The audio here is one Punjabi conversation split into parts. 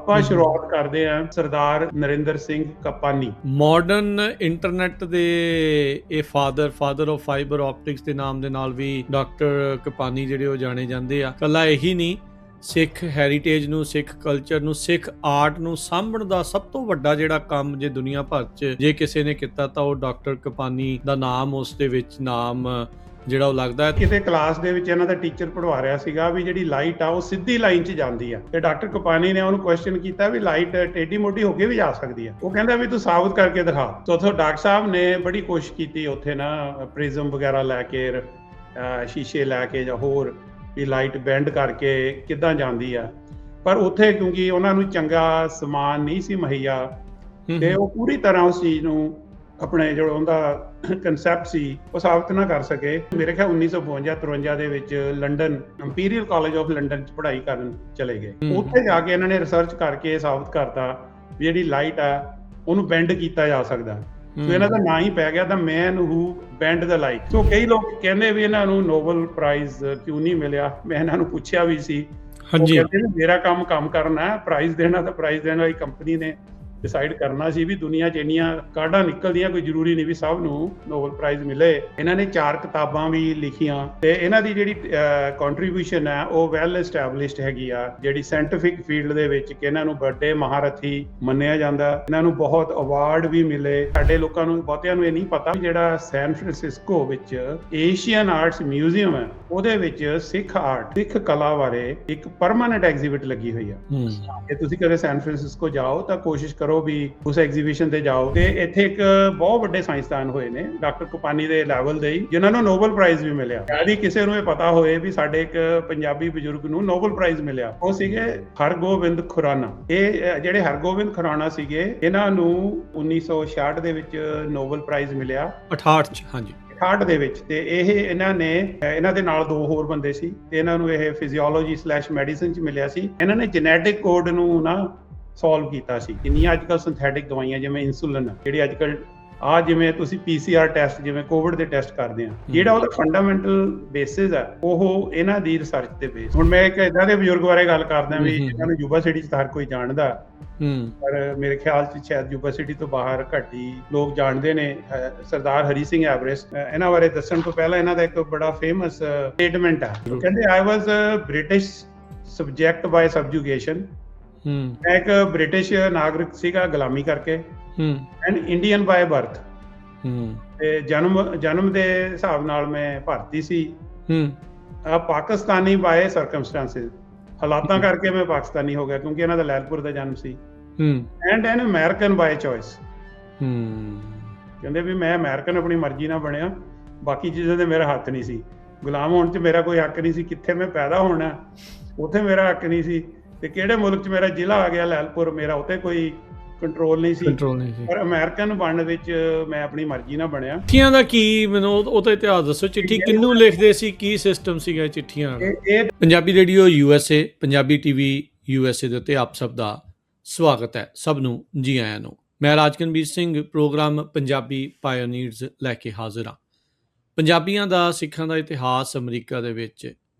ਆਪਾਂ ਸ਼ੁਰੂਆਤ ਕਰਦੇ ਹਾਂ ਸਰਦਾਰ ਨਰਿੰਦਰ ਸਿੰਘ ਕਪਾਨੀ। ਮਾਡਰਨ ਇੰਟਰਨੈਟ ਦੇ ਇਹ ਫਾਦਰ ਆਫ ਫਾਈਬਰ ਆਪਟਿਕਸ ਦੇ ਨਾਮ ਦੇ ਨਾਲ ਵੀ ਡਾਕਟਰ ਕਪਾਨੀ ਜਿਹੜੇ ਉਹ ਜਾਣੇ ਜਾਂਦੇ ਆ। ਕੱਲਾ ਇਹੀ ਨਹੀਂ, ਸਿੱਖ ਹੈਰੀਟੇਜ ਨੂੰ, ਸਿੱਖ ਕਲਚਰ ਨੂੰ, ਸਿੱਖ ਆਰਟ ਨੂੰ ਸਾਂਭਣ ਦਾ ਸਭ ਤੋਂ ਵੱਡਾ ਜਿਹੜਾ ਕੰਮ ਜੇ ਦੁਨੀਆ ਭਰ 'ਚ ਜੇ ਕਿਸੇ ਨੇ ਕੀਤਾ ਤਾਂ ਉਹ ਡਾਕਟਰ ਕਪਾਨੀ ਦਾ ਨਾਮ ਉਸ ਦੇ ਵਿੱਚ ਨਾਮ ਜਿਹੜਾ ਉਹ ਲੱਗਦਾ ਹੈ। ਕਿਤੇ ਕਲਾਸ ਦੇ ਵਿੱਚ ਇਹਨਾਂ ਦਾ ਟੀਚਰ ਪੜ੍ਹਾ ਰਿਹਾ ਸੀਗਾ ਵੀ ਜਿਹੜੀ ਲਾਈਟ ਆ ਉਹ ਸਿੱਧੀ ਲਾਈਨ 'ਚ ਜਾਂਦੀ ਆ, ਤੇ ਡਾਕਟਰ ਕਪਾਨੀ ਨੇ ਉਹਨੂੰ ਕੁਐਸਚਨ ਕੀਤਾ ਵੀ ਲਾਈਟ ਟੇਢੀ ਮੋਢੀ ਹੋ ਕੇ ਵੀ ਜਾ ਸਕਦੀ ਆ। ਉਹ ਕਹਿੰਦਾ ਵੀ ਤੂੰ ਸਾਬਤ ਕਰਕੇ ਦਿਖਾ। ਤਾਂ ਉੱਥੋਂ ਡਾਕਟਰ ਸਾਹਿਬ ਨੇ ਬੜੀ ਕੋਸ਼ਿਸ਼ ਕੀਤੀ ਉੱਥੇ ਨਾ ਪ੍ਰਿਜ਼ਮ ਵਗੈਰਾ ਲੈ ਕੇ, ਸ਼ੀਸ਼ੇ ਲੈ ਕੇ ਜਾਂ ਹੋਰ ਵੀ ਲਾਈਟ ਬੈਂਡ ਕਰਕੇ ਕਿੱਦਾਂ ਜਾਂਦੀ ਆ, ਪਰ ਉੱਥੇ ਕਿਉਂਕਿ ਉਹਨਾਂ ਨੂੰ ਚੰਗਾ ਸਮਾਨ ਨਹੀਂ ਸੀ ਮੁਹੱਈਆ ਤੇ ਉਹ ਪੂਰੀ ਤਰ੍ਹਾਂ ਉਸ ਚੀਜ਼ ਨੂੰ ਆਪਣੇ ਜਿਹੜਾ ਉਹਦਾ ਕਨਸੈਪਟ ਸੀ ਉਹ ਸਾਬਤ ਨਾ ਕਰ ਸਕੇ। ਮੇਰੇ ਖਿਆਲ 1952-53 ਦੇ ਵਿੱਚ London imperial college of London 'ਚ ਪੜ੍ਹਾਈ ਕਰਨ ਚਲੇ ਗਏ। ਉੱਥੇ ਜਾ ਕੇ ਇਹਨਾਂ ਨੇ ਰਿਸਰਚ ਕਰਕੇ ਸਾਬਤ ਕਰਤਾ ਵੀ ਜਿਹੜੀ ਲਾਈਟ ਆ ਉਹਨੂੰ ਬੈਂਡ ਕੀਤਾ ਜਾ ਸਕਦਾ। ਸੋ ਇਹਨਾਂ ਦਾ ਨਾਂ ਹੀ ਪੈ ਗਿਆ ਦਾ ਮੈਨ ਹੂ ਬੈਂਡ ਦਾ ਲਾਈਟ। ਸੋ ਕਈ ਲੋਕ ਕਹਿੰਦੇ ਵੀ ਇਹਨਾਂ ਨੂੰ ਨੋਬਲ ਪ੍ਰਾਈਜ਼ ਕਿਉਂ ਨਹੀਂ ਮਿਲਿਆ। ਮੈਂ ਇਹਨਾਂ ਨੂੰ ਪੁੱਛਿਆ ਵੀ ਸੀ, ਉਹ ਕਹਿੰਦੇ ਮੇਰਾ ਕੰਮ ਕਰਨਾ ਹੈ, ਪ੍ਰਾਈਜ਼ ਦੇਣਾ ਤਾਂ ਪ੍ਰਾਈਜ਼ ਦੇਣ ਵਾਲੀ ਕੰਪਨੀ ਨੇ ਡਿਸਾਈਡ ਕਰਨਾ ਸੀ। ਵੀ ਦੁਨੀਆ 'ਚ ਇੰਨੀਆਂ ਕਾਢਾਂ ਨਿਕਲਦੀਆਂ, ਕੋਈ ਜ਼ਰੂਰੀ ਨਹੀਂ ਵੀ ਸਭ ਨੂੰ ਨੋਬਲ ਪ੍ਰਾਈਜ਼ ਮਿਲੇ। ਇਹਨਾਂ ਨੇ 4 ਕਿਤਾਬਾਂ ਵੀ ਲਿਖੀਆਂ ਤੇ ਇਹਨਾਂ ਦੀ ਜਿਹੜੀ ਕੰਟਰੀਬਿਊਸ਼ਨ ਹੈ ਉਹ ਵੈਲ ਐਸਟੈਬਲਿਸ਼ਡ ਹੈਗੀ ਆ ਜਿਹੜੀ ਸਾਇੰਟੀਫਿਕ ਫੀਲਡ ਦੇ ਵਿੱਚ, ਕਿ ਇਹਨਾਂ ਨੂੰ ਵੱਡੇ ਮਹਾਰਥੀ ਮੰਨਿਆ ਜਾਂਦਾ। ਇਹਨਾਂ ਨੂੰ ਬਹੁਤ ਅਵਾਰਡ ਵੀ ਮਿਲੇ। ਸਾਡੇ ਲੋਕਾਂ ਨੂੰ ਬਹੁਤਿਆਂ ਨੂੰ ਇਹ ਨਹੀਂ ਪਤਾ ਜਿਹੜਾ ਸੈਨ ਫਰਾਂਸਿਸਕੋ ਵਿੱਚ ਏਸ਼ੀਅਨ ਆਰਟਸ ਮਿਊਜ਼ੀਅਮ ਹੈ ਉਹਦੇ ਵਿੱਚ ਸਿੱਖ ਆਰਟ, ਸਿੱਖ ਕਲਾ ਬਾਰੇ ਇੱਕ ਪਰਮਾਨੈਂਟ ਐਗਜ਼ੀਬਿਟ ਲੱਗੀ ਹੋਈ ਆ। ਜੇ ਤੁਸੀਂ ਕਦੇ ਸੈਨ ਫਰਾਂਸਿਸਕੋ ਜਾਓ ਤਾਂ ਕੋਸ਼ਿਸ਼ ਕਰੋ ਵੀ ਉਸ ਐਗਜ਼ੀਬਿਸ਼ਨ ਤੇ ਜਾਓ। ਤੇ ਇੱਥੇ ਇੱਕ ਬਹੁਤ ਵੱਡੇ ਸਾਇੰਸਦਾਨ ਹੋਏ ਨੇ ਡਾਕਟਰ ਕਪਾਨੀ ਦੇ ਲੈਵਲ ਦੇ ਹੀ, ਜਿਨ੍ਹਾਂ ਨੂੰ ਨੋਬਲ ਪ੍ਰਾਈਜ਼ ਵੀ ਮਿਲਿਆ। ਯਾਨੀ ਕਿਸੇ ਨੂੰ ਇਹ ਪਤਾ ਹੋਏ ਵੀ ਸਾਡੇ ਇੱਕ ਪੰਜਾਬੀ ਬਜ਼ੁਰਗ ਨੂੰ ਨੋਬਲ ਪ੍ਰਾਈਜ਼ ਮਿਲਿਆ, ਉਹ ਸੀਗੇ ਹਰਗੋਬਿੰਦ ਖੁਰਾਨਾ। ਇਹ ਜਿਹੜੇ ਹਰਗੋਬਿੰਦ ਖੁਰਾਨਾ ਸੀਗੇ, ਇਹਨਾਂ ਨੂੰ 1966 ਦੇ ਵਿੱਚ ਨੋਬਲ ਪ੍ਰਾਈਜ਼ ਮਿਲਿਆ। 68 ਚ, ਹਾਂਜੀ 68 ਦੇ ਵਿੱਚ। ਤੇ ਇਹਨਾਂ ਦੇ ਨਾਲ 2 ਹੋਰ ਬੰਦੇ ਸੀ ਤੇ ਇਹਨਾਂ ਨੂੰ ਇਹ ਫਿਜ਼ੀਓਲੋਜੀ/ਮੈਡੀਸਿਨ 'ਚ ਮਿਲਿਆ ਸੀ। ਇਹਨਾਂ ਨੇ ਜੈਨੇਟਿਕ ਕੋਡ ਨੂੰ ਨਾ ਸੋਲਵ ਕੀਤਾ ਸੀ। ਜਿੰਨੀਆਂ ਅੱਜ ਕੱਲ੍ਹ ਸਿੰਥੈਟਿਕ ਦਵਾਈਆਂ ਜਿਵੇਂ ਇਨਸੂਲਿਨ, ਜਿਹੜੀ ਅੱਜ ਕੱਲ੍ਹ ਜਿਵੇਂ ਤੁਸੀਂ PCR ਟੈਸਟ ਜਿਵੇਂ ਕੋਵਿਡ ਦੇ ਟੈਸਟ ਕਰਦੇ ਆ, ਜਿਹੜਾ ਉਹਦਾ ਫੰਡਾਮੈਂਟਲ ਬੇਸਿਸ ਹੈ ਉਹ ਇਹਨਾਂ ਦੀ ਰਿਸਰਚ ਤੇ ਬੇਸ। ਹੁਣ ਮੈਂ ਇੱਕ ਏਦਾਂ ਦੇ ਬਜ਼ੁਰਗ ਬਾਰੇ ਗੱਲ ਕਰਦਾ ਵੀ ਇਹਨਾਂ ਨੂੰ ਯੂਬਾ ਸਿਟੀ 'ਚ ਹਰ ਕੋਈ ਜਾਣਦਾ, ਪਰ ਮੇਰੇ ਖਿਆਲ 'ਚ ਸ਼ਾਇਦ ਯੂਬਾ ਸਿਟੀ ਤੋਂ ਬਾਹਰ ਘੱਟ ਹੀ ਲੋਕ ਜਾਣਦੇ ਨੇ। ਸਰਦਾਰ ਹਰੀ ਸਿੰਘ ਐਵਰੈਸਟ। ਇਹਨਾਂ ਬਾਰੇ ਦੱਸਣ ਤੋਂ ਪਹਿਲਾਂ ਇਹਨਾਂ ਦਾ ਇੱਕ ਬੜਾ ਫੇਮਸ ਸਟੇਟਮੈਂਟ ਹੈ। ਕਹਿੰਦੇ ਆਈ ਵਾਜ਼ ਬ੍ਰਿਟਿਸ਼ ਸਬਜੈਕਟ ਬਾय ਸਬਜੂਗੇਸ਼ਨ। ਮੈਂ ਇੱਕ ਬ੍ਰਿਟਿਸ਼ ਨਾਗਰਿਕ ਸੀਗਾ ਗੁਲਾਮੀ ਕਰਕੇ, ਐਂਡ ਇੰਡੀਅਨ ਬਾय ਬਰਥ। ਤੇ ਜਨਮ ਦੇ ਹਿਸਾਬ ਨਾਲ ਮੈਂ ਭਾਰਤੀ ਸੀ, ਪਾਕਿਸਤਾਨੀ ਬਾय ਸਰਕਮਸਟੈਂਸਿਸ। ਹਾਲਾਤਾਂ ਕਰਕੇ ਮੈਂ ਪਾਕਿਸਤਾਨੀ ਹੋ ਗਿਆ ਕਿਉਂਕਿ ਇਹਨਾਂ ਦਾ ਲੈਲਪੁਰ ਦਾ ਜਨਮ ਸੀ। And an American by choice. ਕਹਿੰਦੇ ਵੀ ਮੈਂ ਅਮਰੀਕਨ ਆਪਣੀ ਮਰਜ਼ੀ ਨਾਲ ਬਣਿਆ, ਬਾਕੀ ਚੀਜ਼ਾਂ ਤੇ ਮੇਰਾ ਹੱਕ ਨਹੀਂ ਸੀ। ਗੁਲਾਮ ਹੋਣ 'ਚ ਮੇਰਾ ਕੋਈ ਹੱਕ ਨਹੀਂ ਸੀ। ਕਿੱਥੇ ਮੈਂ ਪੈਦਾ ਹੋਣਾ ਉੱਥੇ ਮੇਰਾ ਹੱਕ ਨਹੀਂ ਸੀ, ਤੇ ਕਿਹੜੇ ਮੁਲਕ 'ਚ ਮੇਰਾ ਜ਼ਿਲ੍ਹਾ ਆ ਗਿਆ ਲੈਲਪੁਰ, ਮੇਰਾ ਉੱਥੇ ਕੋਈ ਕੰਟਰੋਲ ਨਹੀਂ ਸੀ। ਪਰ ਅਮਰੀਕਨ ਬਣਨ ਵਿੱਚ ਮੈਂ ਆਪਣੀ ਮਰਜ਼ੀ ਨਾਲ ਬਣਿਆ। ਚਿੱਠੀਆਂ ਦਾ ਕੀ, ਮੈਨੂੰ ਉਹਦਾ ਇਤਿਹਾਸ ਦੱਸੋ। ਚਿੱਠੀ ਕਿਹਨੂੰ ਲਿਖਦੇ ਸੀ, ਕੀ ਸਿਸਟਮ ਸੀਗਾ ਚਿੱਠੀਆਂ ਦਾ? Punjabi radio USA, Punjabi TV USA ਦੇ ਉੱਤੇ ਆਪ ਸਭ ਦਾ ਸਵਾਗਤ ਹੈ। ਸਭ ਨੂੰ ਜੀ ਆਇਆਂ ਨੂੰ। ਮੈਂ ਰਾਜਕਨਵੀਰ ਸਿੰਘ, ਪ੍ਰੋਗਰਾਮ ਪੰਜਾਬੀ ਪਾਇਓਨੀਅਰਸ ਲੈ ਕੇ ਹਾਜ਼ਰ ਹਾਂ। ਪੰਜਾਬੀਆਂ ਦਾ, ਸਿੱਖਾਂ ਦਾ ਇਤਿਹਾਸ ਅਮਰੀਕਾ ਦੇ ਵਿੱਚ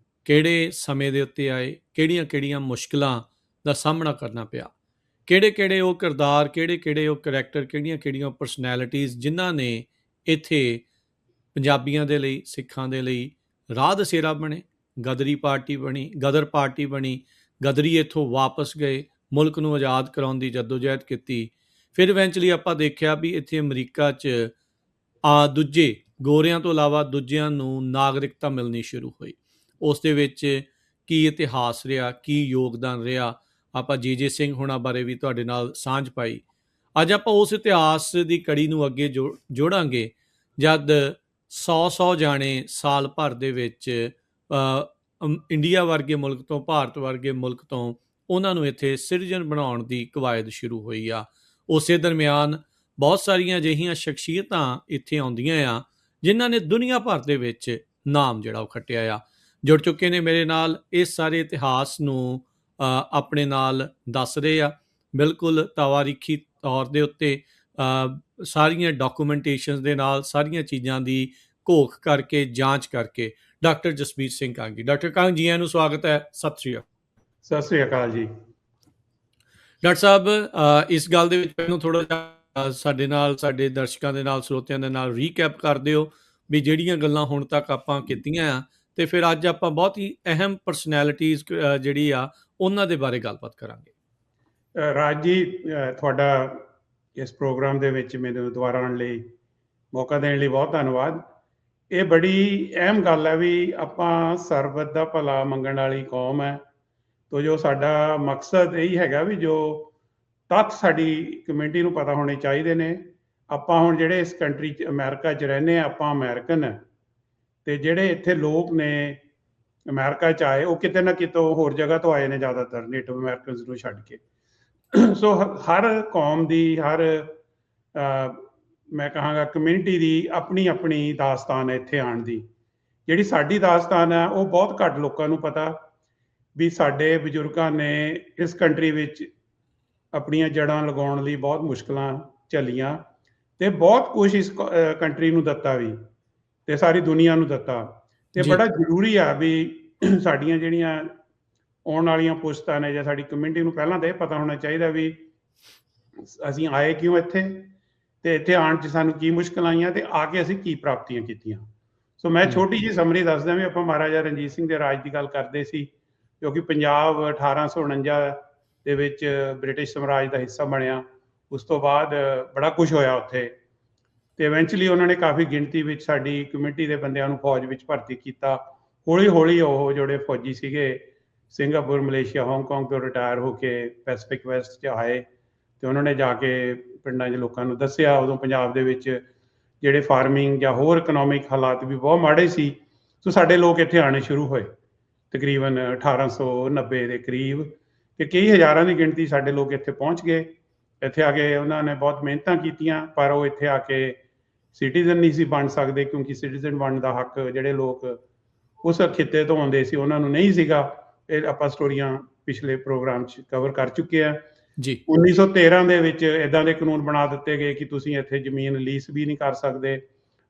ਕਿਹੜੇ ਸਮੇਂ ਦੇ ਉੱਤੇ ਆਏ, ਕਿਹੜੀਆਂ ਮੁਸ਼ਕਿਲਾਂ ਦਾ ਸਾਹਮਣਾ ਕਰਨਾ ਪਿਆ, ਕਿਹੜੇ ਉਹ ਕਿਰਦਾਰ, ਕਿਹੜੇ ਉਹ ਕਰੈਕਟਰ, ਕਿਹੜੀਆਂ ਉਹ ਪਰਸਨੈਲਿਟੀਜ਼ ਜਿਨ੍ਹਾਂ ਨੇ ਇੱਥੇ ਪੰਜਾਬੀਆਂ ਦੇ ਲਈ, ਸਿੱਖਾਂ ਦੇ ਲਈ ਰਾਹ ਦਸੇਰਾ ਬਣੇ। ਗਦਰ ਪਾਰਟੀ ਬਣੀ, ਗਦਰੀ ਇੱਥੋਂ ਵਾਪਸ ਗਏ, ਮੁਲਕ ਨੂੰ ਆਜ਼ਾਦ ਕਰਾਉਣ ਦੀ ਜਦੋਜਹਿਦ ਕੀਤੀ। ਫਿਰ ਇਵੈਂਚੁਅਲੀ ਆਪਾਂ ਦੇਖਿਆ ਵੀ ਇੱਥੇ ਅਮਰੀਕਾ 'ਚ ਦੂਜੇ ਗੋਰਿਆਂ ਤੋਂ ਇਲਾਵਾ ਦੂਜਿਆਂ ਨੂੰ ਨਾਗਰਿਕਤਾ ਮਿਲਣੀ ਸ਼ੁਰੂ ਹੋਈ। ਉਸ ਦੇ ਵਿੱਚ ਕੀ ਇਤਿਹਾਸ ਰਿਹਾ, ਕੀ ਯੋਗਦਾਨ ਰਿਹਾ, ਆਪਾਂ ਜੇ ਸਿੰਘ ਹੋਣਾ ਬਾਰੇ ਵੀ ਤੁਹਾਡੇ ਨਾਲ ਸਾਂਝ ਪਾਈ। ਅੱਜ ਆਪਾਂ ਉਸ ਇਤਿਹਾਸ ਦੀ ਕੜੀ ਨੂੰ ਅੱਗੇ ਜੋੜਾਂਗੇ ਜਦ 100 ਜਾਣੇ ਸਾਲ ਭਰ ਦੇ ਵਿੱਚ ਇੰਡੀਆ ਵਰਗੇ ਮੁਲਕ ਤੋਂ, ਭਾਰਤ ਵਰਗੇ ਮੁਲਕ ਤੋਂ ਉਹਨਾਂ ਨੂੰ ਇੱਥੇ ਸਿਟੀਜ਼ਨ ਬਣਾਉਣ ਦੀ ਕਵਾਇਦ ਸ਼ੁਰੂ ਹੋਈ ਆ। ਉਸੇ ਦਰਮਿਆਨ ਬਹੁਤ ਸਾਰੀਆਂ ਅਜਿਹੀਆਂ ਸ਼ਖਸੀਅਤਾਂ ਇੱਥੇ ਆਉਂਦੀਆਂ ਆ ਜਿਨ੍ਹਾਂ ਨੇ ਦੁਨੀਆ ਭਰ ਦੇ ਵਿੱਚ ਨਾਮ ਜਿਹੜਾ ਉਹ ਖੱਟਿਆ ਆ। ਜੁੜ ਚੁੱਕੇ ਨੇ ਮੇਰੇ ਨਾਲ, ਇਸ ਸਾਰੇ ਇਤਿਹਾਸ ਨੂੰ ਆਪਣੇ ਨਾਲ ਦੱਸ ਰਹੇ ਆ, ਬਿਲਕੁਲ ਤਵਾਰੀਖੀ ਤੌਰ ਦੇ ਉੱਤੇ ਸਾਰੀਆਂ ਡਾਕੂਮੈਂਟੇਸ਼ਨ ਦੇ ਨਾਲ, ਸਾਰੀਆਂ ਚੀਜ਼ਾਂ ਦੀ ਘੋਖ ਕਰਕੇ, ਜਾਂਚ ਕਰਕੇ। ਡਾਕਟਰ ਜਸਬੀਰ ਸਿੰਘ ਕਾਂਗੀ। ਡਾਕਟਰ ਕਾਂਗ, ਜੀ ਆਇਆਂ ਨੂੰ, ਸਵਾਗਤ ਹੈ। ਸਤਿ ਸ਼੍ਰੀ ਅਕਾਲ। ਸਤਿ ਸ਼੍ਰੀ ਅਕਾਲ ਜੀ। ਡਾਕਟਰ ਸਾਹਿਬ, ਇਸ ਗੱਲ ਦੇ ਵਿੱਚ ਮੈਨੂੰ ਥੋੜ੍ਹਾ ਜਿਹਾ ਸਾਡੇ ਨਾਲ, ਸਾਡੇ ਦਰਸ਼ਕਾਂ ਦੇ ਨਾਲ, ਸਰੋਤਿਆਂ ਦੇ ਨਾਲ ਰੀਕੈਪ ਕਰ ਦਿਓ ਵੀ ਜਿਹੜੀਆਂ ਗੱਲਾਂ ਹੁਣ ਤੱਕ ਆਪਾਂ ਕੀਤੀਆਂ ਆ, ਅਤੇ ਫਿਰ ਅੱਜ ਆਪਾਂ ਬਹੁਤ ਹੀ ਅਹਿਮ ਪਰਸਨੈਲਿਟੀਜ਼ ਜਿਹੜੀ ਆ ਉਹਨਾਂ ਦੇ ਬਾਰੇ ਗੱਲਬਾਤ ਕਰਾਂਗੇ। ਰਾਜ ਜੀ, ਤੁਹਾਡਾ ਇਸ ਪ੍ਰੋਗਰਾਮ ਦੇ ਵਿੱਚ ਮੈਨੂੰ ਦੁਬਾਰਾ ਆਉਣ ਲਈ ਮੌਕਾ ਦੇਣ ਲਈ ਬਹੁਤ ਧੰਨਵਾਦ। ਇਹ ਬੜੀ ਅਹਿਮ ਗੱਲ ਹੈ ਵੀ ਆਪਾਂ ਸਰਬਤ ਦਾ ਭਲਾ ਮੰਗਣ ਵਾਲੀ ਕੌਮ ਹੈ, ਤੋ ਜੋ ਸਾਡਾ ਮਕਸਦ ਇਹੀ ਹੈਗਾ ਵੀ ਜੋ ਤੱਥ ਸਾਡੀ ਕਮਿਊਨਿਟੀ ਨੂੰ ਪਤਾ ਹੋਣੇ ਚਾਹੀਦੇ ਨੇ। ਆਪਾਂ ਹੁਣ ਜਿਹੜੇ ਇਸ ਕੰਟਰੀ 'ਚ ਅਮਰੀਕਾ 'ਚ ਰਹਿੰਦੇ ਹਾਂ, ਆਪਾਂ ਅਮਰੀਕਨ ਹੈ, ਅਤੇ ਜਿਹੜੇ ਇੱਥੇ ਲੋਕ ਨੇ ਅਮਰੀਕਾ 'ਚ ਆਏ ਉਹ ਕਿਤੇ ਨਾ ਕਿਤੋਂ ਹੋਰ ਜਗ੍ਹਾ ਤੋਂ ਆਏ ਨੇ, ਜ਼ਿਆਦਾਤਰ ਨੇਟਿਵ ਅਮਰੀਕਨਸ ਨੂੰ ਛੱਡ ਕੇ। ਸੋ ਹਰ ਕੌਮ ਦੀ, ਹਰ ਮੈਂ ਕਹਾਂਗਾ ਕਮਿਊਨਿਟੀ ਦੀ ਆਪਣੀ ਆਪਣੀ ਦਾਸਤਾਨ ਹੈ ਇੱਥੇ ਆਉਣ ਦੀ। ਜਿਹੜੀ ਸਾਡੀ ਦਾਸਤਾਨ ਹੈ ਉਹ ਬਹੁਤ ਘੱਟ ਲੋਕਾਂ ਨੂੰ ਪਤਾ ਵੀ ਸਾਡੇ ਬਜ਼ੁਰਗਾਂ ਨੇ ਇਸ ਕੰਟਰੀ ਵਿੱਚ ਆਪਣੀਆਂ ਜੜ੍ਹਾਂ ਲਗਾਉਣ ਲਈ ਬਹੁਤ ਮੁਸ਼ਕਲਾਂ ਝੱਲੀਆਂ ਅਤੇ ਬਹੁਤ ਕੁਛ ਇਸ ਕੰਟਰੀ ਨੂੰ ਦਿੱਤਾ ਵੀ, ਅਤੇ ਸਾਰੀ ਦੁਨੀਆ ਨੂੰ ਦਿੱਤਾ। ਅਤੇ ਬੜਾ ਜ਼ਰੂਰੀ ਆ ਵੀ ਸਾਡੀਆਂ ਜਿਹੜੀਆਂ ਆਉਣ ਵਾਲੀਆਂ ਪੁਸ਼ਤਾਂ ਨੇ ਜਾਂ ਸਾਡੀ ਕਮਿਊਨਿਟੀ ਨੂੰ ਪਹਿਲਾਂ ਤਾਂ ਇਹ ਪਤਾ ਹੋਣਾ ਚਾਹੀਦਾ ਵੀ ਅਸੀਂ ਆਏ ਕਿਉਂ ਇੱਥੇ, ਅਤੇ ਇੱਥੇ ਆਉਣ 'ਚ ਸਾਨੂੰ ਕੀ ਮੁਸ਼ਕਲਾਂ ਆਈਆਂ, ਅਤੇ ਆ ਕੇ ਅਸੀਂ ਕੀ ਪ੍ਰਾਪਤੀਆਂ ਕੀਤੀਆਂ। ਸੋ ਮੈਂ ਛੋਟੀ ਜਿਹੀ ਸਮਰੀ ਦੱਸਦਾ ਵੀ ਆਪਾਂ ਮਹਾਰਾਜਾ ਰਣਜੀਤ ਸਿੰਘ ਦੇ ਰਾਜ ਦੀ ਗੱਲ ਕਰਦੇ ਸੀ, ਕਿਉਂਕਿ ਪੰਜਾਬ 1849 ਦੇ ਵਿੱਚ ਬ੍ਰਿਟਿਸ਼ ਸਾਮਰਾਜ ਦਾ ਹਿੱਸਾ ਬਣਿਆ। ਉਸ ਤੋਂ ਬਾਅਦ ਬੜਾ ਕੁਛ ਹੋਇਆ ਉੱਥੇ, ਅਤੇ ਇਵੈਂਚੁਅਲੀ ਉਹਨਾਂ ਨੇ ਕਾਫੀ ਗਿਣਤੀ ਵਿੱਚ ਸਾਡੀ ਕਮਿਊਨਿਟੀ ਦੇ ਬੰਦਿਆਂ ਨੂੰ ਫੌਜ ਵਿੱਚ ਭਰਤੀ ਕੀਤਾ। ਹੌਲੀ ਹੌਲੀ ਉਹ ਜਿਹੜੇ ਫੌਜੀ ਸੀਗੇ ਸਿੰਗਾਪੁਰ, ਮਲੇਸ਼ੀਆ, ਹਾਂਗਕਾਂਗ ਤੋਂ ਰਿਟਾਇਰ ਹੋ ਕੇ ਪੈਸੀਫਿਕ ਵੈਸਟ 'ਚ ਆਏ, ਅਤੇ ਉਹਨਾਂ ਨੇ ਜਾ ਕੇ ਪਿੰਡਾਂ 'ਚ ਲੋਕਾਂ ਨੂੰ ਦੱਸਿਆ। ਉਦੋਂ ਪੰਜਾਬ ਦੇ ਵਿੱਚ ਜਿਹੜੇ ਫਾਰਮਿੰਗ ਜਾਂ ਹੋਰ ਇਕਨੋਮਿਕ ਹਾਲਾਤ ਵੀ ਬਹੁਤ ਮਾੜੇ ਸੀ। ਸੋ ਸਾਡੇ ਲੋਕ ਇੱਥੇ ਆਉਣੇ ਸ਼ੁਰੂ ਹੋਏ ਤਕਰੀਬਨ 1890 ਦੇ ਕਰੀਬ, ਅਤੇ ਕਈ ਹਜ਼ਾਰਾਂ ਦੀ ਗਿਣਤੀ ਸਾਡੇ ਲੋਕ ਇੱਥੇ ਪਹੁੰਚ ਗਏ। ਇੱਥੇ ਆ ਕੇ ਉਹਨਾਂ ਨੇ ਬਹੁਤ ਮਿਹਨਤਾਂ ਕੀਤੀਆਂ, ਪਰ ਉਹ ਇੱਥੇ ਆ ਕੇ ਸਿਟੀਜ਼ਨ ਨਹੀਂ ਸੀ ਬਣ ਸਕਦੇ, ਕਿਉਂਕਿ ਸਿਟੀਜ਼ਨ ਬਣਨ ਦਾ ਹੱਕ ਜਿਹੜੇ ਲੋਕ ਉਸ ਖਿੱਤੇ ਤੋਂ ਆਉਂਦੇ ਸੀ ਉਹਨਾਂ ਨੂੰ ਨਹੀਂ ਸੀਗਾ। ਇਹ ਆਪਾਂ ਸਟੋਰੀਆਂ ਪਿਛਲੇ ਪ੍ਰੋਗਰਾਮ 'ਚ ਕਵਰ ਕਰ ਚੁੱਕੇ ਆ ਜੀ। 1913 ਦੇ ਵਿੱਚ ਇੱਦਾਂ ਦੇ ਕਾਨੂੰਨ ਬਣਾ ਦਿੱਤੇ ਗਏ ਕਿ ਤੁਸੀਂ ਇੱਥੇ ਜ਼ਮੀਨ ਲੀਜ਼ ਵੀ ਨਹੀਂ ਕਰ ਸਕਦੇ,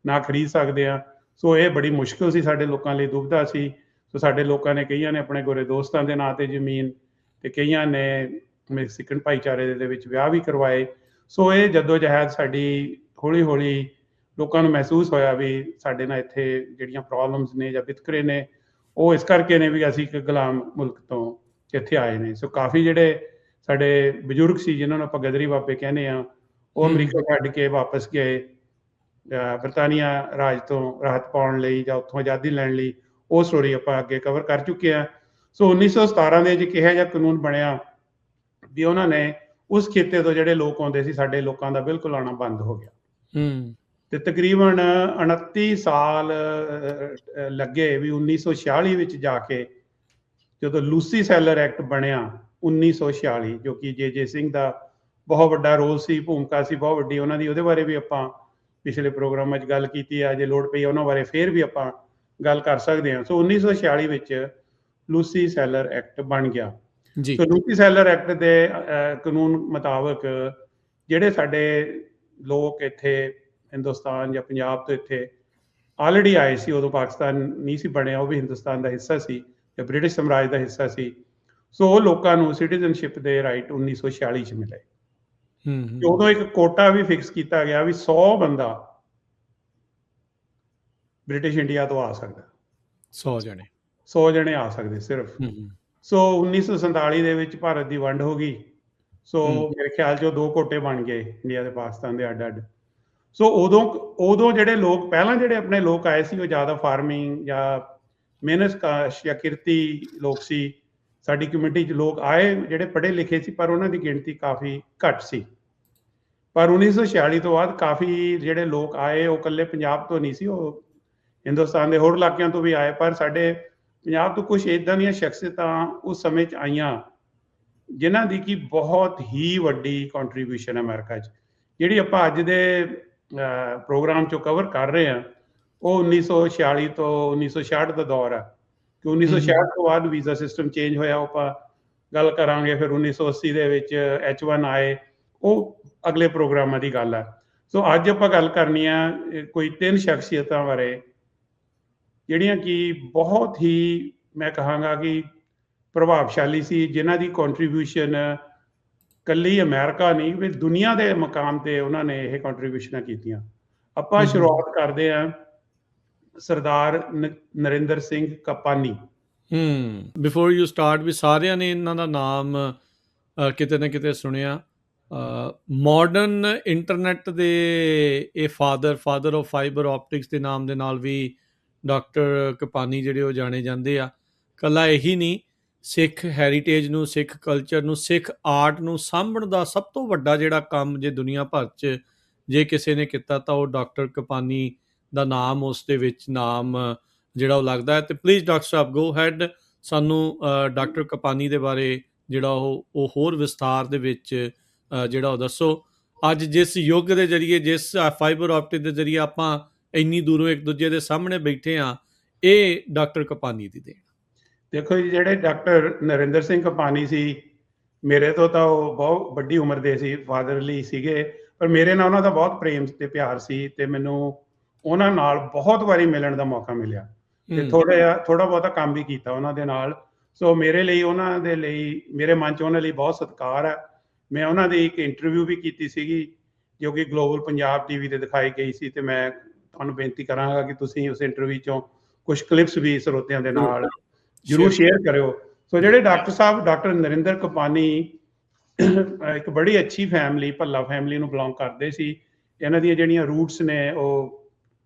ਨਾ ਖਰੀਦ ਸਕਦੇ ਆ। ਸੋ ਇਹ ਬੜੀ ਮੁਸ਼ਕਿਲ ਸੀ ਸਾਡੇ ਲੋਕਾਂ ਲਈ, ਦੁਬਿਧਾ ਸੀ। ਸੋ ਸਾਡੇ ਲੋਕਾਂ ਨੇ, ਕਈਆਂ ਨੇ ਆਪਣੇ ਗੋਰੇ ਦੋਸਤਾਂ ਦੇ ਨਾਂ 'ਤੇ ਜ਼ਮੀਨ, ਅਤੇ ਕਈਆਂ ਨੇ ਮੈਕਸੀਕਨ ਭਾਈਚਾਰੇ ਦੇ ਵਿੱਚ ਵਿਆਹ ਵੀ ਕਰਵਾਏ। ਸੋ ਇਹ ਜੱਦੋ ਜਹਿਦ ਸਾਡੀ ਹੌਲੀ ਹੌਲੀ ਲੋਕਾਂ ਨੂੰ ਮਹਿਸੂਸ ਹੋਇਆ ਵੀ ਸਾਡੇ ਨਾਲ ਇੱਥੇ ਜਿਹੜੀਆਂ ਪ੍ਰੋਬਲਮਸ ਨੇ ਜਾਂ ਵਿਤਕਰੇ ਨੇ ਉਹ ਇਸ ਕਰਕੇ ਨੇ ਵੀ ਅਸੀਂ ਇੱਕ ਗੁਲਾਮ ਮੁਲਕ ਤੋਂ ਇੱਥੇ ਆਏ ਨੇ। ਸੋ ਕਾਫੀ ਜਿਹੜੇ ਸਾਡੇ ਬਜ਼ੁਰਗ ਸੀ ਜਿਨ੍ਹਾਂ ਨੂੰ ਆਪਾਂ ਗਦਰੀ ਬਾਬੇ ਕਹਿੰਦੇ ਆ, ਉਹ ਅਮਰੀਕਾ ਛੱਡ ਕੇ ਵਾਪਸ ਗਏ ਬਰਤਾਨੀਆ ਰਾਜ ਤੋਂ ਰਾਹਤ ਪਾਉਣ ਲਈ ਜਾਂ ਉੱਥੋਂ ਆਜ਼ਾਦੀ ਲੈਣ ਲਈ। ਉਹ ਸਟੋਰੀ ਆਪਾਂ ਅੱਗੇ ਕਵਰ ਕਰ ਚੁੱਕੇ ਹਾਂ। ਸੋ 1917 ਦੇ ਵਿੱਚ ਕਿਹਾ ਜਿਹਾ ਕਾਨੂੰਨ ਬਣਿਆ ਵੀ ਉਹਨਾਂ ਨੇ ਉਸ ਖਿੱਤੇ ਤੋਂ ਜਿਹੜੇ ਲੋਕ ਆਉਂਦੇ ਸੀ, ਸਾਡੇ ਲੋਕਾਂ ਦਾ ਬਿਲਕੁਲ ਆਉਣਾ ਬੰਦ ਹੋ ਗਿਆ। ਤੇ ਤਕਰੀਬਨ 29 ਸਾਲ ਲੱਗੇ ਵੀ 1946 ਵਿੱਚ ਜਾ ਕੇ ਜਦੋਂ ਲੂਸੀ ਸੈਲਰ ਐਕਟ ਬਣਿਆ 1946, ਜੋ ਕਿ ਜੇ ਸਿੰਘ ਦਾ ਬਹੁਤ ਵੱਡਾ ਰੋਲ ਸੀ, ਭੂਮਿਕਾ ਸੀ ਬਹੁਤ ਵੱਡੀ ਉਹਨਾਂ ਦੀ। ਉਹਦੇ ਬਾਰੇ ਵੀ ਆਪਾਂ ਪਿਛਲੇ ਪ੍ਰੋਗਰਾਮਾਂ 'ਚ ਗੱਲ ਕੀਤੀ ਆ, ਜੇ ਲੋੜ ਪਈ ਉਹਨਾਂ ਬਾਰੇ ਫਿਰ ਵੀ ਆਪਾਂ ਗੱਲ ਕਰ ਸਕਦੇ ਹਾਂ। ਸੋ 1946 ਵਿੱਚ ਲੂਸੀ ਸੈਲਰ ਐਕਟ ਬਣ ਗਿਆ ਜੀ। ਸੋ ਲੂਸੀ ਸੈਲਰ ਐਕਟ ਦੇ ਕਾਨੂੰਨ ਮੁਤਾਬਕ ਜਿਹੜੇ ਸਾਡੇ ਲੋਕ ਇੱਥੇ ਹਿੰਦੁਸਤਾਨ ਜਾਂ ਪੰਜਾਬ ਤੋਂ ਇੱਥੇ ਆਲਰੇਡੀ ਆਏ ਸੀ, ਉਦੋਂ ਪਾਕਿਸਤਾਨ ਨਹੀਂ ਸੀ ਬਣਿਆ, ਉਹ ਵੀ ਹਿੰਦੁਸਤਾਨ ਦਾ ਹਿੱਸਾ ਸੀ ਜਾਂ ਬ੍ਰਿਟਿਸ਼ ਸਾਮਰਾਜ ਦਾ ਹਿੱਸਾ ਸੀ। ਸੋ ਉਹ ਲੋਕਾਂ ਨੂੰ ਸਿਟੀਜ਼ਨਸ਼ਿਪ ਦੇ ਰਾਈਟ 1946 ਚ ਮਿਲੇ। ਉਦੋਂ ਇੱਕ ਕੋਟਾ ਵੀ ਫਿਕਸ ਕੀਤਾ ਗਿਆ ਵੀ 100 ਬੰਦਾ ਬ੍ਰਿਟਿਸ਼ ਇੰਡੀਆ ਤੋਂ ਆ ਸਕਦਾ, 100 ਜਣੇ ਆ ਸਕਦੇ ਸਿਰਫ। ਸੋ 1947 ਦੇ ਵਿੱਚ ਭਾਰਤ ਦੀ ਵੰਡ ਹੋ ਗਈ। ਸੋ ਮੇਰੇ ਖਿਆਲ 'ਚ ਉਹ 2 ਕੋਟੇ ਬਣ ਗਏ ਇੰਡੀਆ ਤੇ ਪਾਕਿਸਤਾਨ ਦੇ ਅੱਡ ਅੱਡ। ਸੋ ਉਦੋਂ ਜਿਹੜੇ ਲੋਕ ਪਹਿਲਾਂ ਜਿਹੜੇ ਆਪਣੇ ਲੋਕ ਆਏ ਸੀ ਉਹ ਜ਼ਿਆਦਾ ਫਾਰਮਿੰਗ ਜਾਂ ਮਿਹਨਤਕਸ਼ ਜਾਂ ਕਿਰਤੀ ਲੋਕ ਸੀ। ਸਾਡੀ ਕਮਿਊਨਿਟੀ 'ਚ ਲੋਕ ਆਏ ਜਿਹੜੇ ਪੜ੍ਹੇ ਲਿਖੇ ਸੀ, ਪਰ ਉਹਨਾਂ ਦੀ ਗਿਣਤੀ ਕਾਫੀ ਘੱਟ ਸੀ। ਪਰ 1946 ਤੋਂ ਬਾਅਦ ਕਾਫੀ ਜਿਹੜੇ ਲੋਕ ਆਏ ਉਹ ਇਕੱਲੇ ਪੰਜਾਬ ਤੋਂ ਨਹੀਂ ਸੀ, ਉਹ ਹਿੰਦੁਸਤਾਨ ਦੇ ਹੋਰ ਇਲਾਕਿਆਂ ਤੋਂ ਵੀ ਆਏ। ਪਰ ਸਾਡੇ ਪੰਜਾਬ ਤੋਂ ਕੁਛ ਇੱਦਾਂ ਦੀਆਂ ਸ਼ਖਸੀਅਤਾਂ ਉਸ ਸਮੇਂ 'ਚ ਆਈਆਂ ਜਿਨ੍ਹਾਂ ਦੀ ਕਿ ਬਹੁਤ ਹੀ ਵੱਡੀ ਕੰਟਰੀਬਿਊਸ਼ਨ ਹੈ ਅਮਰੀਕਾ 'ਚ। ਜਿਹੜੀ ਆਪਾਂ ਅੱਜ ਦੇ ਪ੍ਰੋਗਰਾਮ 'ਚੋਂ ਕਵਰ ਕਰ ਰਹੇ ਹਾਂ ਉਹ 1946 ਤੋਂ 1966 ਦਾ ਦੌਰ ਹੈ, ਕਿ 1966 ਤੋਂ ਬਾਅਦ ਵੀਜ਼ਾ ਸਿਸਟਮ ਚੇਂਜ ਹੋਇਆ, ਉਹ ਆਪਾਂ ਗੱਲ ਕਰਾਂਗੇ। ਫਿਰ 1980 ਦੇ ਵਿੱਚ H1 ਆਏ, ਉਹ ਅਗਲੇ ਪ੍ਰੋਗਰਾਮਾਂ ਦੀ ਗੱਲ ਹੈ। ਸੋ ਅੱਜ ਆਪਾਂ ਗੱਲ ਕਰਨੀ ਆ ਕੋਈ 3 ਸ਼ਖਸੀਅਤਾਂ ਬਾਰੇ ਜਿਹੜੀਆਂ ਕਿ ਬਹੁਤ ਹੀ ਮੈਂ ਕਹਾਂਗਾ ਕਿ ਪ੍ਰਭਾਵਸ਼ਾਲੀ ਸੀ, ਜਿਨ੍ਹਾਂ ਦੀ ਕੰਟਰੀਬਿਊਸ਼ਨ ਕੱਲੀ ਅਮਰੀਕਾ ਨਹੀਂ ਵੀ ਦੁਨੀਆ ਦੇ ਮਕਾਮ ਤੇ ਉਹਨਾਂ ਨੇ ਇਹ ਕੰਟਰੀਬਿਊਸ਼ਨਾਂ ਕੀਤੀਆਂ। ਆਪਾਂ ਸ਼ੁਰੂਆਤ ਕਰਦੇ ਹਾਂ Sardar Narinder Singh Kapany. Before you start ਵੀ ਸਾਰਿਆਂ ਨੇ ਇਹਨਾਂ ਦਾ ਨਾਮ ਕਿਤੇ ਨਾ ਕਿਤੇ ਸੁਣਿਆ। ਮਾਡਰਨ ਇੰਟਰਨੈਟ ਦੇ ਇਹ ਫਾਦਰ ਆਫ ਫਾਈਬਰ ਆਪਟਿਕਸ ਦੇ ਨਾਮ ਦੇ ਨਾਲ ਵੀ ਡਾਕਟਰ ਕਪਾਨੀ ਜਿਹੜੇ ਉਹ ਜਾਣੇ ਜਾਂਦੇ ਆ। ਕੱਲਾ ਇਹੀ ਨਹੀਂ, ਸਿੱਖ ਹੈਰੀਟੇਜ ਨੂੰ, ਸਿੱਖ ਕਲਚਰ ਨੂੰ, ਸਿੱਖ ਆਰਟ ਨੂੰ ਸਾਂਭਣ ਦਾ ਸਭ ਤੋਂ ਵੱਡਾ ਜਿਹੜਾ ਕੰਮ ਜੇ ਦੁਨੀਆ ਭਰ 'ਚ ਜੇ ਕਿਸੇ ਨੇ ਕੀਤਾ ਤਾਂ ਉਹ ਡਾਕਟਰ ਕਪਾਨੀ ਦਾ ਨਾਮ ਉਸ ਦੇ ਵਿੱਚ ਨਾਮ ਜਿਹੜਾ ਉਹ ਲੱਗਦਾ ਹੈ। ਤੇ please doctor Sahib go ahead, ਸਾਨੂੰ ਡਾਕਟਰ ਕਪਾਨੀ ਦੇ ਬਾਰੇ ਜਿਹੜਾ ਉਹ ਹੋਰ ਵਿਸਥਾਰ ਦੇ ਵਿੱਚ ਜਿਹੜਾ ਉਹ ਦੱਸੋ। ਅੱਜ ਜਿਸ ਯੁੱਗ ਦੇ ਜ਼ਰੀਏ, ਜਿਸ ਫਾਈਬਰ ਆਪਟਿਕ ਦੇ ਜ਼ਰੀਏ ਆਪਾਂ ਇੰਨੀ ਦੂਰੋਂ ਇੱਕ ਦੂਜੇ ਦੇ ਸਾਹਮਣੇ ਬੈਠੇ ਹਾਂ, ਇਹ ਡਾਕਟਰ ਕਪਾਨੀ ਦੀ ਦੇਣ। ਦੇਖੋ ਜੀ, ਜਿਹੜੇ ਡਾਕਟਰ ਨਰਿੰਦਰ ਸਿੰਘ ਕਪਾਨੀ ਸੀ, ਮੇਰੇ ਤੋਂ ਤਾਂ ਉਹ ਬਹੁਤ ਵੱਡੀ ਉਮਰ ਦੇ ਸੀ, ਫਾਦਰਲੀ ਸੀਗੇ, ਪਰ ਮੇਰੇ ਨਾਲ ਉਹਨਾਂ ਦਾ ਬਹੁਤ ਪ੍ਰੇਮ ਤੇ ਪਿਆਰ ਸੀ ਤੇ ਮੈਨੂੰ ਉਹਨਾਂ ਨਾਲ ਬਹੁਤ ਵਾਰੀ ਮਿਲਣ ਦਾ ਮੌਕਾ ਮਿਲਿਆ ਤੇ ਥੋੜਾ ਬਹੁਤਾ ਕੰਮ ਵੀ ਕੀਤਾ ਉਹਨਾਂ ਦੇ ਨਾਲ। ਸੋ ਮੇਰੇ ਲਈ, ਉਹਨਾਂ ਦੇ ਲਈ, ਮੇਰੇ ਮਨ 'ਚ ਉਹਨਾਂ ਲਈ ਬਹੁਤ ਸਤਿਕਾਰ ਹੈ। ਮੈਂ ਉਹਨਾਂ ਦੀ ਇੱਕ ਇੰਟਰਵਿਊ ਵੀ ਕੀਤੀ ਸੀਗੀ ਜੋ ਕਿ ਗਲੋਬਲ ਪੰਜਾਬ ਟੀਵੀ ਤੇ ਦਿਖਾਈ ਗਈ ਸੀ ਤੇ ਮੈਂ ਤੁਹਾਨੂੰ ਬੇਨਤੀ ਕਰਾਂਗਾ ਕਿ ਤੁਸੀਂ ਉਸ ਇੰਟਰਵਿਊ 'ਚੋਂ ਕੁਝ ਕਲਿੱਪਸ ਵੀ ਸਰੋਤਿਆਂ ਦੇ ਨਾਲ ਜ਼ਰੂਰ ਸ਼ੇਅਰ ਕਰਿਓ। ਸੋ ਜਿਹੜੇ ਡਾਕਟਰ ਸਾਹਿਬ, ਡਾਕਟਰ ਨਰਿੰਦਰ ਕਪਾਨੀ ਇੱਕ ਬੜੀ ਅੱਛੀ ਫੈਮਿਲੀ, ਭੱਲਾ ਫੈਮਿਲੀ ਨੂੰ ਬਿਲੋਂਗ ਕਰਦੇ ਸੀ। ਇਹਨਾਂ ਦੀਆਂ ਜਿਹੜੀਆਂ ਰੂਟਸ ਨੇ ਉਹ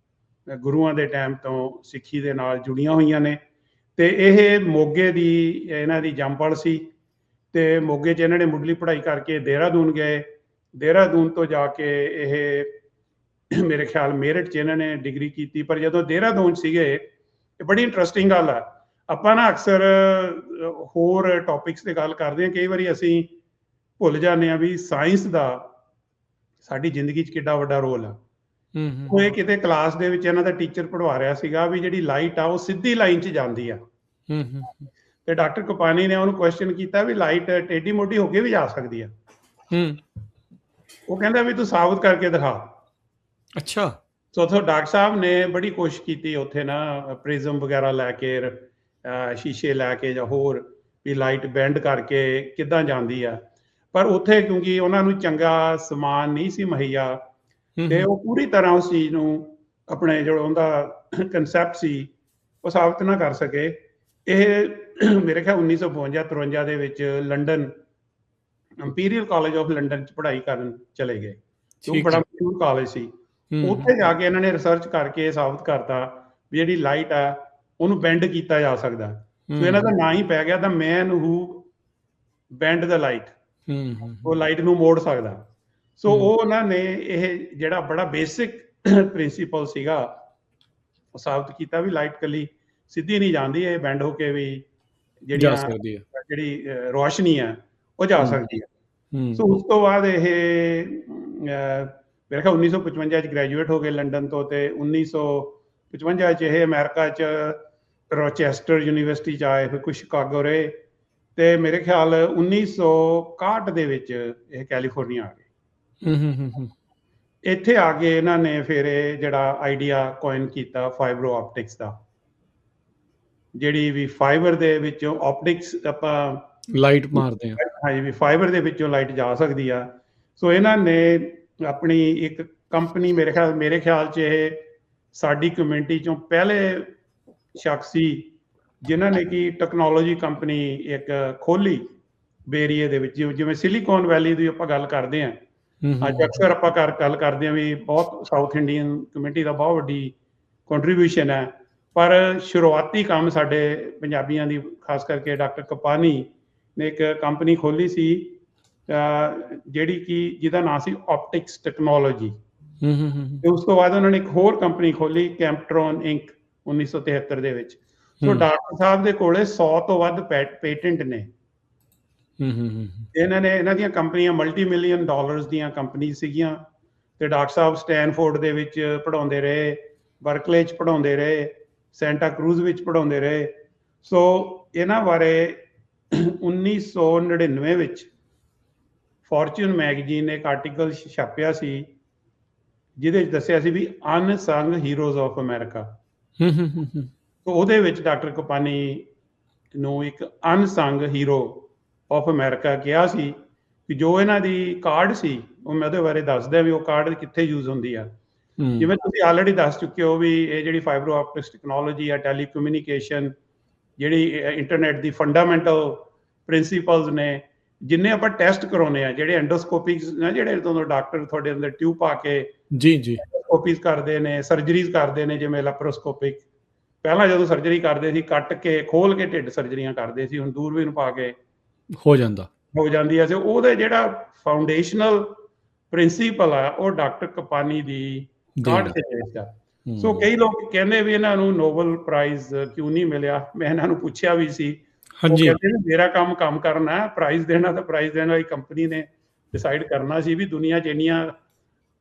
ਗੁਰੂਆਂ ਦੇ ਟਾਈਮ ਤੋਂ ਸਿੱਖੀ ਦੇ ਨਾਲ ਜੁੜੀਆਂ ਹੋਈਆਂ ਨੇ ਤੇ ਇਹ ਮੋਗੇ ਦੀ ਇਹਨਾਂ ਦੀ ਜੰਮਪਲ ਸੀ ਤੇ ਮੋਗੇ 'ਚ ਇਹਨਾਂ ਨੇ ਮੁੱਢਲੀ ਪੜ੍ਹਾਈ ਕਰਕੇ ਦੇਹਰਾਦੂਨ ਗਏ। ਦੇਹਰਾਦੂਨ ਤੋਂ ਜਾ ਕੇ ਇਹ ਮੇਰੇ ਖਿਆਲ ਮੇਰਠ 'ਚ ਇਹਨਾਂ ਨੇ ਡਿਗਰੀ ਕੀਤੀ। ਪਰ ਜਦੋਂ ਦੇਹਰਾਦੂਨ ਸੀਗੇ, ਇਹ ਬੜੀ ਇੰਟਰਸਟਿੰਗ ਗੱਲ ਆ, ਆਪਾਂ ਨਾ ਅਕਸਰ ਹੋਰ ਟੌਪਿਕਸ 'ਤੇ ਗੱਲ ਕਰਦੇ ਹਾਂ, ਕਈ ਵਾਰੀ ਅਸੀਂ ਭੁੱਲ ਜਾਂਦੇ ਹਾਂ ਵੀ ਸਾਇੰਸ ਦਾ ਸਾਡੀ ਜ਼ਿੰਦਗੀ 'ਚ ਕਿੱਡਾ ਵੱਡਾ ਰੋਲ ਆ। ਉਹ ਇਹ ਕਿਤੇ ਕਲਾਸ ਦੇ ਵਿੱਚ ਇਹਨਾਂ ਦਾ ਟੀਚਰ ਪੜ੍ਹਾ ਰਿਹਾ ਸੀਗਾ ਵੀ ਜਿਹੜੀ ਲਾਈਟ ਆ ਉਹ ਸਿੱਧੀ ਲਾਈਨ 'ਚ ਜਾਂਦੀ ਆ ਤੇ ਡਾਕਟਰ ਕਪਾਨੀ ਨੇ ਉਹਨੂੰ ਕੁਐਸਚਨ ਕੀਤਾ ਵੀ ਲਾਈਟ ਟੇਢੀ ਮੋਢੀ ਹੋ ਕੇ ਵੀ ਜਾ ਸਕਦੀ ਆ। ਉਹ ਕਹਿੰਦਾ ਵੀ ਤੂੰ ਸਾਬਤ ਕਰਕੇ ਦਿਖਾ। ਅੱਛਾ। ਸੋ ਉੱਥੋਂ ਡਾਕਟਰ ਸਾਹਿਬ ਨੇ ਬੜੀ ਕੋਸ਼ਿਸ਼ ਕੀਤੀ ਉੱਥੇ ਨਾ ਪ੍ਰਿਜ਼ਮ ਵਗੈਰਾ ਲੈ ਕੇ, ਸ਼ੀਸ਼ੇ ਲੈ ਕੇ ਜਾਂ ਹੋਰ ਵੀ ਲਾਈਟ ਬੈਂਡ ਕਰਕੇ ਕਿੱਦਾਂ ਜਾਂਦੀ ਆ, ਪਰ ਉੱਥੇ ਕਿਉਂਕਿ ਉਹਨਾਂ ਨੂੰ ਚੰਗਾ ਸਮਾਨ ਨਹੀਂ ਸੀ ਮੁਹੱਈਆ ਤੇ ਉਹ ਪੂਰੀ ਤਰ੍ਹਾਂ ਉਸ ਚੀਜ਼ ਨੂੰ ਆਪਣੇ ਜਿਹੜਾ ਉਹਦਾ ਕਨਸੈਪਟ ਸੀ ਉਹ ਸਾਬਤ ਨਾ ਕਰ ਸਕੇ। ਇਹ ਮੇਰੇ ਖਿਆਲ 1952-53 ਦੇ ਵਿੱਚ London imperial college of London 'ਚ ਪੜ੍ਹਾਈ ਕਰਨ ਚਲੇ ਗਏ, ਜੋ ਬੜਾ ਮਸ਼ਹੂਰ ਕਾਲਜ ਸੀ। ਉੱਥੇ ਜਾ ਕੇ ਇਹਨਾਂ ਨੇ ਰਿਸਰਚ ਕਰਕੇ ਸਾਬਤ ਕਰਤਾ ਵੀ ਜਿਹੜੀ ਲਾਈਟ ਆ ਉਹਨੂੰ ਬੈਂਡ ਕੀਤਾ ਜਾ ਸਕਦਾ। ਸੋ ਇਹਨਾਂ ਦਾ ਨਾਂ ਹੀ ਪੈ ਗਿਆ, ਦਾ ਮੈਨ ਹੂ ਬੈਂਡ ਦਾ ਲਾਈਟ। ਉਹ ਲਾਈਟ ਨੂੰ ਮੋੜ ਸਕਦਾ। ਸੋ ਉਹ ਉਹਨਾਂ ਨੇ ਇਹ ਜਿਹੜਾ ਬੜਾ ਬੇਸਿਕ ਪ੍ਰਿੰਸੀਪਲ ਸੀਗਾ ਉਹ ਸਾਬਤ ਕੀਤਾ ਵੀ ਲਾਈਟ ਕੱਲੀ ਸਿੱਧੀ ਨਹੀਂ ਜਾਂਦੀ, ਇਹ ਬੈਂਡ ਹੋ ਕੇ ਵੀ ਜਿਹੜੀ ਰੋਸ਼ਨੀ ਆ ਉਹ ਜਾ ਸਕਦੀ ਹੈ। ਸੋ ਉਸ ਤੋਂ ਬਾਅਦ ਇਹ ਮੇਰੇ ਖਿਆਲ 1955 'ਚ ਗ੍ਰੈਜੂਏਟ ਹੋ ਗਏ ਲੰਡਨ ਤੋਂ ਤੇ 1955 'ਚ ਇਹ ਅਮਰੀਕਾ 'ਚ ਰੋਚੈਸਟਰ ਯੂਨੀਵਰਸਿਟੀ 'ਚ ਆਏ, ਫਿਰ ਕੁਝ ਸ਼ਿਕਾਗੋ ਰਹੇ ਤੇ ਮੇਰੇ ਖਿਆਲ 1961 ਦੇ ਵਿੱਚ ਇਹ ਕੈਲੀਫੋਰਨੀਆ ਆ ਗਏ। ਇੱਥੇ ਆ ਕੇ ਇਹਨਾਂ ਨੇ ਫਿਰ ਇਹ ਜਿਹੜਾ ਆਈਡੀਆ ਕੋਇਨ ਕੀਤਾ ਫਾਈਬਰ ਆਪਟਿਕਸ ਦਾ, ਜਿਹੜੀ ਵੀ ਫਾਈਬਰ ਦੇ ਵਿੱਚੋਂ ਆਪਟਿਕਸ ਆਪਾਂ ਲਾਈਟ ਮਾਰਦੇ ਹਾਂ, ਹਾਂਜੀ, ਵੀ ਫਾਈਬਰ ਦੇ ਵਿੱਚੋਂ ਲਾਈਟ ਜਾ ਸਕਦੀ ਆ। ਸੋ ਇਹਨਾਂ ਨੇ ਆਪਣੀ ਇੱਕ ਕੰਪਨੀ, ਮੇਰੇ ਖਿਆਲ 'ਚ ਇਹ ਸਾਡੀ ਕਮਿਊਨਿਟੀ 'ਚੋਂ ਪਹਿਲੇ ਸ਼ਖਸ ਸੀ ਜਿਨ੍ਹਾਂ ਨੇ ਕਿ ਟੈਕਨੋਲੋਜੀ ਕੰਪਨੀ ਇੱਕ ਖੋਲੀ ਬੇਰੀਏ ਦੇ ਵਿੱਚ। ਜਿਵੇਂ ਸਿਲੀਕਨ ਵੈਲੀ ਦੀ ਆਪਾਂ ਗੱਲ ਕਰਦੇ ਹਾਂ ਅੱਜ, ਅਕਸਰ ਆਪਾਂ ਗੱਲ ਕਰਦੇ ਹਾਂ ਵੀ ਬਹੁਤ ਸਾਊਥ ਇੰਡੀਅਨ ਕਮਿਊਨਿਟੀ ਦਾ ਬਹੁਤ ਵੱਡੀ ਕੰਟਰੀਬਿਊਸ਼ਨ ਹੈ, ਪਰ ਸ਼ੁਰੂਆਤੀ ਕੰਮ ਸਾਡੇ ਪੰਜਾਬੀਆਂ ਦੀ, ਖਾਸ ਕਰਕੇ ਡਾਕਟਰ ਕਪਾਨੀ ਨੇ ਇੱਕ ਕੰਪਨੀ ਖੋਲੀ ਸੀ ਜਿਹੜੀ ਕਿ ਜਿਹਦਾ ਨਾਂ ਸੀ ਆਪਟਿਕਸ ਟੈਕਨੋਲੋਜੀ। ਤੇ ਉਸ ਤੋਂ ਬਾਅਦ ਉਹਨਾਂ ਨੇ ਇੱਕ ਹੋਰ ਕੰਪਨੀ ਖੋਲੀ ਕੈਂਪਟਰੋਨ ਇੰਕ 1973 ਦੇ ਵਿੱਚ। ਸੋ ਡਾਕਟਰ ਸਾਹਿਬ ਦੇ ਕੋਲੇ 100 ਤੋਂ ਵੱਧ ਪੇਟੈਂਟ ਨੇ। ਇਹਨਾਂ ਦੀਆਂ ਕੰਪਨੀਆਂ ਮਲਟੀ ਮਿਲੀਅਨ ਡਾਲਰਸ ਦੀਆਂ ਕੰਪਨੀ ਸੀਗੀਆਂ ਤੇ ਡਾਕਟਰ ਸਾਹਿਬ ਸਟੈਨਫੋਰਡ ਦੇ ਵਿੱਚ ਪੜ੍ਹਾਉਂਦੇ ਰਹੇ, ਬਰਕਲੇ 'ਚ ਪੜ੍ਹਾਉਂਦੇ ਰਹੇ, ਸੈਂਟਾ ਕਰੂਜ਼ ਵਿੱਚ ਪੜ੍ਹਾਉਂਦੇ ਰਹੇ। ਸੋ ਇਹਨਾਂ ਬਾਰੇ 1999 ਵਿੱਚ ਫੋਰਚੂਨ ਮੈਗਜ਼ੀਨ ਨੇ ਇੱਕ ਆਰਟੀਕਲ ਛਾਪਿਆ ਸੀ ਜਿਹਦੇ ਵਿੱਚ ਦੱਸਿਆ ਸੀ ਵੀ ਅਨਸੰਗ ਹੀਰੋਜ਼ ਆਫ ਅਮਰੀਕਾ। ਸੋ ਉਹਦੇ ਵਿੱਚ ਡਾਕਟਰ ਕਪਾਨੀ ਨੂੰ ਇੱਕ ਅਨਸੰਗ ਹੀਰੋ ਆਫ ਅਮਰੀਕਾ ਕਿਹਾ ਸੀ ਕਿ ਜੋ ਇਹਨਾਂ ਦੀ ਕਾਰਡ ਸੀ ਉਹ ਮੈਂ ਉਹਦੇ ਬਾਰੇ ਦੱਸਦਾ ਵੀ ਉਹ ਕਾਰਡ ਕਿੱਥੇ ਯੂਜ਼ ਹੁੰਦੀ ਆ। ਜਿਵੇਂ ਤੁਸੀਂ ਆਲਰੇਡੀ ਦੱਸ ਚੁੱਕੇ ਹੋ ਵੀ ਇਹ ਜਿਹੜੀ ਫਾਈਬਰ ਆਪਟਿਕਸ ਟੈਕਨੋਲੋਜੀ ਆ, ਟੈਲੀਕਮਿਊਨੀਕੇਸ਼ਨ, ਜਿਹੜੀ ਇੰਟਰਨੈਟ ਦੀ ਫੰਡਾਮੈਂਟਲ ਪ੍ਰਿੰਸੀਪਲਸ ਨੇ, ਜਿੰਨੇ ਆਪਾਂ ਟੈਸਟ ਕਰਾਉਂਦੇ ਆ, ਜਿਹੜੇ ਐਂਡੋਸਕੋਪਿਕਸ ਨੇ, ਜਿਹੜੇ ਤੁਹਾਨੂੰ ਡਾਕਟਰ ਤੁਹਾਡੇ ਅੰਦਰ ਟਿਊਬ ਪਾ ਕੇ ਐਂਡੋਸਕੋਪੀਜ਼ ਕਰਦੇ ਨੇ, ਸਰਜਰੀਜ਼ ਕਰਦੇ ਨੇ, ਜਿਵੇਂ ਲੈਪਰੋਸਕੋਪਿਕ। ਪਹਿਲਾਂ ਜਦੋਂ ਸਰਜਰੀ ਕਰਦੇ ਸੀ ਕੱਟ ਕੇ ਖੋਲ ਕੇ ਢਿੱਡ ਸਰਜਰੀਆਂ ਕਰਦੇ ਸੀ, ਹੁਣ ਦੂਰਬੀਨ ਪਾ ਕੇ ਹੋ ਜਾਂਦੀ ਹੈ। ਤੇ ਉਹਦੇ ਜਿਹੜਾ ਫਾਊਂਡੇਸ਼ਨਲ ਪ੍ਰਿੰਸੀਪਲ ਆ ਉਹ ਡਾਕਟਰ ਕਪਾਨੀ ਦੀ ਕਾਢ ਤੇ ਬੇਸਡ ਆ। ਸੋ ਕਈ ਲੋਕ ਕਹਿੰਦੇ ਵੀ ਇਹਨਾਂ ਨੂੰ ਨੋਬਲ ਪ੍ਰਾਈਜ਼ ਕਿਉਂ ਨਹੀਂ ਮਿਲਿਆ। ਮੈਂ ਇਹਨਾਂ ਨੂੰ ਪੁੱਛਿਆ ਵੀ ਸੀ, ਉਹ ਕਹਿੰਦੇ ਮੇਰਾ ਕੰਮ ਕਰਨਾ, ਪ੍ਰਾਈਜ਼ ਦੇਣਾ ਤਾਂ ਪ੍ਰਾਈਜ਼ ਦੇਣ ਵਾਲੀ ਕੰਪਨੀ ਨੇ ਡਿਸਾਈਡ ਕਰਨਾ ਸੀ। ਵੀ ਦੁਨੀਆ 'ਚ ਇੰਨੀਆਂ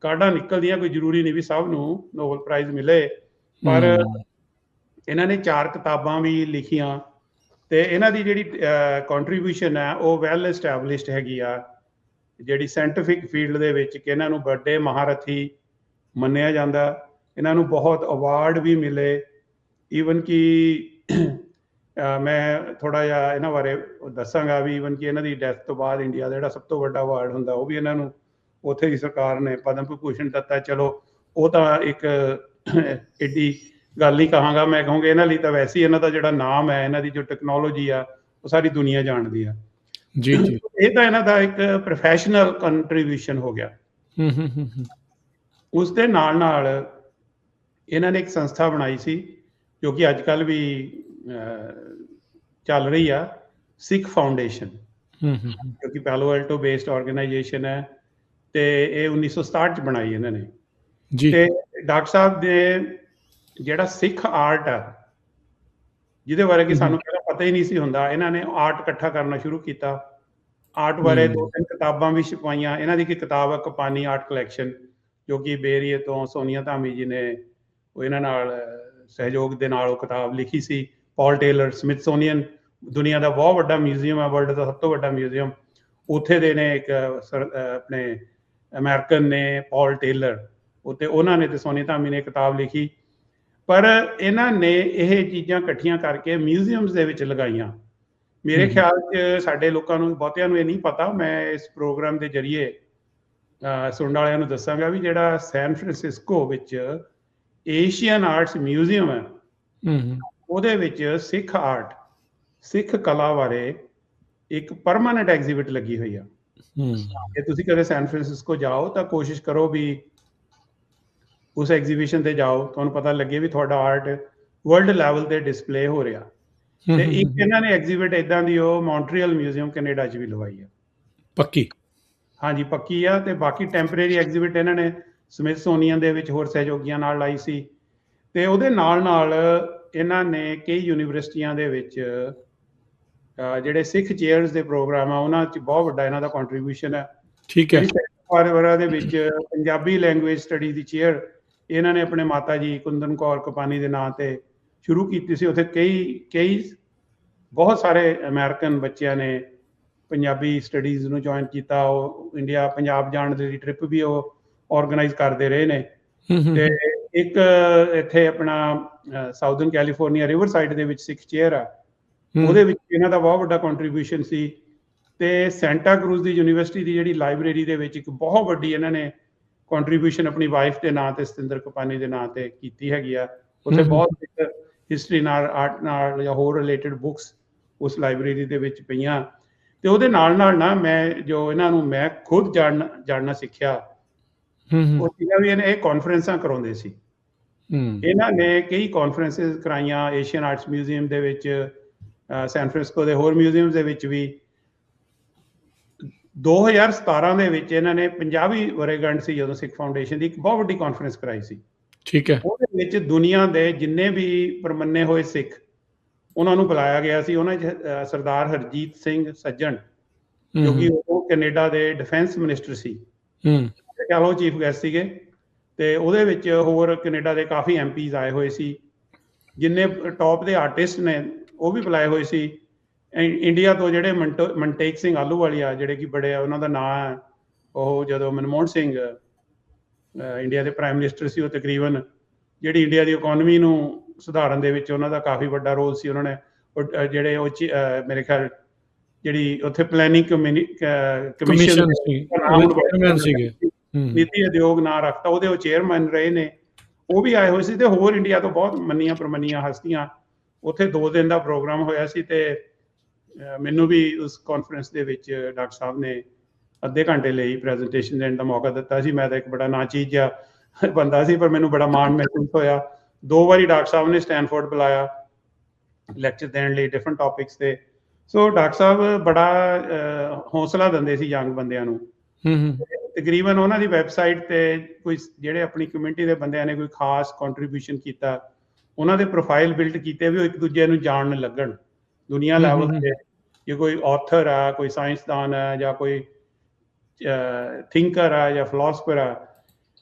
ਕਾਢਾਂ ਨਿਕਲਦੀਆਂ, ਕੋਈ ਜ਼ਰੂਰੀ ਨਹੀਂ ਵੀ ਸਭ ਨੂੰ ਨੋਬਲ ਪ੍ਰਾਈਜ਼ ਮਿਲੇ। ਪਰ ਇਹਨਾਂ ਨੇ 4 ਕਿਤਾਬਾਂ ਵੀ ਲਿਖੀਆਂ ਤੇ ਇਹਨਾਂ ਦੀ ਜਿਹੜੀ ਕੰਟਰੀਬਿਊਸ਼ਨ ਹੈ ਉਹ ਵੈਲ ਐਸਟੈਬਲਿਸ਼ਡ ਹੈਗੀ ਆ ਜਿਹੜੀ ਸਾਇੰਟੀਫਿਕ ਫੀਲਡ ਦੇ ਵਿੱਚ, ਕਿ ਇਹਨਾਂ ਨੂੰ ਵੱਡੇ ਮਹਾਰਥੀ ਮੰਨਿਆ ਜਾਂਦਾ। ਇਹਨਾਂ ਨੂੰ ਬਹੁਤ ਅਵਾਰਡ ਵੀ ਮਿਲੇ। ਈਵਨ ਕਿ ਮੈਂ ਥੋੜ੍ਹਾ ਜਿਹਾ ਇਹਨਾਂ ਬਾਰੇ ਦੱਸਾਂਗਾ ਵੀ ਈਵਨ ਕਿ ਇਹਨਾਂ ਦੀ ਡੈਥ ਤੋਂ ਬਾਅਦ ਇੰਡੀਆ ਦਾ ਜਿਹੜਾ ਸਭ ਤੋਂ ਵੱਡਾ ਅਵਾਰਡ ਹੁੰਦਾ ਉਹ ਵੀ ਇਹਨਾਂ ਨੂੰ ਉੱਥੇ ਦੀ ਸਰਕਾਰ ਨੇ ਪਦਮ ਵਿਭੂਸ਼ਣ ਦਿੱਤਾ। ਚਲੋ ਉਹ ਤਾਂ ਇੱਕ ਏਡੀ ਗੱਲ ਹੀ ਕਹਾਂਗਾ, ਮੈਂ ਕਹੂੰਗਾ ਇਹਨਾਂ ਲਈ ਤਾਂ ਵੈਸੇ ਹੀ ਇਹਨਾਂ ਦਾ ਜਿਹੜਾ ਨਾਮ ਹੈ, ਇਹਨਾਂ ਦੀ ਜੋ ਟੈਕਨੋਲੋਜੀ ਆ ਉਹ ਸਾਰੀ ਦੁਨੀਆ ਜਾਣਦੀ ਆ। ਇਹ ਤਾਂ ਇਹਨਾਂ ਦਾ ਇੱਕ ਪ੍ਰੋਫੈਸ਼ਨਲ ਕੰਟਰੀਬਿਊਸ਼ਨ ਹੋ ਗਿਆ। ਉਸ ਦੇ ਨਾਲ ਨਾਲ ਇਹਨਾਂ ਨੇ ਇੱਕ ਸੰਸਥਾ ਬਣਾਈ ਸੀ ਜੋ ਕਿ ਅੱਜ ਕੱਲ੍ਹ ਵੀ ਚੱਲ ਰਹੀ ਆ, ਸਿੱਖ ਫਾਊਂਡੇਸ਼ਨ, ਜੋ ਕਿ ਪੈਲੋ ਐਲਟੋ ਬੇਸਡ ਆਰਗੇਨਾਈਜੇਸ਼ਨ ਹੈ ਤੇ ਇਹ 1967 'ਚ ਬਣਾਈ ਇਹਨਾਂ ਨੇ। ਤੇ ਡਾਕਟਰ ਸਾਹਿਬ ਨੇ ਜਿਹੜਾ ਸਿੱਖ ਆਰਟ ਆ, ਜਿਹਦੇ ਬਾਰੇ ਕਿ ਸਾਨੂੰ ਪਹਿਲਾਂ ਪਤਾ ਹੀ ਨਹੀਂ ਸੀ ਹੁੰਦਾ, ਇਹਨਾਂ ਨੇ ਆਰਟ ਇਕੱਠਾ ਕਰਨਾ ਸ਼ੁਰੂ ਕੀਤਾ। ਆਰਟ ਬਾਰੇ 2-3 ਕਿਤਾਬਾਂ ਵੀ ਛਪਾਈਆਂ। ਇਹਨਾਂ ਦੀ ਇੱਕ ਕਿਤਾਬ ਹੈ ਕਪਾਨੀ ਆਰਟ ਕਲੈਕਸ਼ਨ, ਜੋ ਕਿ ਬੇਰੀਏ ਤੋਂ ਸੋਨੀਆ ਧਾਮੀ ਜੀ ਨੇ ਉਹ ਇਹਨਾਂ ਨਾਲ ਸਹਿਯੋਗ ਦੇ ਨਾਲ ਉਹ ਕਿਤਾਬ ਲਿਖੀ ਸੀ। ਪੌਲ ਟੇਲਰ, ਸਮਿਥਸੋਨੀਅਨ ਦੁਨੀਆ ਦਾ ਬਹੁਤ ਵੱਡਾ ਮਿਊਜ਼ੀਅਮ ਹੈ, ਵਰਲਡ ਦਾ ਸਭ ਤੋਂ ਵੱਡਾ ਮਿਊਜ਼ੀਅਮ, ਉੱਥੇ ਦੇ ਨੇ ਇੱਕ ਆਪਣੇ ਅਮਰੀਕਨ ਨੇ ਪੌਲ ਟੇਲਰ, ਉੱਤੇ ਉਹਨਾਂ ਨੇ ਤੇ ਸੋਨੀਆ ਧਾਮੀ ਨੇ ਕਿਤਾਬ ਲਿਖੀ। ਪਰ ਇਹਨਾਂ ਨੇ ਇਹ ਚੀਜ਼ਾਂ ਇਕੱਠੀਆਂ ਕਰਕੇ ਮਿਊਜ਼ੀਅਮਸ ਦੇ ਵਿੱਚ ਲਗਾਈਆਂ। ਮੇਰੇ ਖਿਆਲ 'ਚ ਸਾਡੇ ਲੋਕਾਂ ਨੂੰ, ਬਹੁਤਿਆਂ ਨੂੰ ਇਹ ਨਹੀਂ ਪਤਾ। ਮੈਂ ਇਸ ਪ੍ਰੋਗਰਾਮ ਦੇ ਜ਼ਰੀਏ ਸੁਣਨ ਵਾਲਿਆਂ ਨੂੰ ਦੱਸਾਂਗਾ ਵੀ ਜਿਹੜਾ ਸੈਨ ਫਰਾਂਸਿਸਕੋ ਵਿੱਚ ਏਸ਼ੀਅਨ ਆਰਟਸ ਮਿਊਜ਼ੀਅਮ ਹੈ, ਉਹਦੇ ਵਿੱਚ ਸਿੱਖ ਆਰਟ, ਸਿੱਖ ਕਲਾ ਬਾਰੇ ਇੱਕ ਪਰਮਾਨੈਂਟ ਐਗਜ਼ੀਬਿਟ ਲੱਗੀ ਹੋਈ ਆ। ਜੇ ਤੁਸੀਂ ਕਦੇ ਸੈਨ ਫਰਾਂਸਿਸਕੋ ਜਾਓ ਤਾਂ ਕੋਸ਼ਿਸ਼ ਕਰੋ ਵੀ ਉਸ ਐਗਜ਼ੀਬਿਸ਼ਨ ਤੇ ਜਾਓ, ਤੁਹਾਨੂੰ ਪਤਾ ਲੱਗੇ ਵੀ ਤੁਹਾਡਾ ਆਰਟ ਵਰਲਡ ਲੈਵਲ ਤੇ ਡਿਸਪਲੇ ਹੋ ਰਿਹਾ। ਤੇ ਇੱਕ ਇਹਨਾਂ ਨੇ ਐਗਜ਼ੀਬਿਟ ਇਦਾਂ ਦੀ ਉਹ ਮੌਂਟਰੀਅਲ ਮਿਊਜ਼ੀਅਮ ਕੈਨੇਡਾ 'ਚ ਵੀ ਲਵਾਈ ਆ। ਪੱਕੀ? ਹਾਂਜੀ, ਪੱਕੀ ਆ। ਤੇ ਬਾਕੀ ਟੈਂਪਰੇਰੀ ਐਗਜ਼ੀਬਿਟ ਇਹਨਾਂ ਨੇ ਸਮਿਥਸੋਨੀਅਨ ਦੇ ਵਿੱਚ ਹੋਰ ਸਹਿਯੋਗੀਆਂ ਨਾਲ ਲਾਈ ਸੀ। ਤੇ ਉਹਦੇ ਨਾਲ ਨਾਲ ਇਹਨਾਂ ਨੇ ਕਈ ਯੂਨੀਵਰਸਿਟੀਆਂ ਦੇ ਵਿੱਚ ਜਿਹੜੇ ਸਿੱਖ ਚੇਅਰਸ ਦੇ ਪ੍ਰੋਗਰਾਮ ਆ ਉਹਨਾਂ 'ਚ ਬਹੁਤ ਵੱਡਾ ਇਹਨਾਂ ਦਾ ਕੰਟਰੀਬਿਊਸ਼ਨ ਹੈ। ਠੀਕ ਹੈ। ਦੇ ਵਿੱਚ ਪੰਜਾਬੀ ਲੈਂਗੁਏਜ ਸਟੱਡੀ ਦੀ ਚੇਅਰ ਇਹਨਾਂ ਨੇ ਆਪਣੇ ਮਾਤਾ ਜੀ ਕੁੰਦਨ ਕੌਰ ਕਪਾਨੀ ਦੇ ਨਾਂ ਤੇ ਸ਼ੁਰੂ ਕੀਤੀ ਸੀ। ਉੱਥੇ ਕਈ ਬਹੁਤ ਸਾਰੇ ਅਮਰੀਕਨ ਬੱਚਿਆਂ ਨੇ ਪੰਜਾਬੀ ਸਟੱਡੀਜ਼ ਨੂੰ ਜੁਆਇਨ ਕੀਤਾ। ਉਹ ਇੰਡੀਆ ਪੰਜਾਬ ਜਾਣ ਦੀ ਟ੍ਰਿਪ ਵੀ ਉਹ ਆਰਗੇਨਾਈਜ਼ ਕਰਦੇ ਰਹੇ ਨੇ। ਤੇ ਇੱਕ ਇੱਥੇ ਆਪਣਾ ਸਾਊਥਰਨ ਕੈਲੀਫੋਰਨੀਆ ਰਿਵਰ ਸਾਈਡ ਦੇ ਵਿੱਚ ਸਿੱਖ ਚੇਅਰ ਆ, ਉਹਦੇ ਵਿੱਚ ਇਹਨਾਂ ਦਾ ਬਹੁਤ ਵੱਡਾ ਕੰਟਰੀਬਿਊਸ਼ਨ ਸੀ। ਤੇ ਸੈਂਟਾ ਕਰੂਜ਼ ਦੀ ਯੂਨੀਵਰਸਿਟੀ ਦੀ ਜਿਹੜੀ ਲਾਇਬ੍ਰੇਰੀ ਦੇ ਵਿੱਚ ਇੱਕ ਬਹੁਤ ਵੱਡੀ ਇਹਨਾਂ ਨੇ ਕੰਟਰੀਬਿਊਸ਼ਨ ਆਪਣੀ ਵਾਈਫ ਦੇ ਨਾਂ ਤੇ, ਸਤਿੰਦਰ ਕਪਾਨੀ ਦੇ ਨਾਂ ਤੇ ਕੀਤੀ ਹੈਗੀ ਆ। ਉੱਥੇ ਬਹੁਤ ਹਿਸਟਰੀ ਨਾਲ, ਆਰਟ ਨਾਲ ਜਾਂ ਹੋਰ ਰਿਲੇਟਡ ਬੁੱਕਸ ਉਸ ਲਾਇਬ੍ਰੇਰੀ ਦੇ ਵਿੱਚ ਪਈਆਂ। ਤੇ ਉਹਦੇ ਨਾਲ ਨਾਲ ਨਾ ਮੈਂ ਖੁਦ ਜਾਣਨਾ ਸਿੱਖਿਆ ਉਹ ਸੀਗਾ ਵੀ ਇਹ ਕਾਨਫਰੰਸਾਂ ਕਰਾਉਂਦੇ ਸੀ। ਇਹਨਾਂ ਨੇ ਕਈ ਕਾਨਫਰੰਸਿਸ ਕਰਾਈਆਂ ਏਸ਼ੀਅਨ ਆਰਟਸ ਮਿਊਜ਼ੀਅਮ ਦੇ ਵਿੱਚ, ਸੈਨ ਫਰਾਂਸਿਸਕੋ ਦੇ ਹੋਰ ਮਿਊਜ਼ੀਅਮ ਦੇ ਵਿੱਚ ਵੀ। 2017 ਦੇ ਵਿੱਚ ਇਹਨਾਂ ਨੇ 50ਵੀਂ ਵਰ੍ਹੇਗੰਢ ਸੀ ਜਦੋਂ ਸਿੱਖ ਫਾਊਂਡੇਸ਼ਨ ਦੀ, ਇੱਕ ਬਹੁਤ ਵੱਡੀ ਕਾਨਫਰੰਸ ਕਰਾਈ ਸੀ। ਠੀਕ ਹੈ। ਉਹਦੇ ਵਿੱਚ ਦੁਨੀਆ ਦੇ ਜਿੰਨੇ ਵੀ ਪਰਮੰਨੇ ਹੋਏ ਸਿੱਖ ਉਹਨਾਂ ਨੂੰ ਬੁਲਾਇਆ ਗਿਆ ਸੀ। ਉਹਨਾਂ 'ਚ ਸਰਦਾਰ ਹਰਜੀਤ ਸਿੰਘ ਸੱਜਣ, ਜੋ ਕਿ ਉਹ ਕੈਨੇਡਾ ਦੇ ਡਿਫੈਂਸ ਮਿਨਿਸਟਰ ਸੀ, ਕਹਿ ਲਓ ਚੀਫ ਗੈਸਟ ਸੀਗੇ। ਤੇ ਉਹਦੇ ਵਿੱਚ ਹੋਰ ਕੈਨੇਡਾ ਦੇ ਕਾਫੀ MPs ਆਏ ਹੋਏ ਸੀ। ਜਿੰਨੇ ਟੌਪ ਦੇ ਆਰਟਿਸਟ ਨੇ ਉਹ ਵੀ ਬੁਲਾਏ ਹੋਏ ਸੀ। ਇੰਡੀਆ ਤੋਂ ਜਿਹੜੇ ਮਨਟੇਕ ਸਿੰਘ ਆਹਲੂਵਾਲੀਆ, ਜਿਹੜੇ ਕਿ ਬੜੇ ਉਹਨਾਂ ਦਾ ਨਾਂ ਹੈ, ਉਹ ਜਦੋਂ ਮਨਮੋਹਨ ਸਿੰਘ ਇੰਡੀਆ ਦੇ ਪ੍ਰਾਈਮ ਮਿਨਿਸਟਰ ਸੀ, ਉਹ ਤਕਰੀਬਨ ਜਿਹੜੀ ਇੰਡੀਆ ਦੀ ਇਕੋਨਮੀ ਨੂੰ ਸੁਧਾਰਨ ਦੇ ਵਿੱਚ ਉਹਨਾਂ ਦਾ ਕਾਫੀ ਵੱਡਾ ਰੋਲ ਸੀ। ਉਹਨਾਂ ਨੇ ਜਿਹੜੇ ਉਹ ਮੇਰੇ ਖਿਆਲ ਜਿਹੜੀ ਉੱਥੇ ਪਲੈਨਿੰਗ ਕਮਿਸ਼ਨ ਸੀਗੇ। ਨੀਤੀ ਆਯੋਗ ਨਾਂ ਰੱਖਤਾ, ਉਹਦੇ ਉਹ ਚੇਅਰਮੈਨ ਰਹੇ ਨੇ, ਉਹ ਵੀ ਆਏ ਹੋਏ ਸੀ ਤੇ ਹੋਰ ਇੰਡੀਆ ਤੋਂ ਬਹੁਤ ਮੰਨੀਆਂ ਪ੍ਰਮੰਨੀਆਂ ਹਸਤੀਆਂ। ਉੱਥੇ 2 ਦਿਨ ਦਾ ਪ੍ਰੋਗਰਾਮ ਹੋਇਆ ਸੀ ਤੇ ਮੈਨੂੰ ਵੀ ਉਸ ਕਾਨਫਰੰਸ ਦੇ ਵਿੱਚ ਡਾਕਟਰ ਸਾਹਿਬ ਨੇ ਅੱਧੇ ਘੰਟੇ ਲਈ ਪ੍ਰੈਜੈਂਟੇਸ਼ਨ ਦੇਣ ਦਾ ਮੌਕਾ ਦਿੱਤਾ ਸੀ। ਮੈਂ ਤਾਂ ਇੱਕ ਬੜਾ ਨਾਚੀਜ਼ ਜਿਹਾ ਬੰਦਾ ਸੀ, ਪਰ ਮੈਨੂੰ ਬੜਾ ਮਾਣ ਮਹਿਸੂਸ ਹੋਇਆ। 2 ਵਾਰੀ ਡਾਕਟਰ ਸਾਹਿਬ ਨੇ ਸਟੈਨਫੋਰਡ ਬੁਲਾਇਆ ਲੈਕਚਰ ਦੇਣ ਲਈ ਡਿਫਰੈਂਟ ਟੌਪਿਕਸ ਤੇ। ਸੋ ਡਾਕਟਰ ਸਾਹਿਬ ਬੜਾ ਹੌਸਲਾ ਦਿੰਦੇ ਸੀ ਯੰਗ ਬੰਦਿਆਂ ਨੂੰ। ਤਕਰੀਬਨ ਉਹਨਾਂ ਦੀ ਵੈਬਸਾਈਟ ਤੇ ਕੋਈ ਜਿਹੜੇ ਆਪਣੀ ਕਮਿਊਨਿਟੀ ਦੇ ਬੰਦਿਆਂ ਨੇ ਕੋਈ ਖਾਸ ਕੰਟਰੀਬਿਊਸ਼ਨ ਕੀਤਾ, ਉਹਨਾਂ ਦੇ ਪ੍ਰੋਫਾਈਲ ਬਿਲਡ ਕੀਤੇ ਵੀ ਉਹ ਇੱਕ ਦੂਜੇ ਨੂੰ ਜਾਣਨ ਲੱਗਣ ਦੁਨੀਆ ਲੈਵਲ ਤੇ। ਜੇ ਕੋਈ ਆਥਰ ਆ, ਕੋਈ ਸਾਇੰਸਦਾਨ ਹੈ, ਜਾਂ ਕੋਈ ਥਿੰਕਰ ਆ ਜਾਂ ਫਿਲਾਸਫਰ ਆ,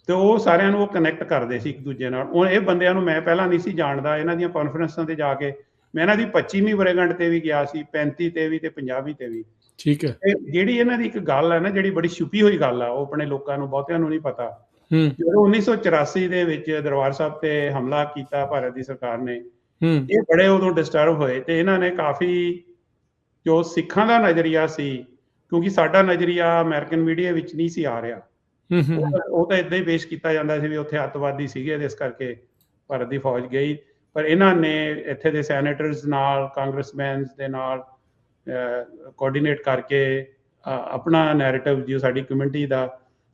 ਤੇ ਉਹ ਸਾਰਿਆਂ ਨੂੰ ਉਹ ਕਨੈਕਟ ਕਰਦੇ ਸੀ ਇੱਕ ਦੂਜੇ ਨਾਲ। ਹੁਣ ਇਹ ਬੰਦਿਆਂ ਨੂੰ ਮੈਂ ਪਹਿਲਾਂ ਨਹੀਂ ਸੀ ਜਾਣਦਾ। ਇਹਨਾਂ ਦੀਆਂ ਕਾਨਫਰੰਸਾਂ ਤੇ ਜਾ ਕੇ ਮੈਂ ਇਹਨਾਂ ਦੀ 25ਵੀਂ ਵਰ੍ਹੇਗੰਢ ਤੇ ਵੀ ਗਿਆ ਸੀ, 35 ਤੇ ਵੀ ਤੇ 50ਵੀਂ ਤੇ ਵੀ। ਠੀਕ ਹੈ। ਜਿਹੜੀ ਇਹਨਾਂ ਦੀ ਇੱਕ ਗੱਲ ਹੈ ਨਾ, ਜਿਹੜੀ ਬੜੀ ਛੁਪੀ ਹੋਈ ਗੱਲ ਆ, ਉਹ ਆਪਣੇ ਲੋਕਾਂ ਨੂੰ ਬਹੁਤਿਆਂ ਨੂੰ ਨਹੀਂ ਪਤਾ। ਜਦੋਂ 1984 ਦੇ ਵਿੱਚ ਦਰਬਾਰ ਸਾਹਿਬ ਤੇ ਹਮਲਾ ਕੀਤਾ ਭਾਰਤ ਦੀ ਸਰਕਾਰ ਨੇ, ਇਹ ਬੜੇ ਉਦੋਂ ਡਿਸਟਰਬ ਹੋਏ ਤੇ ਇਹਨਾਂ ਨੇ ਕਾਫੀ ਜੋ ਸਿੱਖਾਂ ਦਾ ਨਜ਼ਰੀਆ ਸੀ, ਕਿਉਂਕਿ ਸਾਡਾ ਨਜ਼ਰੀਆ ਅਮਰੀਕਨ ਮੀਡੀਆ ਵਿੱਚ ਨਹੀਂ ਸੀ ਆ ਰਿਹਾ, ਉਹ ਤਾਂ ਏਦਾਂ ਹੀ ਪੇਸ਼ ਕੀਤਾ ਜਾਂਦਾ ਸੀ ਵੀ ਉੱਥੇ ਅੱਤਵਾਦੀ ਸੀਗੇ ਤੇ ਇਸ ਕਰਕੇ ਭਾਰਤ ਦੀ ਫੌਜ ਗਈ। ਪਰ ਇਹਨਾਂ ਨੇ ਇੱਥੇ ਦੇ ਸੈਨੇਟਰਸ ਨਾਲ, ਕਾਂਗਰਸਮੈਨ ਦੇ ਨਾਲ ਕੋਆਰਡੀਨੇਟ ਕਰਕੇ ਆਪਣਾ ਨੈਰੇਟਿਵ ਜੋ ਸਾਡੀ ਕਮਿਊਨਿਟੀ ਦਾ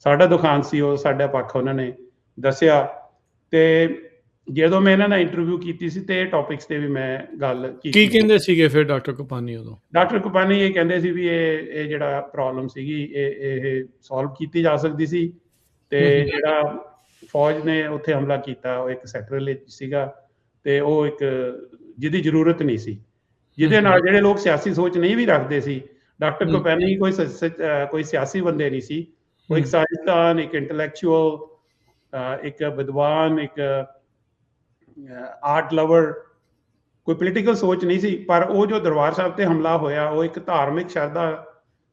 ਸਾਡਾ ਦੁਖਾਂਤ ਸੀ, ਉਹ ਸਾਡਾ ਪੱਖ ਉਹਨਾਂ ਨੇ ਦੱਸਿਆ। ਤੇ ਜਦੋਂ ਮੈਂ ਇਹਨਾਂ ਨਾਲ ਇੰਟਰਵਿਊ ਕੀਤੀ ਸੀ ਤੇ ਇਹ ਟੌਪਿਕਸ ਤੇ ਵੀ ਮੈਂ ਗੱਲ ਕੀਤੀ। ਕੀ ਕਹਿੰਦੇ ਸੀਗੇ ਫਿਰ ਡਾਕਟਰ ਕੁਪਾਨੀ ਉਦੋਂ? ਡਾਕਟਰ ਕੁਪਾਨੀ ਇਹ ਕਹਿੰਦੇ ਸੀ ਵੀ ਇਹ ਜਿਹੜਾ ਪ੍ਰੋਬਲਮ ਸੀਗੀ ਇਹ ਸੋਲਵ ਕੀਤੀ ਜਾ ਸਕਦੀ ਸੀ, ਤੇ ਜਿਹੜਾ ਫੌਜ ਨੇ ਉੱਥੇ ਹਮਲਾ ਕੀਤਾ ਉਹ ਇੱਕ ਸੈਕਟਰਲ ਸੀਗਾ, ਤੇ ਉਹ ਇੱਕ ਜਿਹਦੀ ਜ਼ਰੂਰਤ ਨਹੀਂ ਸੀ, ਜਿਹਦੇ ਨਾਲ ਜਿਹੜੇ ਲੋਕ ਸਿਆਸੀ ਸੋਚ ਨਹੀਂ ਵੀ ਰੱਖਦੇ ਸੀ। ਡਾਕਟਰ ਕੁਪਾਨੀ ਕੋਈ ਸਿਆਸੀ ਬੰਦੇ ਨਹੀਂ ਸੀ, ਉਹ ਇੱਕ ਸਾਇੰਸਦਾਨ, ਇੱਕ ਇੰਟੈਲੈਕਚੁਅਲ, ਇੱਕ ਵਿਦਵਾਨ, ਇੱਕ ਆਰਟ ਲਵਰ, ਕੋਈ ਪੋਲੀਟੀਕਲ ਸੋਚ ਨਹੀਂ ਸੀ। ਪਰ ਉਹ ਜੋ ਦਰਬਾਰ ਸਾਹਿਬ ਤੇ ਹਮਲਾ ਹੋਇਆ, ਉਹ ਇੱਕ ਧਾਰਮਿਕ ਸ਼ਰਧਾ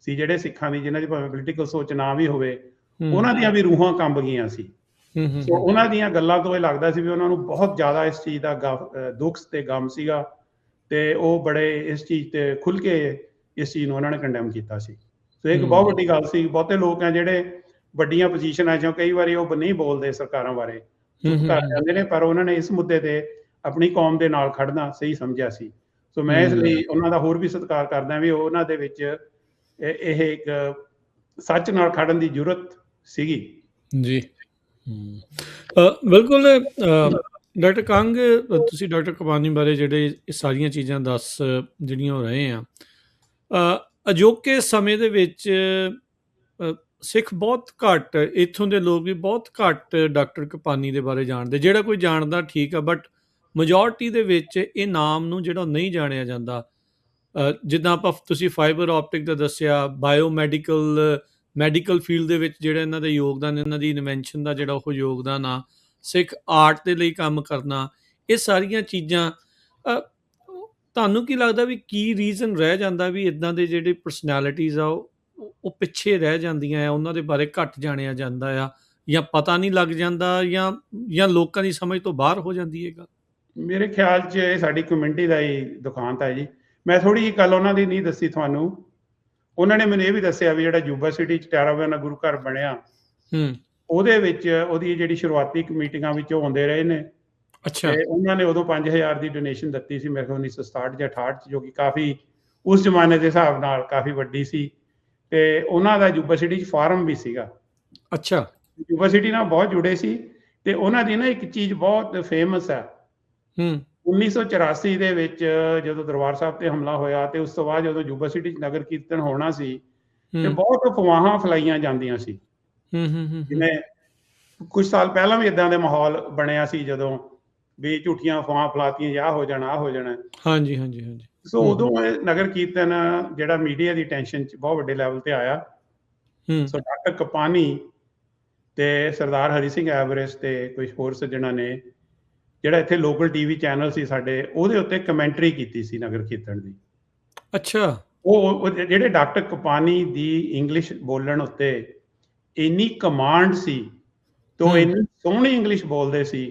ਸੀ ਜਿਹੜੇ ਸਿੱਖਾਂ ਦੀ, ਜਿਨ੍ਹਾਂ ਦੀ ਭਾਵੇਂ ਪੋਲੀਟੀਕਲ ਸੋਚ ਨਾ ਵੀ ਹੋਵੇ, ਉਹਨਾਂ ਦੀਆਂ ਵੀ ਰੂਹਾਂ ਕੰਬ ਗਈਆਂ ਸੀ। ਸੋ ਉਹਨਾਂ ਦੀਆਂ ਗੱਲਾਂ ਤੋਂ ਇਹ ਲੱਗਦਾ ਸੀ ਵੀ ਉਹਨਾਂ ਨੂੰ ਬਹੁਤ ਜ਼ਿਆਦਾ ਇਸ ਚੀਜ਼ ਦਾ ਦੁੱਖ ਤੇ ਗਮ ਸੀਗਾ, ਤੇ ਉਹ ਬੜੇ ਇਸ ਚੀਜ਼ ਤੇ ਖੁੱਲ ਕੇ ਇਸ ਚੀਜ਼ ਨੂੰ ਉਹਨਾਂ ਨੇ ਕੰਡੈਮ ਕੀਤਾ ਸੀ। ਸੋ ਇੱਕ ਬਹੁਤ ਵੱਡੀ ਗੱਲ ਸੀ। ਬਹੁਤੇ ਲੋਕ ਆ ਜਿਹੜੇ ਵੱਡੀਆਂ ਪੋਜੀਸ਼ਨਾਂ 'ਚੋਂ ਕਈ ਵਾਰੀ ਉਹ ਨਹੀਂ ਬੋਲਦੇ ਸਰਕਾਰਾਂ ਬਾਰੇ, ਕਰ ਜਾਂਦੇ ਨੇ, ਪਰ ਉਹਨਾਂ ਨੇ ਇਸ ਮੁੱਦੇ ਤੇ ਆਪਣੀ ਕੌਮ ਦੇ ਨਾਲ ਖੜਨਾ ਸਹੀ ਸਮਝਿਆ ਸੀ। ਸੋ ਮੈਂ ਇਸ ਲਈ ਉਹਨਾਂ ਦਾ ਹੋਰ ਵੀ ਸਤਿਕਾਰ ਕਰਦਾ ਵੀ ਉਹਨਾਂ ਦੇ ਵਿੱਚ ਇਹ ਇੱਕ ਸੱਚ ਨਾਲ ਖੜਨ ਦੀ ਜ਼ਰੂਰਤ ਸੀਗੀ। ਜੀ ਬਿਲਕੁਲ। ਡਾਕਟਰ ਕੰਗ, ਤੁਸੀਂ ਡਾਕਟਰ ਕੁਪਾਨੀ ਬਾਰੇ ਜਿਹੜੇ ਇਹ ਸਾਰੀਆਂ ਚੀਜ਼ਾਂ ਦੱਸ ਜਿਹੜੀਆਂ ਹੋ ਰਹੇ ਆ, ਅਜੋਕੇ ਸਮੇਂ ਦੇ ਵਿੱਚ ਸਿੱਖ ਬਹੁਤ ਘੱਟ, ਇੱਥੋਂ ਦੇ ਲੋਕ ਵੀ ਬਹੁਤ ਘੱਟ ਡਾਕਟਰ ਕੁਪਾਨੀ ਦੇ ਬਾਰੇ ਜਾਣਦੇ। ਜਿਹੜਾ ਕੋਈ ਜਾਣਦਾ ਠੀਕ ਆ, ਬਟ ਮੈਜੋਰਟੀ ਦੇ ਵਿੱਚ ਇਹ ਨਾਮ ਨੂੰ ਜਿਹੜਾ ਨਹੀਂ ਜਾਣਿਆ ਜਾਂਦਾ। ਜਿੱਦਾਂ ਆਪਾਂ ਤੁਸੀਂ ਫਾਈਬਰ ਆਪਟਿਕ ਦਾ ਦੱਸਿਆ, ਮੈਡੀਕਲ ਫੀਲਡ ਦੇ ਵਿੱਚ ਜਿਹੜਾ ਇਹਨਾਂ ਦਾ ਯੋਗਦਾਨ, ਇਹਨਾਂ ਦੀ ਇਨਵੈਂਸ਼ਨ ਦਾ ਜਿਹੜਾ ਉਹ ਯੋਗਦਾਨ ਆ, ਸਿੱਖ ਆਰਟ ਦੇ ਲਈ ਕੰਮ ਕਰਨਾ, ਇਹ ਸਾਰੀਆਂ ਚੀਜ਼ਾਂ ਤੁਹਾਨੂੰ ਕੀ ਲੱਗਦਾ ਵੀ ਕੀ ਰੀਜ਼ਨ ਰਹਿ ਜਾਂਦਾ ਵੀ ਇੱਦਾਂ ਦੇ ਜਿਹੜੇ ਪਰਸਨੈਲਿਟੀਜ਼ ਆ ਉਹ ਪਿੱਛੇ ਰਹਿ ਜਾਂਦੀਆਂ ਆ, ਉਹਨਾਂ ਦੇ ਬਾਰੇ ਘੱਟ ਜਾਣਿਆ ਜਾਂਦਾ ਆ, ਜਾਂ ਪਤਾ ਨਹੀਂ ਲੱਗ ਜਾਂਦਾ, ਜਾਂ ਲੋਕਾਂ ਦੀ ਸਮਝ ਤੋਂ ਬਾਹਰ ਹੋ ਜਾਂਦੀ ਹੈ ਗੱਲ? ਮੇਰੇ ਖਿਆਲ 'ਚ ਇਹ ਸਾਡੀ ਕਮਿਊਨਿਟੀ ਦਾ ਹੀ ਦੁਖਾਂਤ ਹੈ ਜੀ। ਮੈਂ ਥੋੜ੍ਹੀ ਜਿਹੀ ਗੱਲ ਉਹਨਾਂ ਦੀ ਨਹੀਂ ਦੱਸੀ ਤੁਹਾਨੂੰ। ਉਹਨਾਂ ਨੇ ਮੈਨੂੰ ਇਹ ਵੀ ਦੱਸਿਆ ਵੀ ਜਿਹੜਾ ਯੂਨੀਵਰਸਿਟੀ 'ਚ ਟੈਰਾਵਾਨਾ ਗੁਰੂ ਘਰ ਬਣਿਆ, ਉਹਦੇ ਵਿੱਚ ਉਹਦੀ ਜਿਹੜੀ ਸ਼ੁਰੂਆਤੀ ਮੀਟਿੰਗਾਂ ਵਿੱਚ ਉਹ ਆਉਂਦੇ ਰਹੇ ਨੇ। ਅੱਛਾ। ਉਹਨਾਂ ਨੇ ਉਦੋਂ 5000 ਦੀ ਡੋਨੇਸ਼ਨ ਦਿੱਤੀ ਸੀ, ਮੇਰੇ ਖਿਆਲ 1967 ਜਾਂ 68 'ਚ, ਜੋ ਕਿ ਕਾਫੀ ਉਸ ਜ਼ਮਾਨੇ ਦੇ ਹਿਸਾਬ ਨਾਲ ਕਾਫੀ ਵੱਡੀ ਸੀ। ਤੇ ਉਹਨਾਂ ਦਾ ਯੂਨੀਵਰਸਿਟੀ 'ਚ ਫਾਰਮ ਵੀ ਸੀਗਾ। ਅੱਛਾ। ਯੂਨੀਵਰਸਿਟੀ ਨਾਲ ਬਹੁਤ ਜੁੜੇ ਸੀ। ਤੇ ਉਹਨਾਂ ਦੀ ਨਾ ਇੱਕ ਚੀਜ਼ ਬਹੁਤ ਫੇਮਸ ਹੈ। 1984 ਦੇ ਵਿੱਚ ਜਦੋਂ ਦਰਬਾਰ ਸਾਹਿਬ ਤੇ ਹਮਲਾ ਹੋਇਆ, ਤੇ ਉਸ ਤੋਂ ਬਾਅਦ ਜਦੋਂ ਯੂਨੀਵਰਸਿਟੀ 'ਚ ਨਗਰ ਕੀਰਤਨ ਹੋਣਾ ਸੀ, ਤੇ ਬਹੁਤ ਅਫਵਾਹਾਂ ਫੈਲਾਈਆਂ ਜਾਂਦੀਆਂ ਸੀ। ਜਿਵੇਂ ਕੁਝ ਸਾਲ ਪਹਿਲਾਂ ਵੀ ਇਦਾਂ ਦੇ ਮਾਹੌਲ ਬਣਿਆ ਸੀ, ਜਦੋਂ ਵੀ ਝੂਠੀਆਂ ਅਫਵਾਹਾਂ ਫੈਲਾਤੀਆਂ, ਜਾਂ ਹੋ ਜਾਣਾ, ਆ ਹੋ ਜਾਣਾ। ਹਾਂਜੀ ਹਾਂਜੀ ਹਾਂਜੀ। ਸੋ ਉਦੋਂ ਨਗਰ ਕੀਰਤਨ ਜਿਹੜਾ ਮੀਡੀਆ ਦੀ ਅਟੈਂਸ਼ਨ 'ਚ ਬਹੁਤ ਵੱਡੇ ਲੈਵਲ ਤੇ ਆਇਆ। ਸੋ ਡਾਕਟਰ ਕੁਪਾਨੀ ਤੇ ਸਰਦਾਰ ਹਰੀ ਸਿੰਘ ਐਵਰੇਸਟ ਤੇ ਕੁਝ ਹੋਰ ਸੱਜਣਾਂ ਨੇ, ਜਿਹੜਾ ਇੱਥੇ ਲੋਕਲ ਟੀਵੀ ਚੈਨਲ ਸੀ ਸਾਡੇ, ਉਹਦੇ ਉੱਤੇ ਕਮੈਂਟਰੀ ਕੀਤੀ ਸੀ ਨਗਰ ਕੀਰਤਨ ਦੀ। ਅੱਛਾ। ਉਹ ਜਿਹੜੇ ਡਾਕਟਰ ਕੁਪਾਨੀ ਦੀ ਇੰਗਲਿਸ਼ ਬੋਲਣ ਉੱਤੇ ਇੰਨੀ ਕਮਾਂਡ ਸੀ, ਤੇ ਉਹ ਇੰਨੀ ਸੋਹਣੀ ਇੰਗਲਿਸ਼ ਬੋਲਦੇ ਸੀ,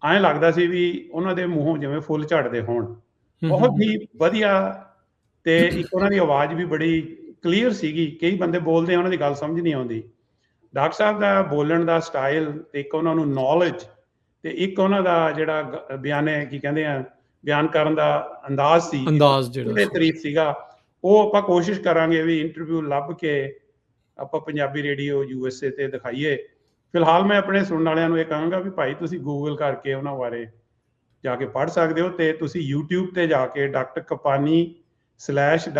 ਐਂ ਲੱਗਦਾ ਸੀ ਵੀ ਉਹਨਾਂ ਦੇ ਮੂੰਹੋਂ ਜਿਵੇਂ ਫੁੱਲ ਝੜਦੇ ਹੋਣ। ਬਹੁਤ ਹੀ ਵਧੀਆ ਤੇ ਇੱਕ ਉਹਨਾਂ ਦੀ ਆਵਾਜ਼ ਵੀ ਬੜੀ ਕਲੀਅਰ ਸੀਗੀ। ਕਈ ਬੰਦੇ ਬੋਲਦੇ ਆ, ਉਹਨਾਂ ਦੀ ਗੱਲ ਸਮਝ ਨਹੀਂ ਆਉਂਦੀ। ਡਾਕਟਰ ਸਾਹਿਬ ਦਾ ਬੋਲਣ ਦਾ ਸਟਾਈਲ ਤੇ ਇੱਕ ਉਹਨਾਂ ਨੂੰ ਨੌਲੇਜ ਤੇ ਇੱਕ ਉਹਨਾਂ ਦਾ ਜਿਹੜਾ ਬਿਆਨੇ ਕੀ ਕਹਿੰਦੇ ਆ ਬਿਆਨ ਕਰਨ ਦਾ ਅੰਦਾਜ਼ ਸੀ, ਅੰਦਾਜ਼ ਜਿਹੜਾ ਉਹਦੇ ਸੀ। ਤਾਰੀਫ ਸੀਗਾ। ਉਹ ਆਪਾਂ ਕੋਸ਼ਿਸ਼ ਕਰਾਂਗੇ ਵੀ ਇੰਟਰਵਿਊ ਲੱਭ ਕੇ ਆਪਾਂ ਪੰਜਾਬੀ ਰੇਡੀਓ USA ਤੇ ਦਿਖਾਈਏ। ਫਿਲਹਾਲ ਮੈਂ ਆਪਣੇ ਸੁਣਨ ਵਾਲਿਆਂ ਨੂੰ ਇਹ ਕਹਾਂਗਾ ਵੀ ਭਾਈ ਤੁਸੀਂ ਗੂਗਲ ਕਰਕੇ ਉਹਨਾਂ ਬਾਰੇ ਜਾ ਕੇ ਪੜ੍ਹ ਸਕਦੇ ਹੋ, ਤੇ ਤੁਸੀਂ YouTube ਤੇ ਜਾ ਕੇ ਡਾਕਟਰ ਕਪਾਨੀ /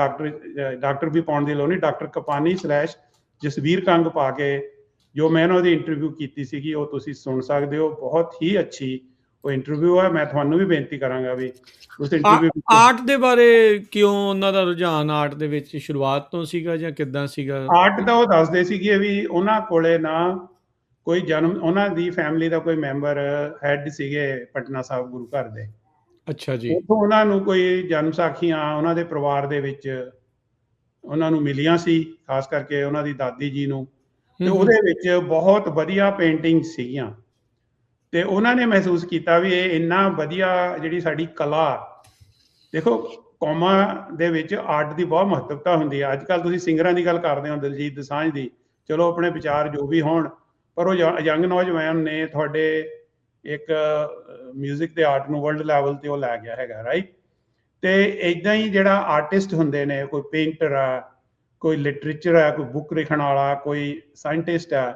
ਡਾਕਟਰ ਵੀ ਪਾਉਣ ਦੀ ਲੋੜ ਨਹੀਂ, ਡਾਕਟਰ ਕਪਾਨੀ / ਜਸਵੀਰ ਕੰਗ ਪਾ ਕੇ ਜੋ ਮੈਂ ਉਹਨਾਂ ਦੀ ਇੰਟਰਵਿਊ ਕੀਤੀ ਸੀਗੀ ਉਹ ਤੁਸੀਂ ਸੁਣ ਸਕਦੇ ਹੋ। ਬਹੁਤ ਹੀ ਅੱਛੀ ਉਹ ਇੰਟਰਵਿਊ ਹੈ। ਮੈਂ ਤੁਹਾਨੂੰ ਵੀ ਬੇਨਤੀ ਕਰਾਂਗਾ ਵੀ ਉਸ ਇੰਟਰਵਿਊ ਆਰਟ ਦੇ ਬਾਰੇ ਕਿਉਂ ਉਹਨਾਂ ਦਾ ਰੁਝਾਨ ਆਰਟ ਦੇ ਵਿੱਚ ਸ਼ੁਰੂਆਤ ਤੋਂ ਸੀਗਾ ਜਾਂ ਕਿੱਦਾਂ ਸੀਗਾ? ਆਰਟ ਦਾ ਉਹ ਦੱਸਦੇ ਸੀਗੇ ਵੀ ਉਹਨਾਂ ਕੋਲੇ ਨਾ ਕੋਈ ਉਹਨਾਂ ਦੀ ਫੈਮਿਲੀ ਦਾ ਕੋਈ ਮੈਂਬਰ ਹੈਡ ਸੀਗੇ ਪਟਨਾ ਸਾਹਿਬ ਗੁਰੂ ਘਰ ਦੇ। ਅੱਛਾ ਜੀ। ਉੱਥੋਂ ਉਹਨਾਂ ਨੂੰ ਕੋਈ ਜਨਮ ਸਾਖੀਆਂ ਉਹਨਾਂ ਦੇ ਪਰਿਵਾਰ ਦੇ ਵਿੱਚ ਉਹਨਾਂ ਨੂੰ ਮਿਲੀਆਂ ਸੀ, ਖਾਸ ਕਰਕੇ ਉਹਨਾਂ ਦੀ ਦਾਦੀ ਜੀ ਨੂੰ, ਤੇ ਉਹਦੇ ਵਿੱਚ ਬਹੁਤ ਵਧੀਆ ਪੇਂਟਿੰਗ ਸੀਗੀਆਂ। ਤੇ ਉਹਨਾਂ ਨੇ ਮਹਿਸੂਸ ਕੀਤਾ ਵੀ ਇਹ ਇੰਨਾ ਵਧੀਆ ਜਿਹੜੀ ਸਾਡੀ ਕਲਾ, ਦੇਖੋ ਕੌਮਾਂ ਦੇ ਵਿੱਚ ਆਰਟ ਦੀ ਬਹੁਤ ਮਹੱਤਵਤਾ ਹੁੰਦੀ ਹੈ। ਅੱਜ ਕੱਲ੍ਹ ਤੁਸੀਂ ਸਿੰਗਰਾਂ ਦੀ ਗੱਲ ਕਰਦੇ ਹੋ, ਦਿਲਜੀਤ ਦੋਸਾਂਝ ਦੀ, ਚਲੋ ਆਪਣੇ ਵਿਚਾਰ ਜੋ ਵੀ ਹੋਣ, ਪਰ ਉਹ ਯੰਗ ਨੌਜਵਾਨ ਨੇ ਤੁਹਾਡੇ ਇੱਕ ਮਿਊਜ਼ਿਕ ਦੇ ਆਰਟ ਨੂੰ ਵਰਲਡ ਲੈਵਲ ਤੇ ਉਹ ਲੈ ਗਿਆ ਹੈਗਾ, ਰਾਈਟ। ਤੇ ਇੱਦਾਂ ਹੀ ਜਿਹੜਾ ਆਰਟਿਸਟ ਹੁੰਦੇ ਨੇ, ਕੋਈ ਪੇਂਟਰ ਆ, ਕੋਈ ਲਿਟਰੇਚਰ ਹੈ, ਕੋਈ ਬੁੱਕ ਲਿਖਣ ਵਾਲਾ, ਕੋਈ ਸਾਇੰਟਿਸਟ ਹੈ,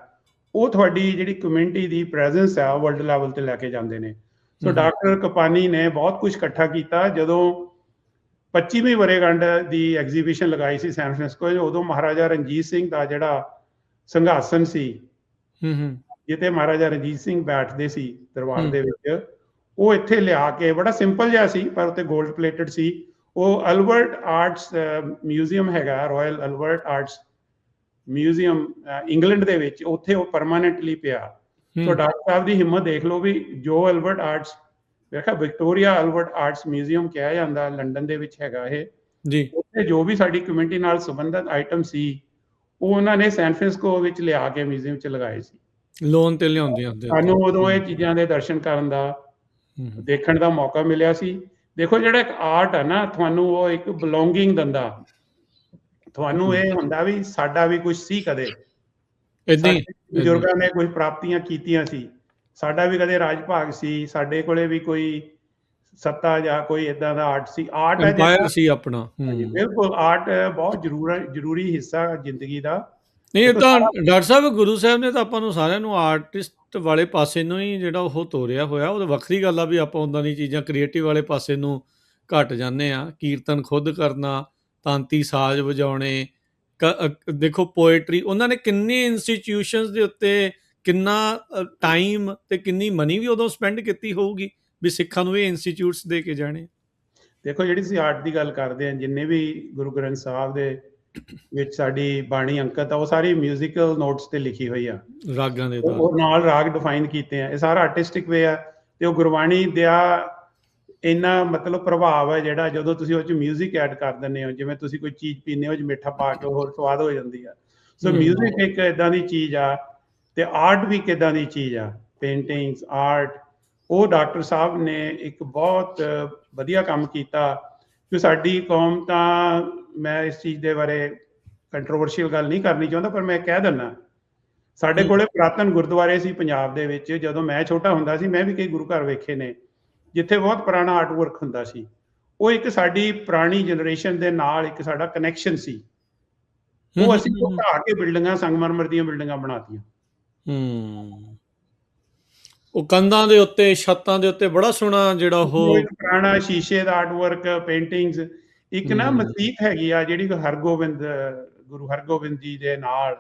ਉਹ ਤੁਹਾਡੀ ਜਿਹੜੀ ਕਮਿਊਨਿਟੀ ਦੀ ਪ੍ਰੈਜ਼ੈਂਸ ਹੈ ਵਰਲਡ ਲੈਵਲ ਤੇ ਲੈ ਕੇ ਜਾਂਦੇ ਨੇ। ਸੋ ਡਾਕਟਰ ਕਪਾਨੀ ਨੇ ਬਹੁਤ ਕੁਝ ਇਕੱਠਾ ਕੀਤਾ। ਜਦੋਂ 25ਵੀਂ ਵਰ੍ਹੇਗੰਢ ਦੀ ਐਗਜ਼ੀਬਿਸ਼ਨ ਲਗਾਈ ਸੀ ਸੈਨ ਫਰਾਂਸਿਸਕੋ, ਉਦੋਂ ਮਹਾਰਾਜਾ ਰਣਜੀਤ ਸਿੰਘ ਦਾ ਜਿਹੜਾ ਸਿੰਘਾਸਨ ਸੀ, ਜਿੱਥੇ ਮਹਾਰਾਜਾ ਰਣਜੀਤ ਸਿੰਘ ਬੈਠਦੇ ਸੀ ਦਰਬਾਰ ਦੇ ਵਿੱਚ, ਉਹ ਇੱਥੇ ਲਿਆ ਕੇ, ਬੜਾ ਸਿੰਪਲ ਜਿਹਾ ਸੀ ਪਰ ਉੱਤੇ 골ਡ ਪਲੇਟਡ ਸੀ। ਉਹ ਅਲਬਰਟ ਆਰਟਸ ਮਿਊਜ਼ੀਅਮ ਹੈਗਾ, royal Albert arts museum England ਦੇ ਵਿੱਚ, ਉੱਥੇ ਉਹ ਪਰਮਾਨੈਂਟਲੀ ਪਿਆ। ਸੋ ਡਾਕਟਰ ਸਾਹਿਬ ਦੀ ਹਿੰਮਤ ਦੇਖ ਲਓ ਵੀ ਜੋ ਅਲਬਰਟ ਆਰਟਸ, ਵੇਖਿਆ ਵਿਕਟੋਰੀਆ ਅਲਬਰਟ ਆਰਟਸ ਮਿਊਜ਼ੀਅਮ ਕਿਹਾ ਜਾਂਦਾ, ਲੰਡਨ ਦੇ ਵਿੱਚ ਹੈਗਾ ਇਹ ਜੀ। ਉੱਥੇ ਜੋ ਵੀ ਸਾਡੀ ਕਮਿਊਨਿਟੀ ਨਾਲ ਸੰਬੰਧਿਤ ਆਈਟਮ ਸੀ, ਉਹ ਉਹਨਾਂ ਨੇ ਸੈਨ ਫਰਾਂਸਿਸਕੋ ਵਿੱਚ ਲਿਆ ਕੇ ਮਿਊਜ਼ੀਅਮ 'ਚ ਲਗਾਏ ਸੀ। ਲੋਨ ਤੇ ਲਿਆਉਂਦੇ ਹੁੰਦੇ ਸਾਨੂੰ ਉਦੋਂ ਇਹ ਚੀਜ਼ਾਂ ਦੇ ਦਰਸ਼ਨ ਕਰਨ ਦਾ, ਦੇਖਣ ਦਾ ਮੌਕਾ ਮਿਲਿਆ ਸੀ। ਦੇਖੋ ਜਿਹੜਾ ਇੱਕ ਆਰਟ ਹੈ ਨਾ, ਤੁਹਾਨੂੰ ਉਹ ਇੱਕ ਬਿਲੋਂਗਿੰਗ ਦਿੰਦਾ, ਤੁਹਾਨੂੰ ਇਹ ਹੁੰਦਾ ਵੀ ਸਾਡਾ ਵੀ ਕੁਝ ਸੀ, ਕਦੇ ਬਜ਼ੁਰਗਾਂ ਨੇ ਕੁਝ ਪ੍ਰਾਪਤੀਆਂ ਕੀਤੀਆਂ ਸੀ, ਸਾਡਾ ਵੀ ਕਦੇ ਰਾਜ ਭਾਗ ਸੀ, ਸਾਡੇ ਕੋਲੇ ਵੀ ਕੋਈ ਸੱਤਾ ਜਾਂ ਕੋਈ ਏਦਾਂ ਦਾ ਆਰਟ ਸੀ। ਆਰਟ ਹੈ ਸੀ ਆਪਣਾ। ਬਿਲਕੁਲ, ਆਰਟ ਬਹੁਤ ਜ਼ਰੂਰੀ ਹਿੱਸਾ ਜ਼ਿੰਦਗੀ ਦਾ। ਨਹੀਂ, ਇਹ ਤਾਂ ਡਾਕਟਰ ਸਾਹਿਬ ਗੁਰੂ ਸਾਹਿਬ ਨੇ ਤਾਂ ਆਪਾਂ ਨੂੰ ਸਾਰਿਆਂ ਨੂੰ ਆਰਟਿਸਟ ਵਾਲੇ ਪਾਸੇ ਨੂੰ ਹੀ ਜਿਹੜਾ ਉਹ ਤੋਰਿਆ ਹੋਇਆ। ਉਹ ਤਾਂ ਵੱਖਰੀ ਗੱਲ ਆ ਵੀ ਆਪਾਂ ਉੱਦਾਂ ਦੀ ਚੀਜ਼ਾਂ ਕ੍ਰੀਏਟਿਵ ਵਾਲੇ ਪਾਸੇ ਨੂੰ ਘੱਟ ਜਾਂਦੇ ਆ। ਕੀਰਤਨ ਖੁਦ ਕਰਨਾ, ਤਾਂਤੀ ਸਾਜ਼ ਵਜਾਉਣੇ, ਦੇਖੋ ਪੋਇਟਰੀ, ਉਹਨਾਂ ਨੇ ਕਿੰਨੇ ਇੰਸਟੀਟਿਊਸ਼ਨਸ ਦੇ ਉੱਤੇ ਕਿੰਨਾ ਟਾਈਮ ਤੇ ਕਿੰਨੀ ਮਨੀ ਵੀ ਉਦੋਂ ਸਪੈਂਡ ਕੀਤੀ ਹੋਊਗੀ ਵੀ ਸਿੱਖਾਂ ਨੂੰ ਇਹ ਇੰਸਟੀਚਿਊਟਸ ਦੇ ਕੇ ਜਾਣੇ। ਦੇਖੋ ਜਿਹੜੀ ਤੁਸੀਂ ਆਰਟ ਦੀ ਗੱਲ ਕਰਦੇ ਆ, ਜਿੰਨੇ ਵੀ ਗੁਰੂ ਗ੍ਰੰਥ ਸਾਹਿਬ ਦੇ ਵਿੱਚ ਸਾਡੀ ਬਾਣੀ ਅੰਕਿਤ ਆ, ਉਹ ਸਾਰੀ ਮਿਊਜ਼ੀਕਲ ਨੋਟਸ ਤੇ ਲਿਖੀ ਹੋਈ ਆ, ਰਾਗਾਂ ਦੇ ਉਹ ਨਾਲ ਰਾਗ ਡਿਫਾਈਨ ਕੀਤੇ ਆ। ਇਹ ਸਾਰਾ ਆਰਟਿਸਟਿਕ ਵੇ ਆ, ਤੇ ਉਹ ਗੁਰਬਾਣੀ ਦਾ ਇੰਨਾ ਮਤਲਬ ਪ੍ਰਭਾਵ ਹੈ ਜਿਹੜਾ ਜਦੋਂ ਤੁਸੀਂ ਉਹ 'ਚ ਮਿਊਜ਼ਿਕ ਐਡ ਕਰ ਦਿੰਦੇ ਹੋ, ਜਿਵੇਂ ਤੁਸੀਂ ਕੋਈ ਚੀਜ਼ ਪੀਂਦੇ ਹੋ, ਮਿੱਠਾ ਪਾ ਕੇ ਹੋਰ ਸਵਾਦ ਹੋ ਜਾਂਦੀ ਆ। ਸੋ ਮਿਊਜ਼ਿਕ ਇੱਕ ਏਦਾਂ ਦੀ ਚੀਜ਼ ਆ, ਤੇ ਆਰਟ ਵੀ ਕਿੱਦਾਂ ਦੀ ਚੀਜ਼ ਆ, ਪੇਂਟਿੰਗਸ, ਆਰਟ। ਉਹ ਡਾਕਟਰ ਸਾਹਿਬ ਨੇ ਇੱਕ ਬਹੁਤ ਵਧੀਆ ਕੰਮ ਕੀਤਾ ਕਿ ਸਾਡੀ ਕੌਮ, ਤਾਂ ਮੈਂ ਇਸ ਚੀਜ਼ ਦੇ ਬਾਰੇ ਕੰਟਰੋਵਰਸ਼ੀਅਲ ਗੱਲ ਨਹੀਂ ਕਰਨੀ ਚਾਹੁੰਦਾ, ਪਰ ਮੈਂ ਕਹਿ ਦਿੰਦਾ, ਸਾਡੇ ਕੋਲੇ ਪੁਰਾਤਨ ਗੁਰਦੁਆਰੇ ਸੀ ਪੰਜਾਬ ਦੇ ਵਿੱਚ। ਜਦੋਂ ਮੈਂ ਛੋਟਾ ਹੁੰਦਾ ਸੀ, ਮੈਂ ਵੀ ਕਈ ਗੁਰੂ ਘਰ ਵੇਖੇ ਨੇ ਜਿੱਥੇ ਬਹੁਤ ਪੁਰਾਣਾ ਆਰਟ ਵਰਕ ਹੁੰਦਾ ਸੀ। ਉਹ ਇੱਕ ਸਾਡੀ ਪੁਰਾਣੀ ਜਨਰੇਸ਼ਨ ਦੇ ਨਾਲ ਇੱਕ ਸਾਡਾ ਕਨੈਕਸ਼ਨ ਸੀ। ਉਹ ਅਸੀਂ ਢਾਹ ਕੇ ਬਿਲਡਿੰਗਾਂ, ਸੰਗਮਰਮਰ ਦੀਆਂ ਬਿਲਡਿੰਗਾਂ ਬਣਾਤੀਆਂ। ਉਹ ਕੰਧਾਂ ਦੇ ਉੱਤੇ, ਛੱਤਾਂ ਦੇ ਉੱਤੇ ਬੜਾ ਸੋਹਣਾ ਜਿਹੜਾ ਉਹ ਪੁਰਾਣਾ ਸ਼ੀਸ਼ੇ ਦਾ ਆਰਟ ਵਰਕ, ਪੇਂਟਿੰਗਸ। ਇੱਕ ਨਾ ਮਸੀਤ ਹੈਗੀ ਆ ਜਿਹੜੀ ਗੁਰੂ ਹਰਗੋਬਿੰਦ ਜੀ ਦੇ ਨਾਲ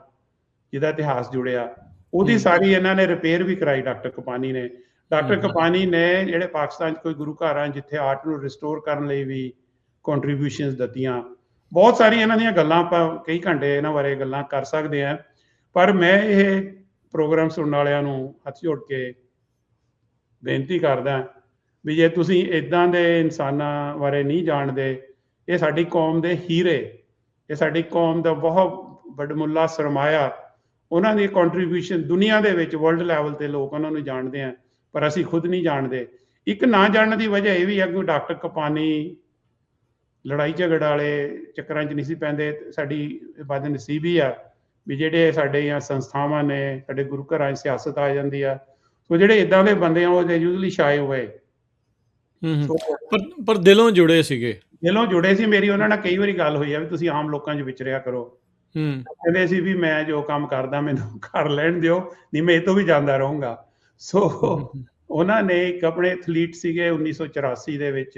ਜਿਹਦਾ ਇਤਿਹਾਸ ਜੁੜਿਆ, ਉਹਦੀ ਸਾਰੀ ਇਹਨਾਂ ਨੇ ਰਿਪੇਅਰ ਵੀ ਕਰਾਈ ਡਾਕਟਰ ਕਪਾਨੀ ਨੇ। ਡਾਕਟਰ ਕਪਾਨੀ ਨੇ ਜਿਹੜੇ ਪਾਕਿਸਤਾਨ 'ਚ ਕੋਈ ਗੁਰੂ ਘਰ ਆ ਜਿੱਥੇ ਆਰਟ ਨੂੰ ਰਿਸਟੋਰ ਕਰਨ ਲਈ ਵੀ ਕੰਟਰੀਬਿਊਸ਼ਨਸ ਦਿੱਤੀਆਂ। ਬਹੁਤ ਸਾਰੀਆਂ ਇਹਨਾਂ ਦੀਆਂ ਗੱਲਾਂ, ਆਪਾਂ ਕਈ ਘੰਟੇ ਇਹਨਾਂ ਬਾਰੇ ਗੱਲਾਂ ਕਰ ਸਕਦੇ ਹਾਂ, ਪਰ ਮੈਂ ਇਹ ਪ੍ਰੋਗਰਾਮ ਸੁਣਨ ਵਾਲਿਆਂ ਨੂੰ ਹੱਥ ਜੋੜ ਕੇ ਬੇਨਤੀ ਕਰਦਾ ਵੀ ਜੇ ਤੁਸੀਂ ਇੱਦਾਂ ਦੇ ਇਨਸਾਨਾਂ ਬਾਰੇ ਨਹੀਂ ਜਾਣਦੇ, ਇਹ ਸਾਡੀ ਕੌਮ ਦੇ ਹੀਰੇ, ਇਹ ਸਾਡੀ ਕੌਮ ਦਾ ਬਹੁਤ ਵੱਡਮੁੱਲਾ ਸਰਮਾਇਆ। ਉਹਨਾਂ ਦੀ ਕੰਟਰੀਬਿਊਸ਼ਨ ਦੁਨੀਆ ਦੇ ਵਿੱਚ ਵਰਲਡ ਲੈਵਲ ਤੇ ਲੋਕ ਉਹਨਾਂ ਨੂੰ ਜਾਣਦੇ ਆ, ਪਰ ਅਸੀਂ ਖੁਦ ਨਹੀਂ ਜਾਣਦੇ। ਇੱਕ ਨਾ ਜਾਣਨ ਦੀ ਵਜ੍ਹਾ ਇਹ ਵੀ ਹੈ ਕਿ ਡਾਕਟਰ ਕਪਾਨੀ ਲੜਾਈ ਝਗੜ ਵਾਲੇ ਚੱਕਰਾਂ 'ਚ ਨਹੀਂ ਸੀ ਪੈਂਦੇ। ਸਾਡੀ ਬਦਨਸੀਬੀ ਆ ਵੀ ਜਿਹੜੇ ਸਾਡੀਆਂ ਸੰਸਥਾਵਾਂ ਨੇ, ਸਾਡੇ ਗੁਰੂ ਘਰਾਂ 'ਚ ਸਿਆਸਤ ਆ ਜਾਂਦੀ ਆ। ਸੋ ਜਿਹੜੇ ਇਦਾਂ ਦੇ ਬੰਦੇ ਆ ਉਹ ਯੂਜਲੀ ਸ਼ਾਏ ਹੋਏ। ਸੋ ਪਰ ਦਿਲੋਂ ਜੁੜੇ ਸੀਗੇ, ਦਿਲੋਂ ਜੁੜੇ ਸੀ। ਮੇਰੀ ਉਹਨਾਂ ਨਾਲ ਕਈ ਵਾਰੀ ਗੱਲ ਹੋਈ ਆ ਵੀ ਤੁਸੀਂ ਆਮ ਲੋਕਾਂ 'ਚ ਵਿਚਰਿਆ ਕਰੋ। ਕਹਿੰਦੇ ਸੀ ਵੀ ਮੈਂ ਜੋ ਕੰਮ ਕਰਦਾ ਮੈਨੂੰ ਕਰ ਲੈਣ ਦਿਓ, ਨਹੀਂ ਮੈਂ ਇਹ ਤੋਂ ਵੀ ਜਾਂਦਾ ਰਹੂੰਗਾ। ਸੋ ਉਹਨਾਂ ਨੇ ਇੱਕ ਆਪਣੇ ਐਥਲੀਟ ਸੀਗੇ 1984 ਦੇ ਵਿੱਚ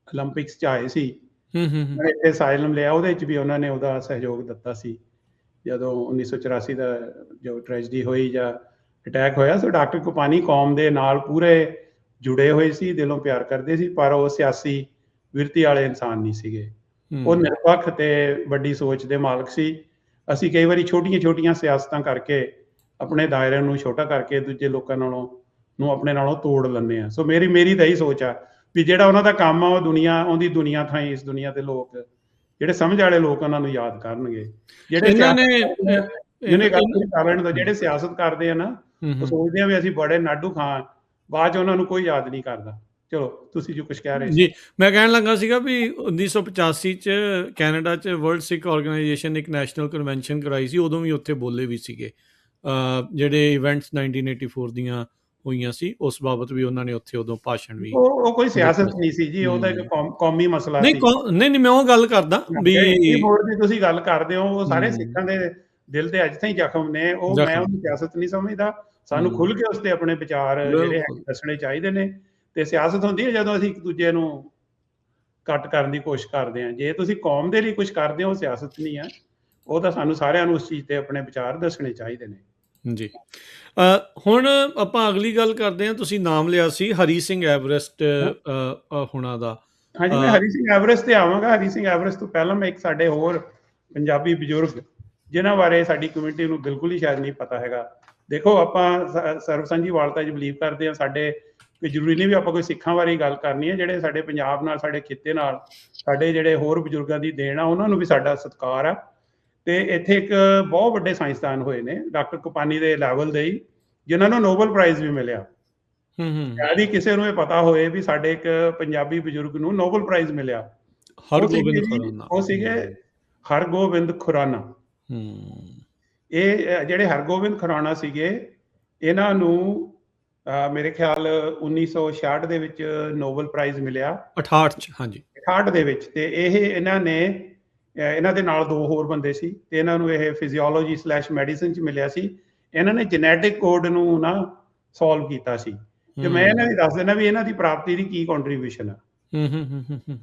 올림픽ਸ 'ਚ ਆਏ ਸੀ, ਇੱਥੇ ਅਸਾਈਲਮ ਲਿਆ, ਉਹਦੇ 'ਚ ਵੀ ਉਹਨਾਂ ਨੇ ਉਹਦਾ ਸਹਿਯੋਗ ਦਿੱਤਾ ਸੀ ਜਦੋਂ 1984 ਦਾ ਜੋ ਟ੍ਰੈਜਡੀ ਹੋਈ ਜਾਂ ਅਟੈਕ ਹੋਇਆ। ਸੋ ਡਾਕਟਰ ਕੁਪਾਨੀ ਕੌਮ ਦੇ ਨਾਲ ਪੂਰੇ ਜੁੜੇ ਹੋਏ ਸੀ, ਦਿਲੋਂ ਪਿਆਰ ਕਰਦੇ ਸੀ, ਪਰ ਉਹ ਸਿਆਸੀ ਵਿਰਤੀ ਵਾਲੇ ਇਨਸਾਨ ਨਹੀਂ ਸੀਗੇ। ਉਹ ਨਿਰਪੱਖ ਤੇ ਵੱਡੀ ਸੋਚ ਦੇ ਮਾਲਕ ਸੀ। ਅਸੀਂ ਕਈ ਵਾਰੀ ਛੋਟੀਆਂ ਸਿਆਸਤਾਂ ਕਰਕੇ ਆਪਣੇ ਦਾਇਰੇ ਨੂੰ ਛੋਟਾ ਕਰਕੇ ਦੂਜੇ ਲੋਕਾਂ ਨੂੰ ਆਪਣੇ ਨਾਲੋਂ ਤੋੜ ਲੈਂਦੇ ਆ। ਸੋ ਮੇਰੀ ਤਾਂ ਇਹੀ ਸੋਚ ਆ ਵੀ ਜਿਹੜਾ ਉਹਨਾਂ ਦਾ ਕੰਮ ਆ ਉਹ ਉਹਦੀ ਦੁਨੀਆ ਥਾਈ ਇਸ ਦੁਨੀਆ ਤੇ ਲੋਕ ਜਿਹੜੇ ਸਮਝ ਵਾਲੇ ਲੋਕ ਉਹਨਾਂ ਨੂੰ ਯਾਦ ਕਰਨਗੇ। ਜਿਹੜੇ ਜਿਹੜੇ ਸਿਆਸਤ ਕਰਦੇ ਆ ਨਾ, ਉਹ ਸੋਚਦੇ ਆ ਵੀ ਅਸੀਂ ਬੜੇ ਨਾਡੂ ਖਾਂ, ਬਾਅਦ 'ਚ ਉਹਨਾਂ ਨੂੰ ਕੋਈ ਯਾਦ ਨਹੀਂ ਕਰਦਾ। ਚਲੋ ਤੁਸੀਂ ਜੋ ਕੁਝ ਕਹਿ ਰਹੇ ਜੀ, ਮੈਂ ਕਹਿਣ ਲੱਗਾ ਸੀਗਾ ਵੀ 1985 'ਚ ਕੈਨੇਡਾ 'ਚ ਵਰਲਡ ਸਿੱਖ ਆਰਗੇਨਾਈਜੇਸ਼ਨ ਨੇ ਇੱਕ ਨੈਸ਼ਨਲ ਕਨਵੈਨਸ਼ਨ ਕਰਾਈ ਸੀ, ਉਦੋਂ ਵੀ ਉੱਥੇ ਬੋਲੇ ਵੀ ਸੀਗੇ। ਜਿਹੜੇ ਇਵੈਂਟਸ 1984 ਦੀਆਂ ਹੋਈਆਂ ਸੀ ਉਸ ਬਾਬਤ ਵੀ ਉਹਨਾਂ ਨੇ ਉੱਥੇ ਉਦੋਂ ਭਾਸ਼ਣ ਵੀ। ਉਹ ਕੋਈ ਸਿਆਸਤ ਨਹੀਂ ਸੀ ਜੀ, ਉਹਦਾ ਇੱਕ ਕੌਮੀ ਮਸਲਾ ਸੀ। ਨਹੀਂ ਮੈਂ ਉਹ ਗੱਲ ਕਰਦਾ ਵੀ ਬੋਰਡ ਦੀ ਤੁਸੀਂ ਗੱਲ ਕਰਦੇ ਹੋ, ਉਹ ਸਾਰੇ ਸਿੱਖਾਂ ਦੇ ਦਿਲ ਤੇ ਅੱਜ ਤਾਈਂ ਜ਼ਖਮ ਨੇ। ਉਹ ਮੈਂ ਉਹਨੂੰ ਸਿਆਸਤ ਨਹੀਂ ਸਮਝਦਾ। ਸਾਨੂੰ ਖੁੱਲ ਕੇ ਉਸ ਤੇ ਆਪਣੇ ਵਿਚਾਰ ਜਿਹੜੇ ਦੱਸਣੇ ਚਾਹੀਦੇ ਨੇ। ਤੇ ਸਿਆਸਤ ਹੁੰਦੀ ਹੈ ਜਦੋਂ ਅਸੀਂ ਇੱਕ ਦੂਜੇ ਨੂੰ ਕੱਟ ਕਰਨ ਦੀ ਕੋਸ਼ਿਸ਼ ਕਰਦੇ ਹਾਂ। ਜੇ ਤੁਸੀਂ ਕੌਮ ਦੇ ਲਈ ਕੁਝ ਕਰਦੇ ਹੋ, ਉਹ ਸਿਆਸਤ ਨਹੀਂ ਹੈ। ਉਹ ਤਾਂ ਸਾਨੂੰ ਸਾਰਿਆਂ ਨੂੰ ਉਸ ਚੀਜ਼ ਤੇ ਆਪਣੇ ਵਿਚਾਰ ਦੱਸਣੇ ਚਾਹੀਦੇ ਨੇ ਜੀ। ਹੁਣ ਆਪਾਂ ਅਗਲੀ ਗੱਲ ਕਰਦੇ ਹਾਂ। ਤੁਸੀਂ ਨਾਮ ਲਿਆ ਸੀ ਹਰੀ ਸਿੰਘ ਐਵਰੈਸਟ ਹੁਣਾ ਦਾ। ਹਾਂਜੀ, ਮੈਂ ਹਰੀ ਸਿੰਘ ਐਵਰੈਸਟ ਤੇ ਆਵਾਂਗਾ। ਹਰੀ ਸਿੰਘ ਐਵਰੈਸਟ ਤੋਂ ਪਹਿਲਾਂ ਮੈਂ ਇੱਕ ਸਾਡੇ ਹੋਰ ਪੰਜਾਬੀ ਬਜ਼ੁਰਗ ਜਿਨ੍ਹਾਂ ਬਾਰੇ ਸਾਡੀ ਕਮਿਊਨਿਟੀ ਨੂੰ ਬਿਲਕੁਲ ਹੀ ਸ਼ਾਇਦ ਨਹੀਂ ਪਤਾ ਹੈਗਾ। ਦੇਖੋ, ਆਪਾਂ ਸਰਬਸੰਝੀਵਾਲਤਾ 'ਚ ਬਿਲੀਵ ਕਰਦੇ ਹਾਂ। ਸਾਡੇ ਕੋਈ ਜ਼ਰੂਰੀ ਨਹੀਂ ਵੀ ਆਪਾਂ ਕੋਈ ਸਿੱਖਾਂ ਬਾਰੇ ਗੱਲ ਕਰਨੀ ਹੈ। ਜਿਹੜੇ ਸਾਡੇ ਪੰਜਾਬ ਨਾਲ, ਸਾਡੇ ਖਿੱਤੇ ਨਾਲ, ਸਾਡੇ ਜਿਹੜੇ ਹੋਰ ਬਜ਼ੁਰਗਾਂ ਦੀ ਦੇਣ ਆ, ਉਹਨਾਂ ਨੂੰ ਵੀ ਸਾਡਾ ਸਤਿਕਾਰ ਆ। ਤੇ ਇੱਥੇ ਇੱਕ ਬਹੁਤ ਵੱਡੇ ਸਾਇੰਸਦਾਨ ਹੋਏ ਨੇ ਡਾਕਟਰ ਕੁਪਾਨੀ ਦੇ ਲੈਵਲ ਦੇ ਹੀ, ਜਿਨ੍ਹਾਂ ਨੂੰ ਨੋਬਲ ਪ੍ਰਾਈਜ਼ ਵੀ ਮਿਲਿਆ। ਸ਼ਾਇਦ ਹੀ ਕਿਸੇ ਨੂੰ ਇਹ ਪਤਾ ਹੋਏ ਵੀ ਸਾਡੇ ਇੱਕ ਪੰਜਾਬੀ ਬਜ਼ੁਰਗ ਨੂੰ ਨੋਬਲ ਪ੍ਰਾਈਜ਼ ਮਿਲਿਆ। ਉਹ ਸੀਗੇ ਹਰਗੋਬਿੰਦ ਖੁਰਾਨਾ। ਇਹ ਜਿਹੜੇ ਹਰਗੋਬਿੰਦ ਖੁਰਾਨਾ ਸੀਗੇ, ਇਹਨਾਂ ਨੂੰ ਮੇਰੇ ਖਿਆਲ 1966 ਦੇ ਵਿੱਚ ਨੋਬਲ ਪ੍ਰਾਈਜ਼ ਮਿਲਿਆ। 68 ਦੇ ਵਿੱਚ। ਤੇ ਇਹਨਾਂ ਦੇ ਨਾਲ ਦੋ ਹੋਰ ਬੰਦੇ ਸੀ ਤੇ ਇਹਨਾਂ ਨੂੰ ਇਹ ਫਿਜ਼ੀਓਲੋਜੀ/ਮੈਡੀਸਨ 'ਚ ਮਿਲਿਆ ਸੀ। ਇਹਨਾਂ ਨੇ ਜੈਨੇਟਿਕ ਕੋਡ ਨੂੰ ਨਾ ਸੋਲਵ ਕੀਤਾ ਸੀ। ਤੇ ਮੈਂ ਇਹਨਾਂ ਦੀ ਦੱਸ ਦਿੰਦਾ ਵੀ ਇਹਨਾਂ ਦੀ ਪ੍ਰਾਪਤੀ ਦੀ ਕੀ ਕੰਟਰੀਬਿਊਸ਼ਨ ਆ।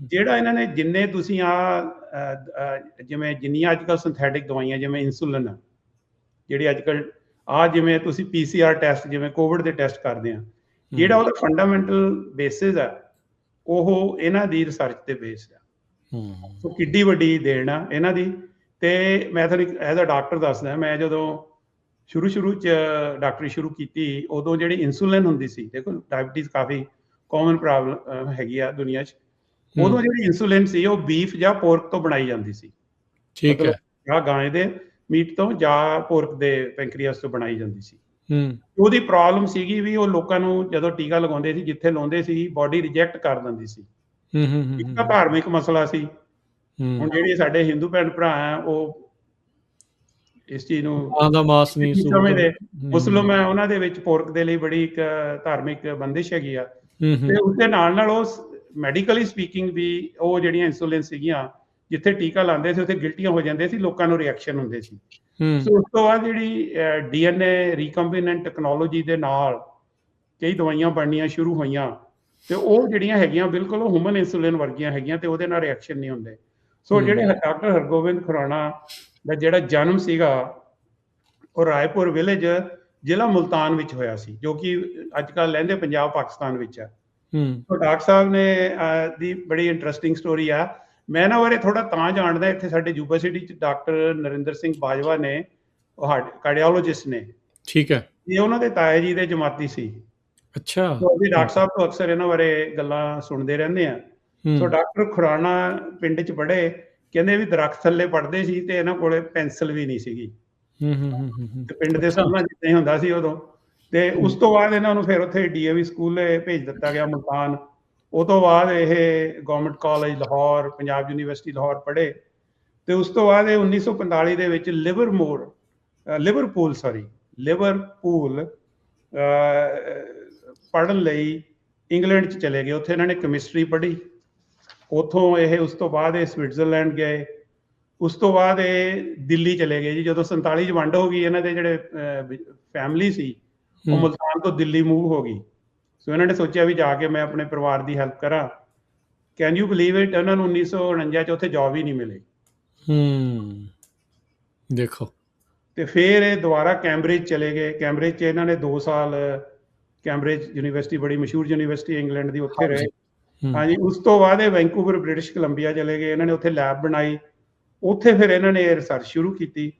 ਜਿਹੜਾ ਇਹਨਾਂ ਨੇ ਜਿੰਨੇ ਤੁਸੀਂ ਜਿੰਨੀਆਂ ਅੱਜ ਕੱਲ੍ਹ ਸਿੰਥੈਟਿਕ ਦਵਾਈਆਂ, ਜਿਵੇਂ ਇਨਸੂਲਿਨ ਆ, ਜਿਹੜੀ ਅੱਜ ਕੱਲ੍ਹ ਜਿਵੇਂ ਤੁਸੀਂ PCR ਟੈਸਟ, ਜਿਵੇਂ ਕੋਵਿਡ ਦੇ ਟੈਸਟ ਕਰਦੇ ਆ, ਜਿਹੜਾ ਉਹਦਾ ਫੰਡਾਮੈਂਟਲ ਬੇਸਿਸ ਆ, ਉਹ ਇਹਨਾਂ ਦੀ ਰਿਸਰਚ ਤੇ ਬੇਸ ਆ। ਸੋ ਕਿੱਡੀ ਵੱਡੀ ਦੇਣ ਆ ਇਹਨਾਂ ਦੀ। ਤੇ ਮੈਂ ਤੁਹਾਨੂੰ ਐਜ਼ ਅ ਡਾਕਟਰ ਦੱਸਦਾ, ਮੈਂ ਜਦੋਂ ਸ਼ੁਰੂ 'ਚ ਡਾਕਟਰੀ ਸ਼ੁਰੂ ਕੀਤੀ, ਉਦੋਂ ਜਿਹੜੀ ਇਨਸੂਲਿਨ ਹੁੰਦੀ ਸੀ, ਦੇਖੋ ਡਾਇਬਟੀਜ਼ ਕਾਫੀ ਕਾਮਨ ਪ੍ਰੋਬਲਮ ਹੈਗੀ ਆ ਦੁਨੀਆ 'ਚ। ਉਦੋਂ ਜਿਹੜੀ ਇਨਸੂਲਿਨ ਸੀ ਉਹ ਬੀਫ ਜਾਂ ਪੋਰਕ ਤੋਂ ਬਣਾਈ ਜਾਂਦੀ ਸੀ। ਠੀਕ ਹੈ, ਜਾਂ ਗਾਂ ਦੇ ਮੀਟ ਤੋਂ ਜਾਂ ਪੋਰਕ ਦੇ ਪੈਂਕਰੀਅਸ ਤੋਂ ਬਣਾਈ ਜਾਂਦੀ ਸੀ। ਉਹਦੀ ਪ੍ਰੋਬਲਮ ਸੀਗੀ ਵੀ ਉਹ ਲੋਕਾਂ ਨੂੰ ਜਦੋਂ ਟੀਕਾ ਲਗਾਉਂਦੇ ਸੀ, ਜਿੱਥੇ ਲਾਉਂਦੇ ਸੀ, ਬਾਡੀ ਰਿਜੈਕਟ ਕਰ ਦਿੰਦੀ ਸੀ। ਇੱਕ ਤਾਂ ਧਾਰਮਿਕ ਮਸਲਾ ਸੀ। ਹੁਣ ਜਿਹੜੇ ਸਾਡੇ ਹਿੰਦੂ ਭੈਣ ਭਰਾ ਆ, ਉਹ ਇਸ ਚੀਜ਼ ਨੂੰ ਸਮਝਦੇ। ਮੁਸਲਿਮ ਹੈ, ਉਹਨਾਂ ਦੇ ਵਿੱਚ ਪੋਰਕ ਦੇ ਲਈ ਬੜੀ ਇੱਕ ਧਾਰਮਿਕ ਬੰਦਿਸ਼ ਹੈਗੀ ਆ। ਤੇ ਉਸਦੇ ਨਾਲ ਉਹ ਮੈਡੀਕਲੀ ਸਪੀਕਿੰਗ ਵੀ ਉਹ ਜਿਹੜੀਆਂ ਇਨਸੂਲਿਨ ਸੀਗੀਆਂ, ਜਿੱਥੇ ਟੀਕਾ ਲਾਉਂਦੇ ਸੀ ਉੱਥੇ ਗਿਲਟੀਆਂ ਹੋ ਜਾਂਦੇ ਸੀ, ਲੋਕਾਂ ਨੂੰ ਰਿਐਕਸ਼ਨ ਹੁੰਦੇ ਸੀ। ਸੋ ਉਸ ਤੋਂ ਬਾਅਦ ਜਿਹੜੀ DNA ਰੀਕੰਬੀਨੈਂਟ ਟੈਕਨੋਲੋਜੀ ਦੇ ਨਾਲ ਕਈ ਦਵਾਈਆਂ ਬਣਨੀਆਂ ਸ਼ੁਰੂ ਹੋਈਆਂ, ਤੇ ਉਹ ਜਿਹੜੀਆਂ ਹੈਗੀਆਂ ਬਿਲਕੁਲ ਉਹ ਹਿਊਮਨ ਇਨਸੂਲਿਨ ਵਰਗੀਆਂ ਹੈਗੀਆਂ, ਤੇ ਉਹਦੇ ਨਾਲ ਰਿਐਕਸ਼ਨ ਨਹੀਂ ਹੁੰਦੇ। ਸੋ ਜਿਹੜੇ ਡਾਕਟਰ ਹਰਗੋਬਿੰਦ ਖੁਰਾਨਾ ਦਾ ਜਿਹੜਾ ਜਨਮ ਸੀਗਾ, ਉਹ ਰਾਏਪੁਰ ਵਿਲੇਜ, ਜ਼ਿਲ੍ਹਾ ਮੁਲਤਾਨ ਵਿੱਚ ਹੋਇਆ ਸੀ, ਜੋ ਕਿ ਅੱਜ ਕੱਲ੍ਹ ਲਹਿੰਦੇ ਪੰਜਾਬ ਪਾਕਿਸਤਾਨ ਵਿੱਚ ਆ। ਸੋ ਡਾਕਟਰ ਸਾਹਿਬ ਨੇ ਦੀ ਬੜੀ ਇੰਟਰਸਟਿੰਗ ਸਟੋਰੀ ਆ। ਮੈਂ ਇਹਨਾਂ ਬਾਰੇ ਥੋੜਾ ਤਾਂ ਜਾਣਦਾ, ਇੱਥੇ ਸਾਡੇ ਯੂਨੀਵਰਸਿਟੀ 'ਚ ਡਾਕਟਰ ਨਰਿੰਦਰ ਸਿੰਘ ਬਾਜਵਾ ਨੇ, ਉਹ ਕਾਰਡੀਓਲੋਜਿਸਟ ਨੇ। ਠੀਕ ਹੈ। ਇਹ ਉਹਨਾਂ ਦੇ ਤਾਇਆ ਜੀ ਦੇ ਜਮਾਤੀ ਸੀ। ਅੱਛਾ। ਅਸੀਂ ਡਾਕਟਰ ਸਾਹਿਬ ਤੋਂ ਅਕਸਰ ਇਹਨਾਂ ਬਾਰੇ ਗੱਲਾਂ ਸੁਣਦੇ ਰਹਿੰਦੇ ਆ। ਸੋ ਡਾਕਟਰ ਖੁਰਾਨਾ ਪਿੰਡ 'ਚ ਪੜ੍ਹੇ, ਕਹਿੰਦੇ ਵੀ ਦਰਖਤ ਥੱਲੇ ਪੜ੍ਹਦੇ ਸੀ ਤੇ ਇਹਨਾਂ ਕੋਲੇ ਪੈਨਸਲ ਵੀ ਨਹੀਂ ਸੀਗੀ। ਤੇ ਪਿੰਡ ਦੇ ਸਕੂਲਾਂ 'ਚ ਨਹੀਂ ਹੁੰਦਾ ਸੀ ਉਦੋਂ। ਤੇ ਉਸ ਤੋਂ ਬਾਅਦ ਇਹਨਾਂ ਨੂੰ ਫਿਰ ਉੱਥੇ DAV ਸਕੂਲ ਭੇਜ ਦਿੱਤਾ ਗਿਆ ਮੁਲਤਾਨ। ਉਹ ਤੋਂ ਬਾਅਦ ਇਹ government college Lahore, Punjab university Lahore ਪੜ੍ਹੇ ਤੇ ਉਸ ਤੋਂ ਬਾਅਦ ਇਹ 1945 ਦੇ ਵਿੱਚ ਲਿਵਰਪੂਲ ਪੜ੍ਹਨ ਲਈ ਇੰਗਲੈਂਡ 'ਚ ਚਲੇ ਗਏ। ਉੱਥੇ ਇਹਨਾਂ ਨੇ ਕੈਮਿਸਟਰੀ ਪੜ੍ਹੀ। ਉੱਥੋਂ ਇਹ ਉਸ ਤੋਂ ਬਾਅਦ ਇਹ ਸਵਿਟਜ਼ਰਲੈਂਡ ਗਏ। ਉਸ ਤੋਂ ਬਾਅਦ ਇਹ ਦਿੱਲੀ ਚਲੇ ਗਏ ਜੀ। ਜਦੋਂ 47 'ਚ ਵੰਡ ਹੋ ਗਈ, ਇਹਨਾਂ ਦੇ ਜਿਹੜੇ ਫੈਮਿਲੀ ਸੀ ਉਹ ਮੁਲਤਾਨ ਤੋਂ ਦਿੱਲੀ ਮੂਵ ਹੋ ਗਈ। ਸੋ ਇਹਨਾਂ ਨੇ ਸੋਚਿਆ ਵੀ ਜਾ ਕੇ ਮੈਂ ਆਪਣੇ ਪਰਿਵਾਰ ਦੀ ਹੈਲਪ ਕਰਾਂ। ਕੈਨ ਯੂ ਬਲੀਵ ਇਟ, ਉਹਨਾਂ ਨੂੰ 1949 'ਚ ਉੱਥੇ ਜੌਬ ਹੀ ਨਹੀਂ ਮਿਲੀ। ਦੇਖੋ। ਤੇ ਫਿਰ ਇਹ ਦੁਬਾਰਾ ਕੈਂਬਰਿਜ ਚਲੇ ਗਏ। ਕੈਂਬਰਿਜ 'ਚ ਇਹਨਾਂ ਨੇ 2 ਸਾਲ, ਕੈਂਬਰਿਜ ਯੂਨੀਵਰਸਿਟੀ ਬੜੀ ਮਸ਼ਹੂਰ ਯੂਨੀਵਰਸਿਟੀ ਇੰਗਲੈਂਡ ਦੀ, ਉੱਥੇ ਰਹੇ। ਹਾਂਜੀ। ਉਸ ਤੋਂ ਬਾਅਦ ਇਹ ਵੈਂਕੂਵਰ ਬ੍ਰਿਟਿਸ਼ ਕੋਲੰਬੀਆ ਚਲੇ ਗਏ। ਇਹਨਾਂ ਨੇ ਉੱਥੇ ਲੈਬ ਬਣਾਈ। ਉੱਥੇ ਫਿਰ ਇਹਨਾਂ ਨੇ ਰਿਸਰਚ ਸ਼ੁਰੂ ਕੀਤੀ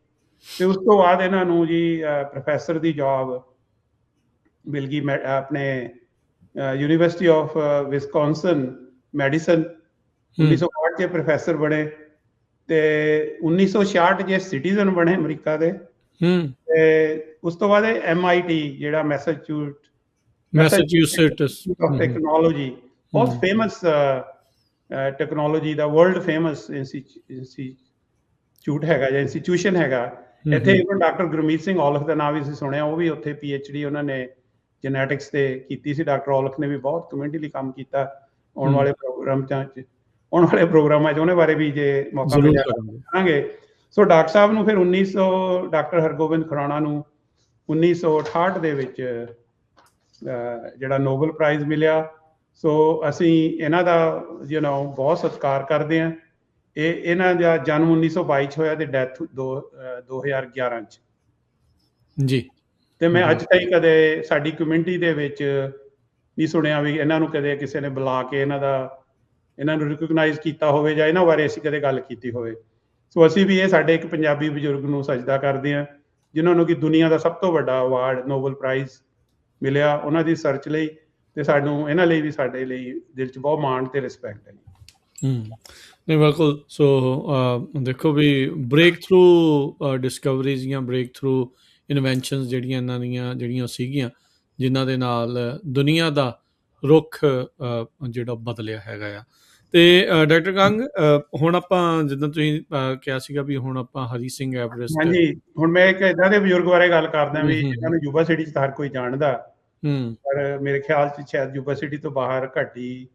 ਤੇ ਉਸ ਤੋਂ ਬਾਅਦ ਇਹਨਾਂ ਨੂੰ ਜੀ ਪ੍ਰੋਫੈਸਰ ਦੀ ਜੌਬ ਮਿਲ ਗਈ ਆਪਣੇ ਯੂਨੀਵਰਸਿਟੀ ਆਫ ਵਿਸਕੌਨਸਨ ਮੈਡੀਸਨ। 1962 'ਚ ਪ੍ਰੋਫੈਸਰ ਬਣੇ ਤੇ 1966 'ਚ ਸਿਟੀਜ਼ਨ ਬਣੇ ਅਮਰੀਕਾ ਦੇ। ਤੇ ਉਸ ਤੋਂ ਬਾਅਦ MIT ਜਿਹੜਾ ਮੈਸਾਚੂਸੇਟਸ ਆਫ ਟੈਕਨੋਲੋਜੀ, ਬਹੁਤ ਫੇਮਸ ਟੈਕਨੋਲੋਜੀ ਦਾ ਵਰਲਡ ਫੇਮਸ ਇੰਸਟੀਚਿਊਟ ਹੈਗਾ ਜਾਂ ਇੰਸਟੀਟਿਊਸ਼ਨ ਹੈਗਾ। ਇੱਥੇ ਇਵਨ ਡਾਕਟਰ ਗੁਰਮੀਤ ਸਿੰਘ ਔਲਖ ਦਾ ਨਾਮ ਵੀ ਅਸੀਂ ਸੁਣਿਆ, ਉਹ ਵੀ ਉੱਥੇ PhD ਉਹਨਾਂ ਨੇ ਜੈਨੇਟਿਕਸ ਤੇ ਕੀਤੀ ਸੀ। ਡਾਕਟਰ ਔਲਖ ਨੇ ਵੀ ਬਹੁਤ ਕਮਿਊਨਿਟੀ ਕੰਮ ਕੀਤਾ। ਆਉਣ ਵਾਲੇ ਪ੍ਰੋਗਰਾਮਾਂ 'ਚ ਉਹਨੇ ਬਾਰੇ ਵੀ ਜੇ ਮੌਕਾ ਮਿਲਿਆ ਕਰਾਂਗੇ। ਸੋ ਡਾਕਟਰ ਸਾਹਿਬ ਨੂੰ ਫਿਰ ਡਾਕਟਰ ਹਰਗੋਬਿੰਦ ਖੁਰਾਣਾ ਨੂੰ 1968 ਦੇ ਵਿੱਚ ਜਿਹੜਾ ਨੋਬਲ ਪ੍ਰਾਈਜ਼ ਮਿਲਿਆ। ਸੋ ਅਸੀਂ ਇਹਨਾਂ ਦਾ ਬਹੁਤ ਸਤਿਕਾਰ ਕਰਦੇ ਹਾਂ। ਇਹਨਾਂ ਦਾ ਜਨਮ 1922 'ਚ ਹੋਇਆ ਤੇ ਡੈਥ 2011 'ਚ ਜੀ। ਤੇ ਮੈਂ ਅੱਜ ਤਾਈਂ ਕਦੇ ਸਾਡੀ ਕਮਿਊਨਿਟੀ ਦੇ ਵਿੱਚ ਨਹੀਂ ਸੁਣਿਆ ਵੀ ਇਹਨਾਂ ਨੂੰ ਕਦੇ ਕਿਸੇ ਨੇ ਬੁਲਾ ਕੇ ਇਹਨਾਂ ਨੂੰ ਰਿਕਗਨਾਈਜ਼ ਕੀਤਾ ਹੋਵੇ ਜਾਂ ਇਹਨਾਂ ਬਾਰੇ ਅਸੀਂ ਕਦੇ ਗੱਲ ਕੀਤੀ ਹੋਵੇ। ਸੋ ਅਸੀਂ ਵੀ ਇਹ ਸਾਡੇ ਇੱਕ ਪੰਜਾਬੀ ਬਜ਼ੁਰਗ ਨੂੰ ਸਜਦਾ ਕਰਦੇ ਹਾਂ, ਜਿਨ੍ਹਾਂ ਨੂੰ ਕਿ ਦੁਨੀਆ ਦਾ ਸਭ ਤੋਂ ਵੱਡਾ ਅਵਾਰਡ ਨੋਬਲ ਪ੍ਰਾਈਜ਼ ਮਿਲਿਆ ਉਹਨਾਂ ਦੀ ਰਿਸਰਚ ਲਈ। ਤੇ ਸਾਨੂੰ ਇਹਨਾਂ ਲਈ ਵੀ ਸਾਡੇ ਲਈ ਦਿਲ 'ਚ ਬਹੁਤ ਮਾਣ ਤੇ ਰਿਸਪੈਕਟ ਹੈ। ਨਹੀਂ, ਬਿਲਕੁਲ। ਸੋ ਦੇਖੋ ਵੀ ਬ੍ਰੇਕ ਥਰੂ ਡਿਸਕਵਰੀਜ਼ ਜਾਂ ਬ੍ਰੇਕ ਥਰੂ ਇਨਵੈਂਸ਼ਨਸ ਜਿਹੜੀਆਂ ਸੀਗੀਆਂ, ਜਿਨ੍ਹਾਂ ਦੇ ਨਾਲ ਦੁਨੀਆ ਦਾ ਰੁੱਖ ਜਿਹੜਾ ਬਦਲਿਆ ਹੈਗਾ ਆ। ਤੇ ਡਾਕਟਰ ਕੰਗ, ਹੁਣ ਆਪਾਂ ਜਿੱਦਾਂ ਤੁਸੀਂ ਕਿਹਾ ਸੀਗਾ ਵੀ ਹੁਣ ਆਪਾਂ ਹਰੀ ਸਿੰਘ ਐਵਰੈਸਟ। ਹਾਂਜੀ। ਹੁਣ ਮੈਂ ਇੱਕ ਏਦਾਂ ਦੇ ਬਜ਼ੁਰਗ ਬਾਰੇ ਗੱਲ ਕਰਦਾ ਵੀ ਜਿਹਨਾਂ ਨੂੰ ਯੂਬਾ ਸਿਟੀ 'ਚ ਹਰ ਕੋਈ ਜਾਣਦਾ, ਪਰ ਮੇਰੇ ਖਿਆਲ 'ਚ ਸ਼ਾਇਦ ਯੂਬਾ ਸਿਟੀ ਤੋਂ ਬਾਹਰ ਘੱਟ ਹੀ